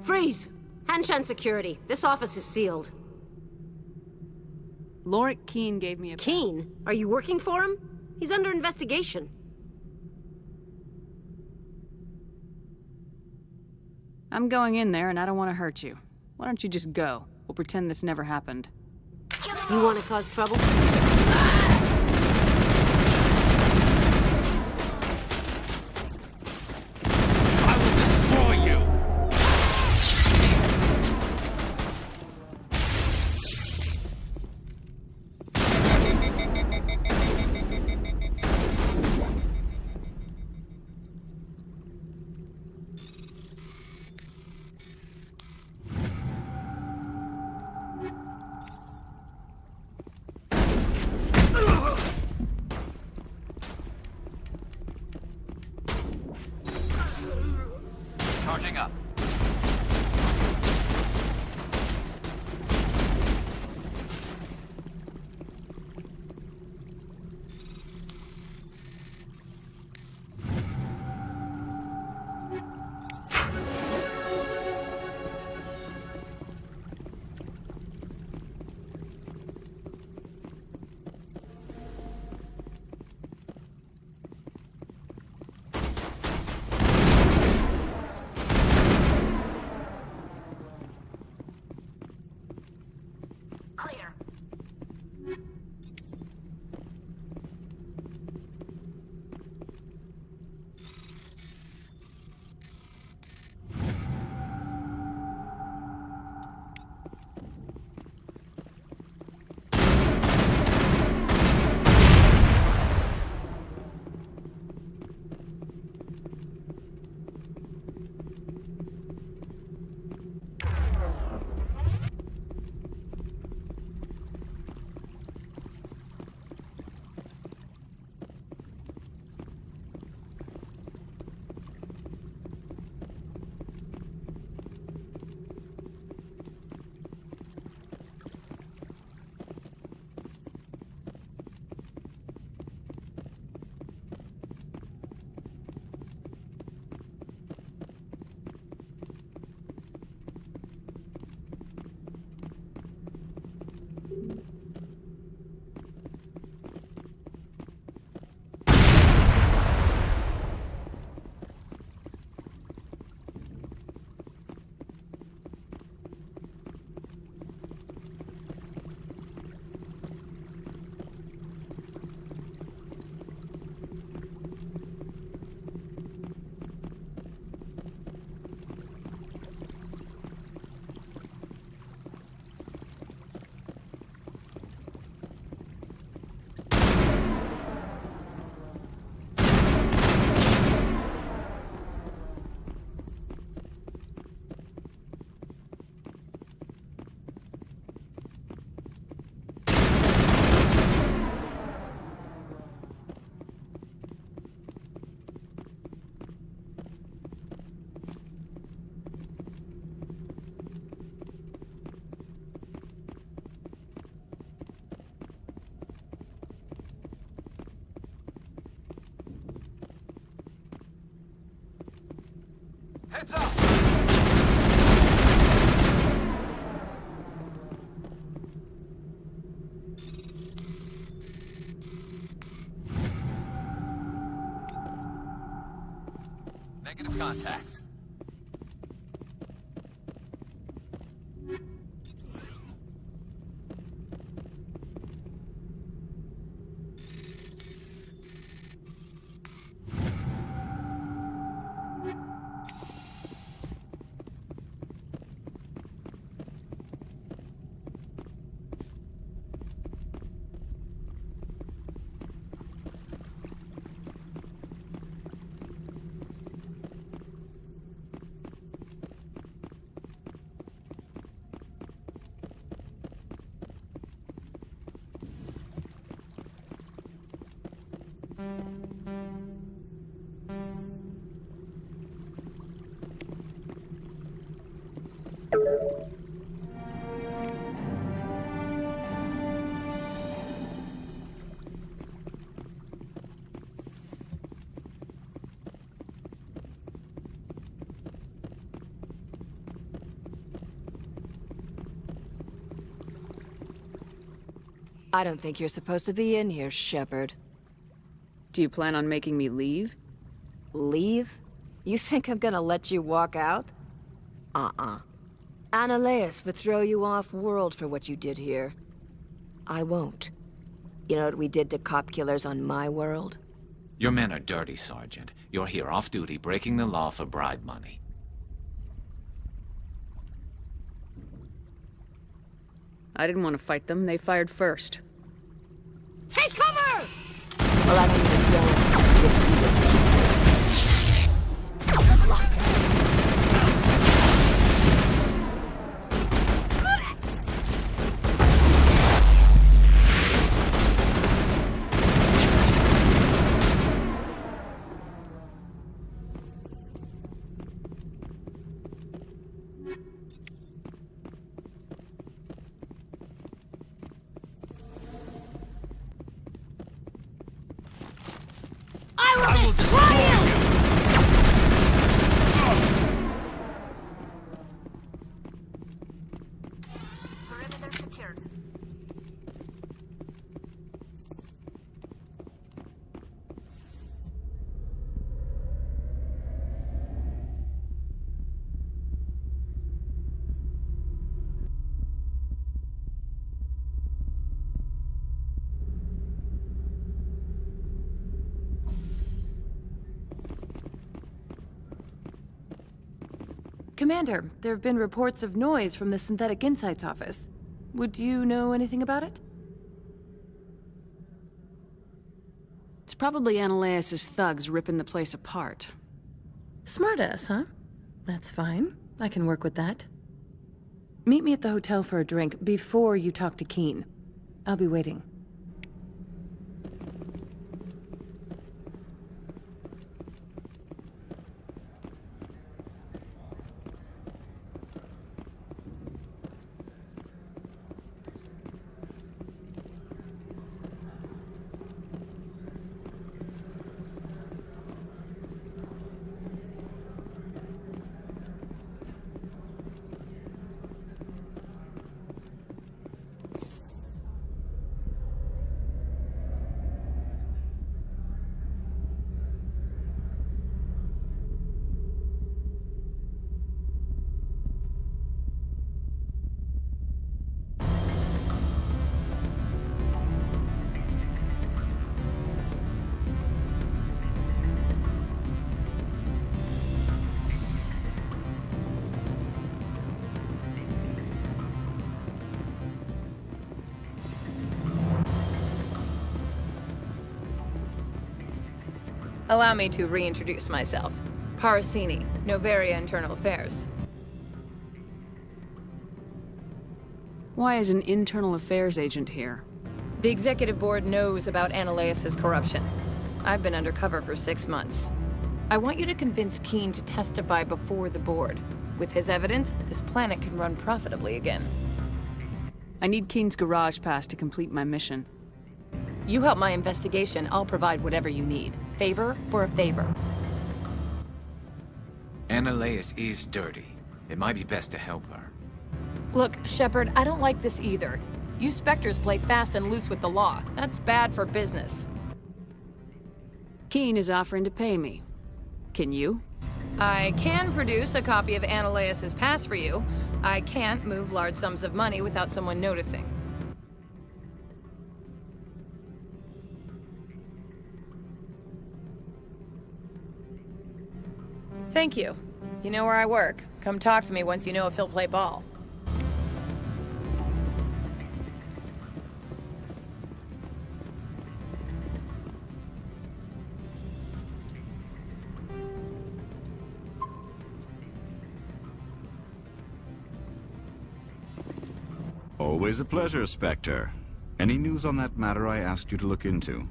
Freeze! Hanshan security. This office is sealed. Lorik Keen gave me a... Keen? Are you working for him? He's under investigation. I'm going in there and I don't want to hurt you. Why don't you just go? We'll pretend this never happened. You want to cause trouble? Heads up! Negative contact. I don't think you're supposed to be in here, Shepard. Do you plan on making me leave? Leave? You think I'm gonna let you walk out? Annaleus would throw you off-world for what you did here. I won't. You know what we did to cop killers on my world? Your men are dirty, Sergeant. You're here off-duty, breaking the law for bribe money. I didn't want to fight them. They fired first. Take cover! Well, I don't even know what pieces. Good luck. I will destroy you! Perimeter secured. Commander, there have been reports of noise from the Synthetic Insights office. Would you know anything about it? It's probably Annaleus' thugs ripping the place apart. Smartass, huh? That's fine. I can work with that. Meet me at the hotel for a drink before you talk to Keen. I'll be waiting. Allow me to reintroduce myself. Parasini, Novaria Internal Affairs. Why is an internal affairs agent here? The executive board knows about Annaleus' corruption. I've been undercover for 6 months. I want you to convince Keen to testify before the board. With his evidence, this planet can run profitably again. I need Keen's garage pass to complete my mission. You help my investigation, I'll provide whatever you need. Favor for a favor. Annaleas is dirty. It might be best to help her. Look, Shepard, I don't like this either. You Spectres play fast and loose with the law. That's bad for business. Keen is offering to pay me. Can you? I can produce a copy of Annaleas' pass for you. I can't move large sums of money without someone noticing. Thank you. You know where I work. Come talk to me once you know if he'll play ball. Always a pleasure, Spectre. Any news on that matter I asked you to look into?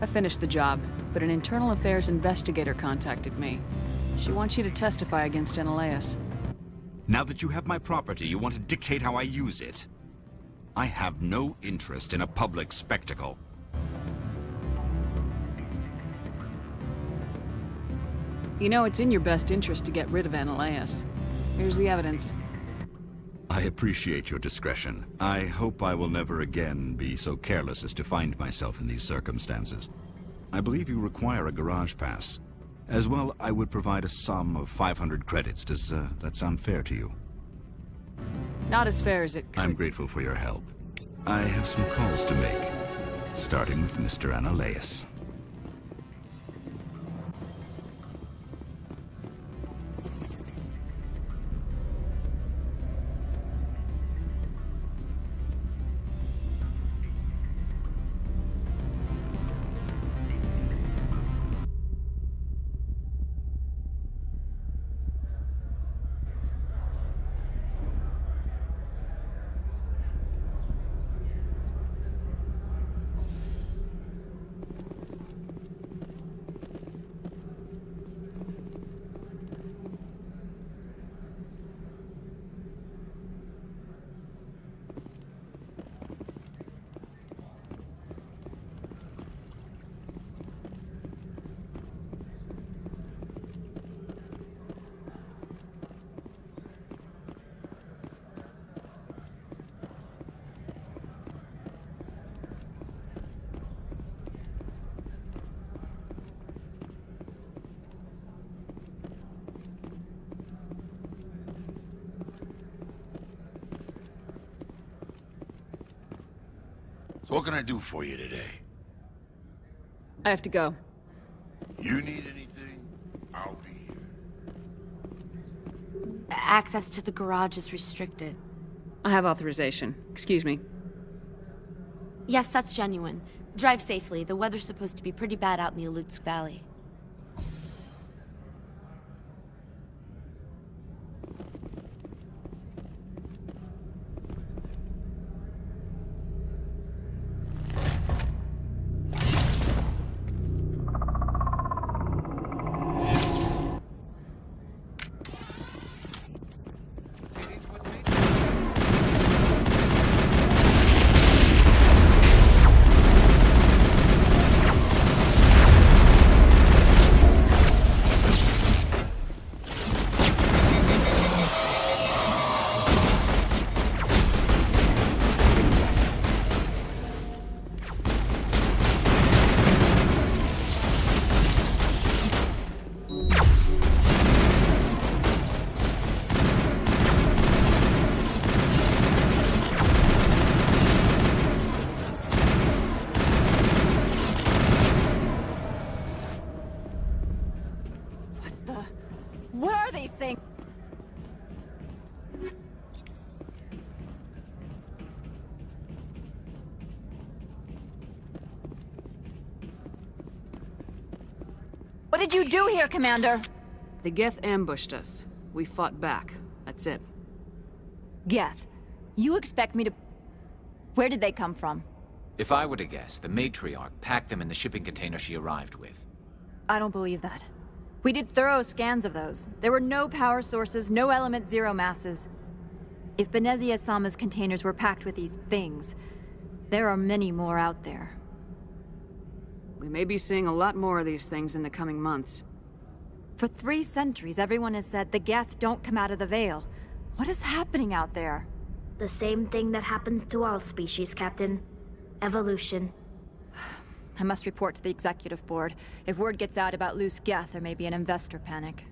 I finished the job, but an internal affairs investigator contacted me. She wants you to testify against Annaleas. Now that you have my property, you want to dictate how I use it? I have no interest in a public spectacle. You know, it's in your best interest to get rid of Annaleas. Here's the evidence. I appreciate your discretion. I hope I will never again be so careless as to find myself in these circumstances. I believe you require a garage pass. As well, I would provide a sum of 500 credits. Does that sound fair to you? Not as fair as it could. I'm grateful for your help. I have some calls to make, starting with Mr. Annaleas. So what can I do for you today? I have to go. You need anything? I'll be here. Access to the garage is restricted. I have authorization. Excuse me. Yes, that's genuine. Drive safely. The weather's supposed to be pretty bad out in the Alutsk Valley. What are these things? What did you do here, Commander? The Geth ambushed us. We fought back. That's it. Geth, you expect me to... Where did they come from? If I were to guess, the matriarch packed them in the shipping container she arrived with. I don't believe that. We did thorough scans of those. There were no power sources, no element zero masses. If Benezia Sama's containers were packed with these things, there are many more out there. We may be seeing a lot more of these things in the coming months. For 3 centuries, everyone has said the Geth don't come out of the Veil. What is happening out there? The same thing that happens to all species, Captain. Evolution. I must report to the executive board. If word gets out about loose Geth, there may be an investor panic.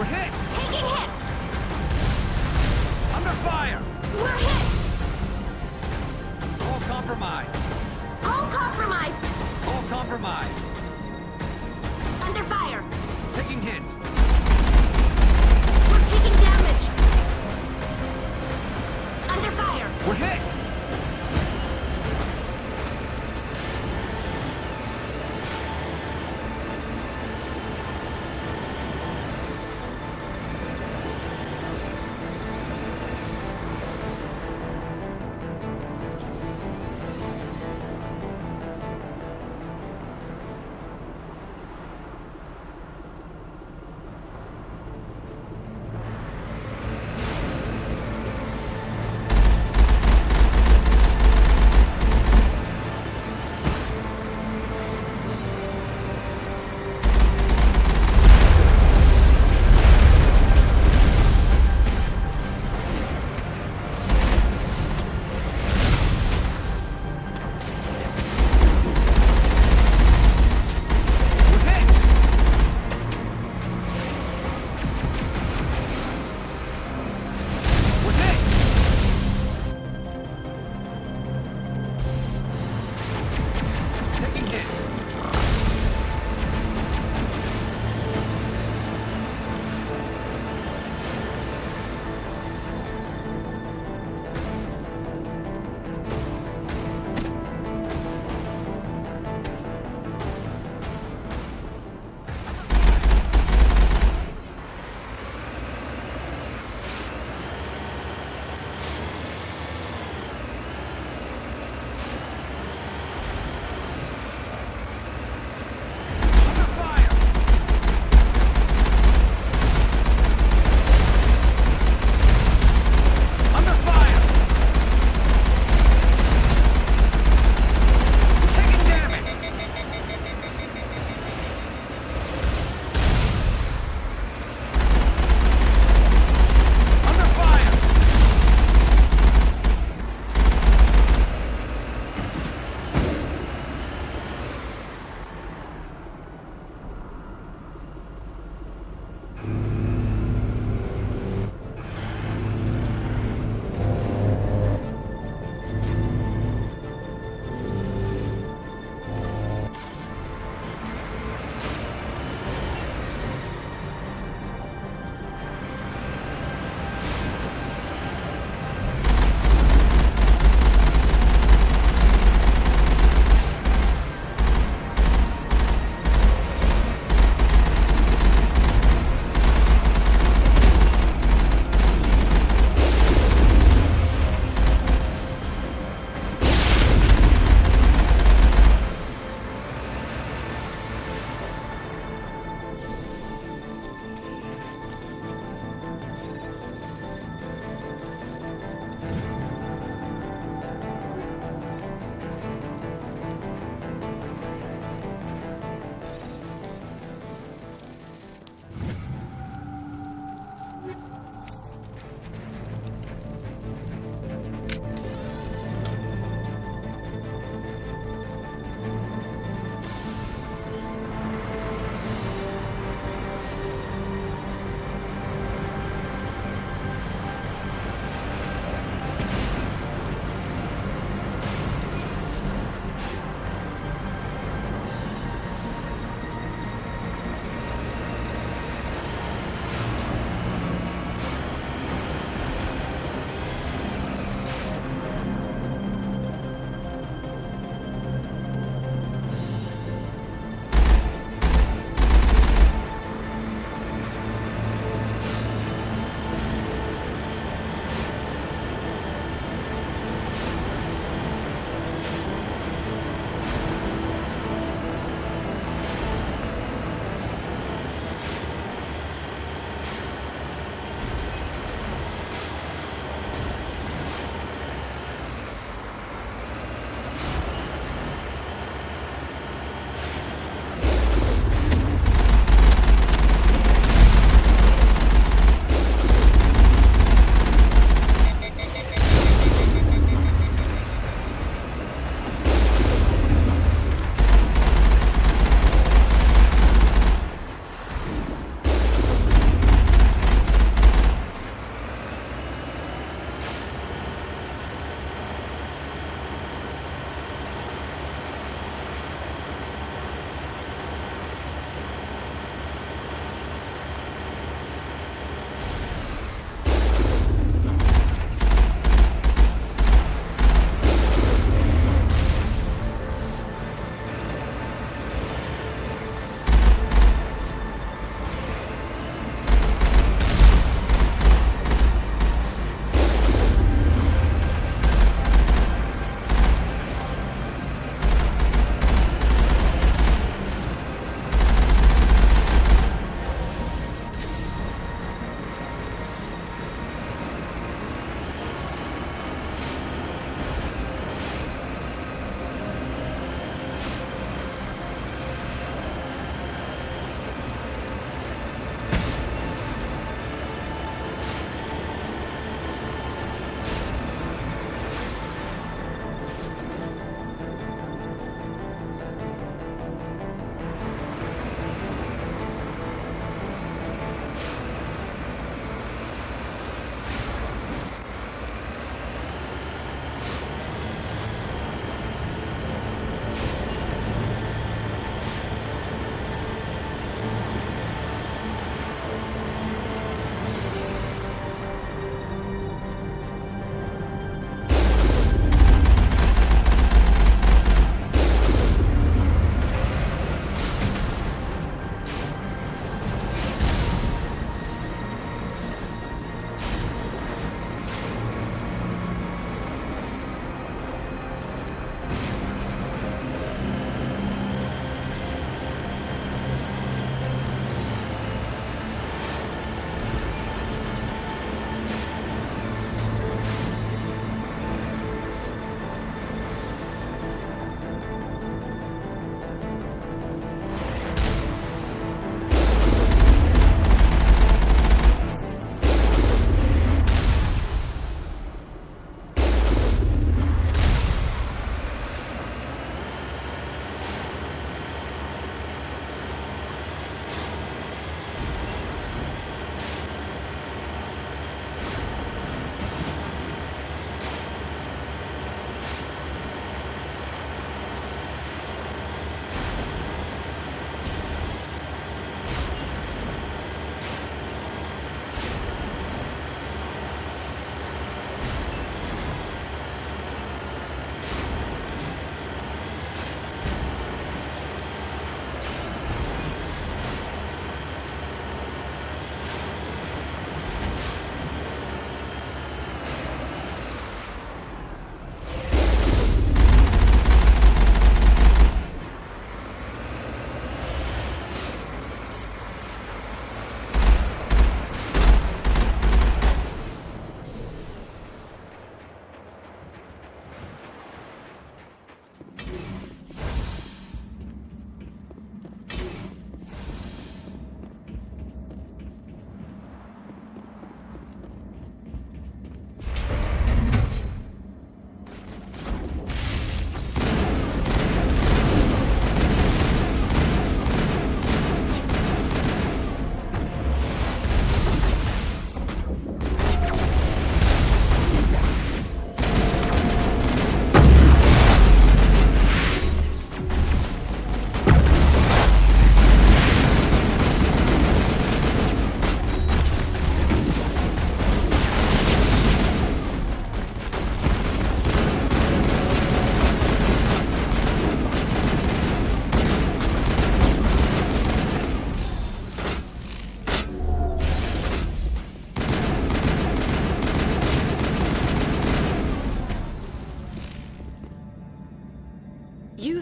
We're hit! Taking hits! Under fire! We're hit! All compromised! All compromised! All compromised! Under fire! Taking hits! We're taking damage! Under fire! We're hit!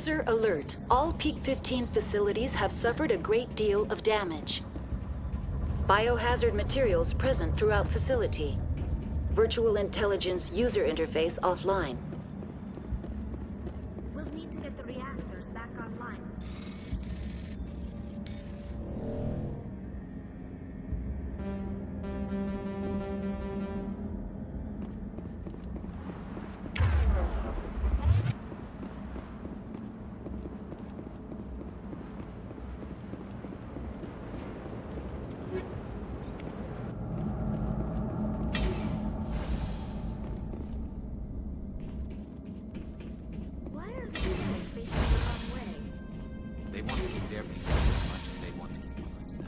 User alert. All Peak 15 facilities have suffered a great deal of damage. Biohazard materials present throughout facility. Virtual intelligence user interface offline. We'll need to get the reactors back online. They want to keep their people as much as they want to keep yours now.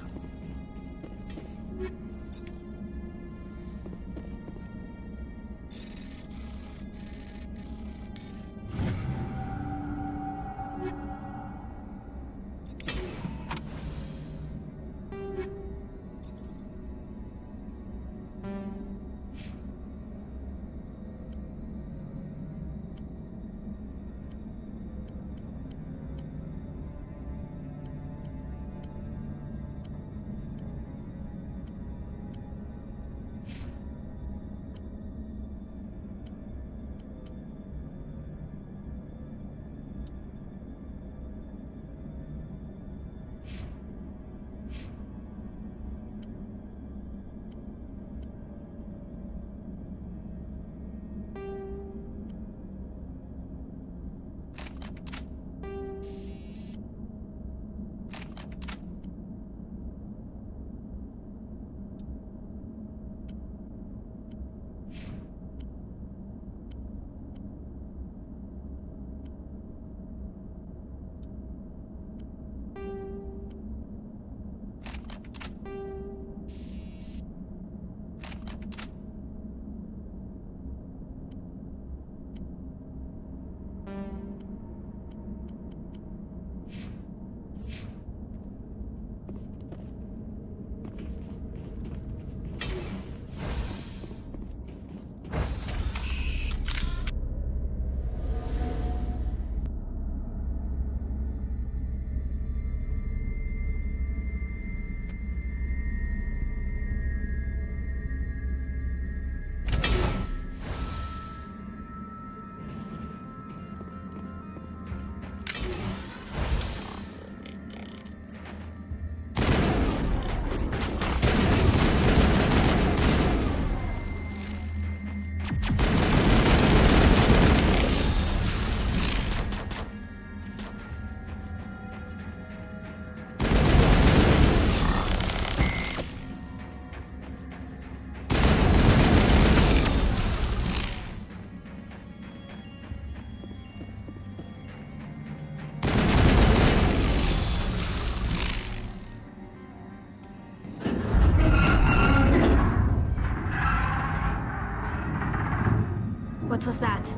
What was that?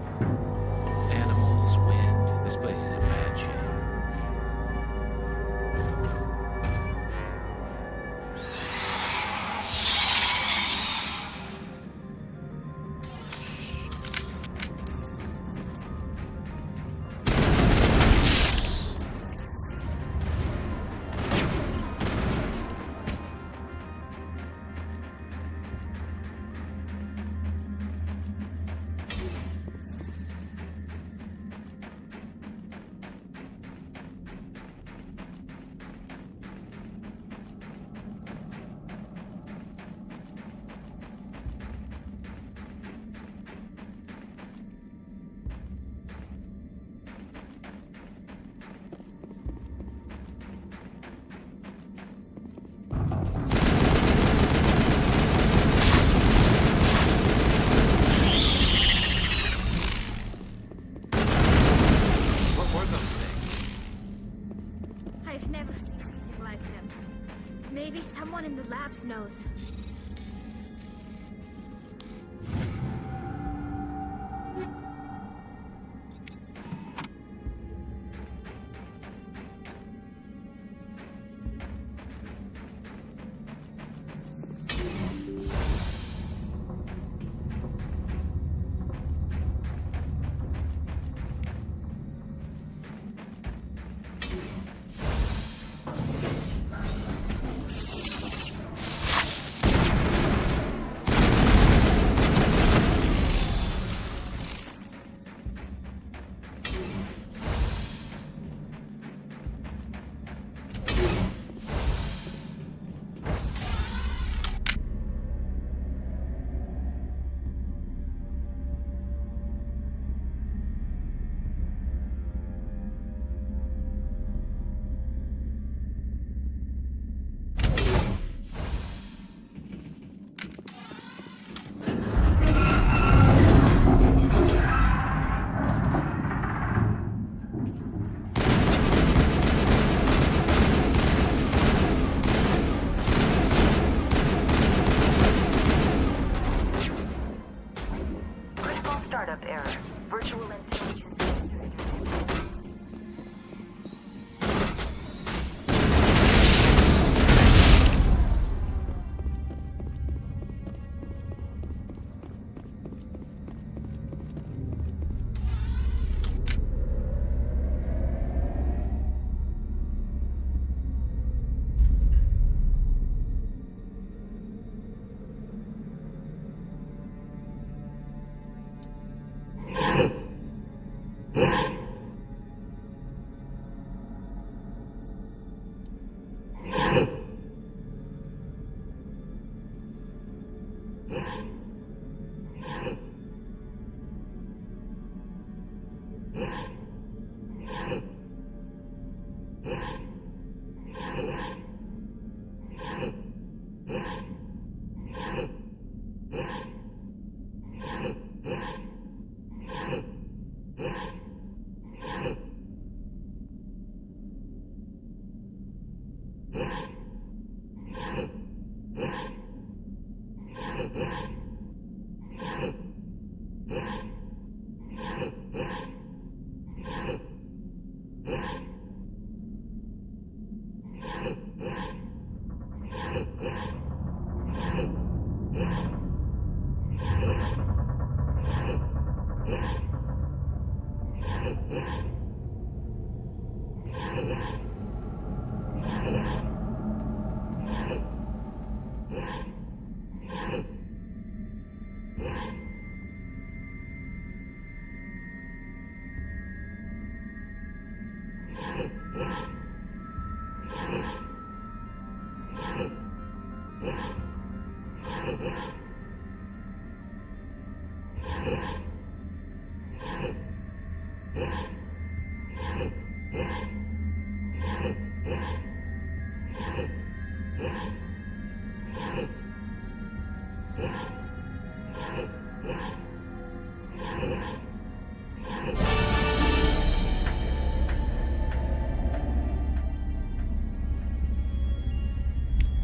Animals, wind. This place is in bad shape. I've never seen anything like them. Maybe someone in the labs knows.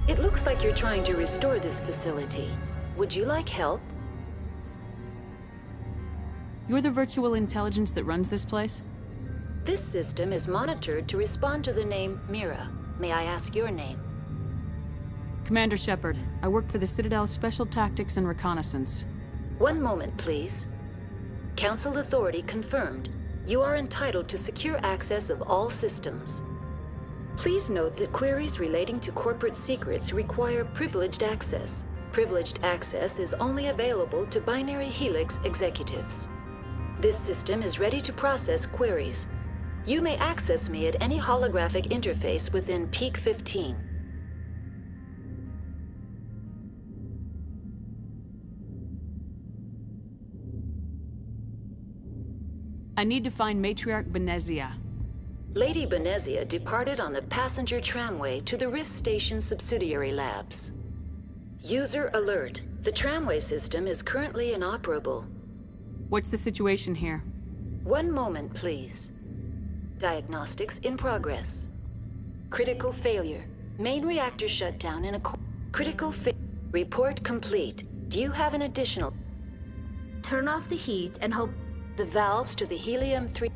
It looks like you're trying to restore this facility. Would you like help? You're the virtual intelligence that runs this place? This system is monitored to respond to the name Mira. May I ask your name? Commander Shepard. I work for the Citadel's Special Tactics and Reconnaissance. One moment, please. Council authority confirmed. You are entitled to secure access of all systems. Please note that queries relating to corporate secrets require privileged access. Privileged access is only available to Binary Helix executives. This system is ready to process queries. You may access me at any holographic interface within Peak 15. I need to find Matriarch Benezia. Lady Benezia departed on the passenger tramway to the Rift Station subsidiary labs. User alert. The tramway system is currently inoperable. What's the situation here? One moment, please. Diagnostics in progress. Critical failure. Main reactor shut down in a critical report complete. Do you have an additional? Turn off the heat and hope the valves to the helium-3.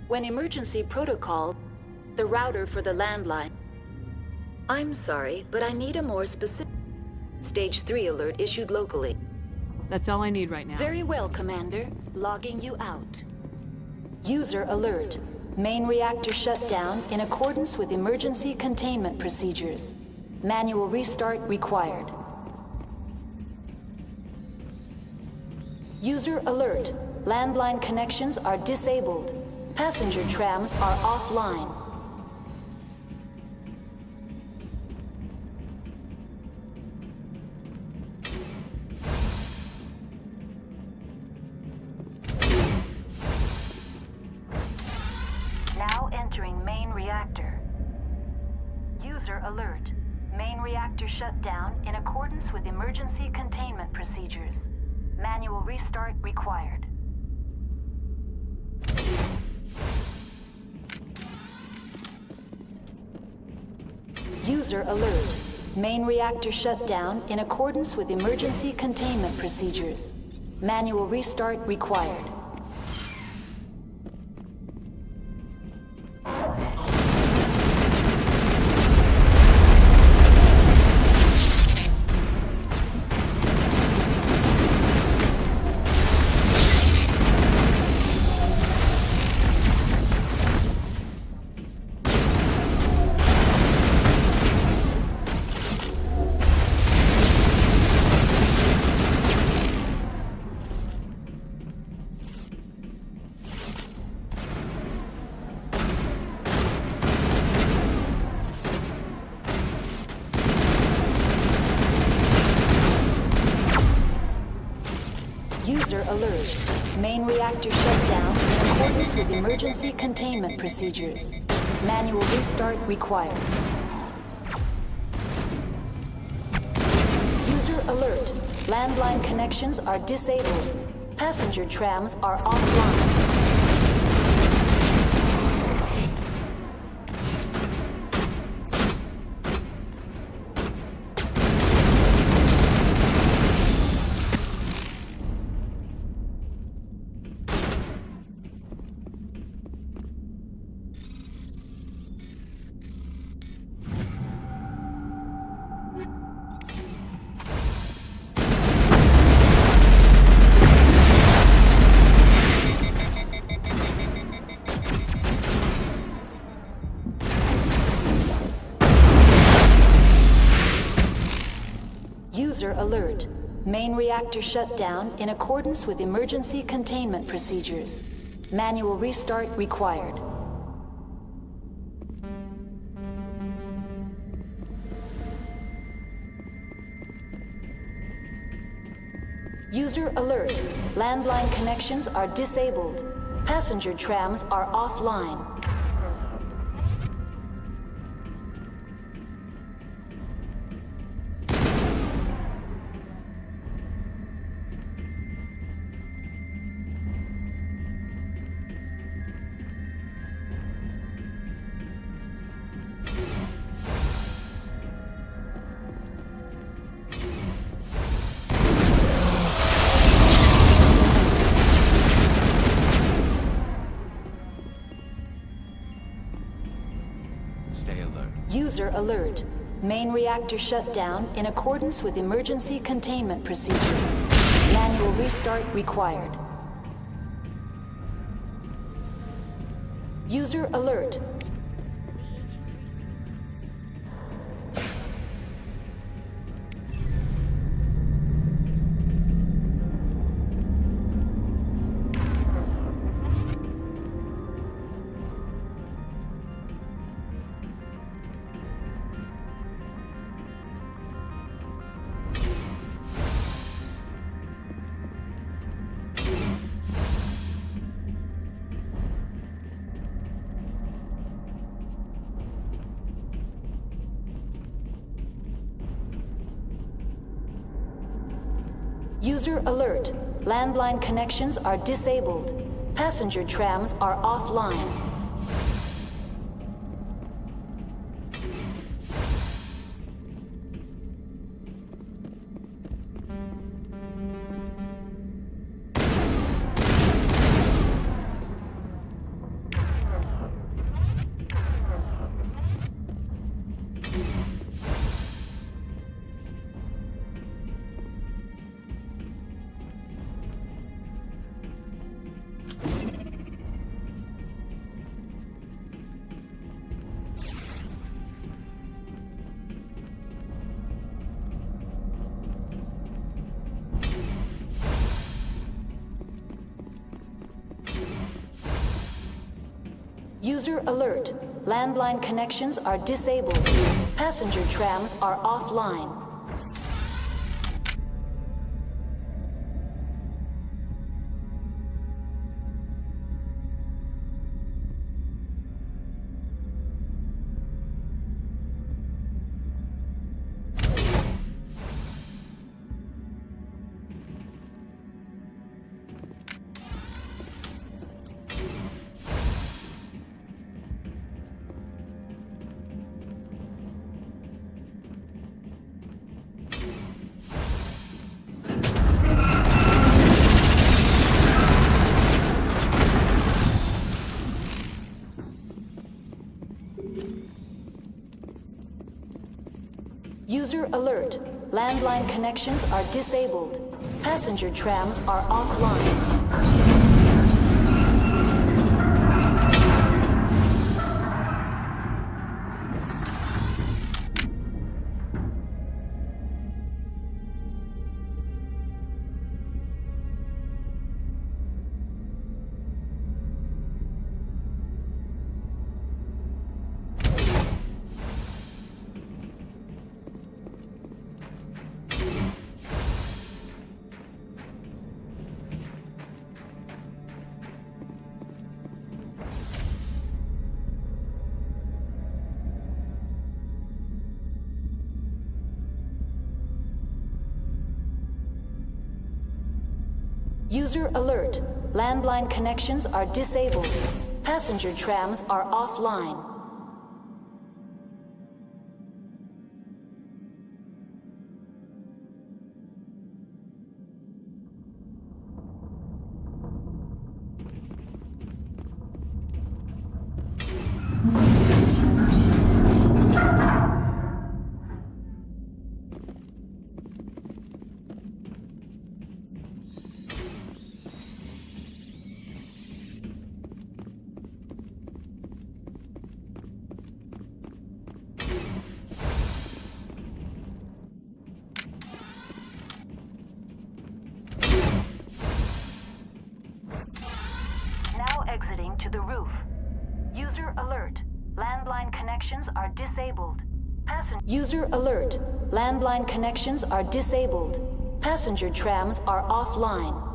When emergency protocol, the router for the landline. I'm sorry, but I need a more specific. Stage 3 alert issued locally. That's all I need right now. Very well, Commander. Logging you out. User alert. Main reactor shut down in accordance with emergency containment procedures. Manual restart required. User alert. Landline connections are disabled. Passenger trams are offline. Now entering main reactor. User alert. Main reactor shut down in accordance with emergency containment procedures. Manual restart required. User alert. Main reactor shut down in accordance with emergency containment procedures. Manual restart required. User alert. Main reactor shut down in accordance with emergency containment procedures. Manual restart required. User alert. Landline connections are disabled. Passenger trams are offline. User alert. Main reactor shut down in accordance with emergency containment procedures. Manual restart required. User alert. Landline connections are disabled. Passenger trams are offline. User alert. Main reactor shut down in accordance with emergency containment procedures. Manual restart required. User alert. User alert. Landline connections are disabled. Passenger trams are offline. User alert. Landline connections are disabled. Passenger trams are offline. User alert. Landline connections are disabled. Passenger trams are offline. User alert. Landline connections are disabled. Passenger trams are offline. the roof. User alert. Landline connections are disabled. User alert. Landline connections are disabled. Passenger trams are offline.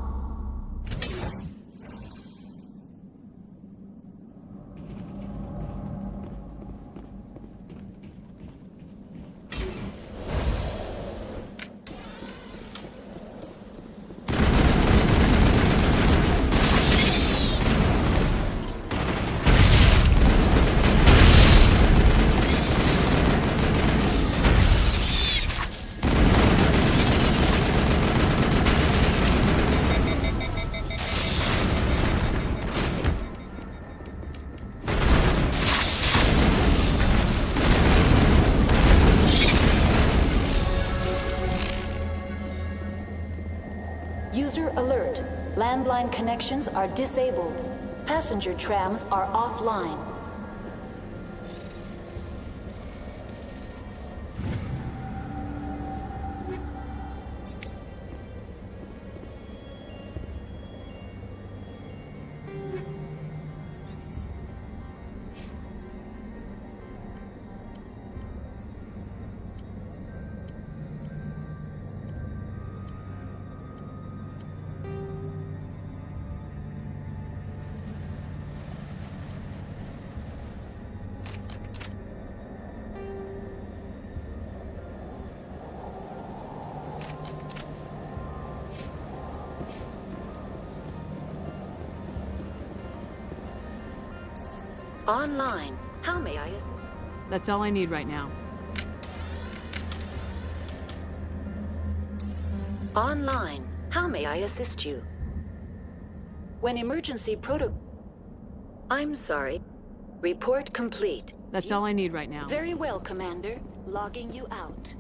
User alert. Landline connections are disabled. Passenger trams are offline. Online. How may I assist? That's all I need right now. Online. How may I assist you? When emergency I'm sorry. Report complete. That's all I need right now. Very well, Commander. Logging you out.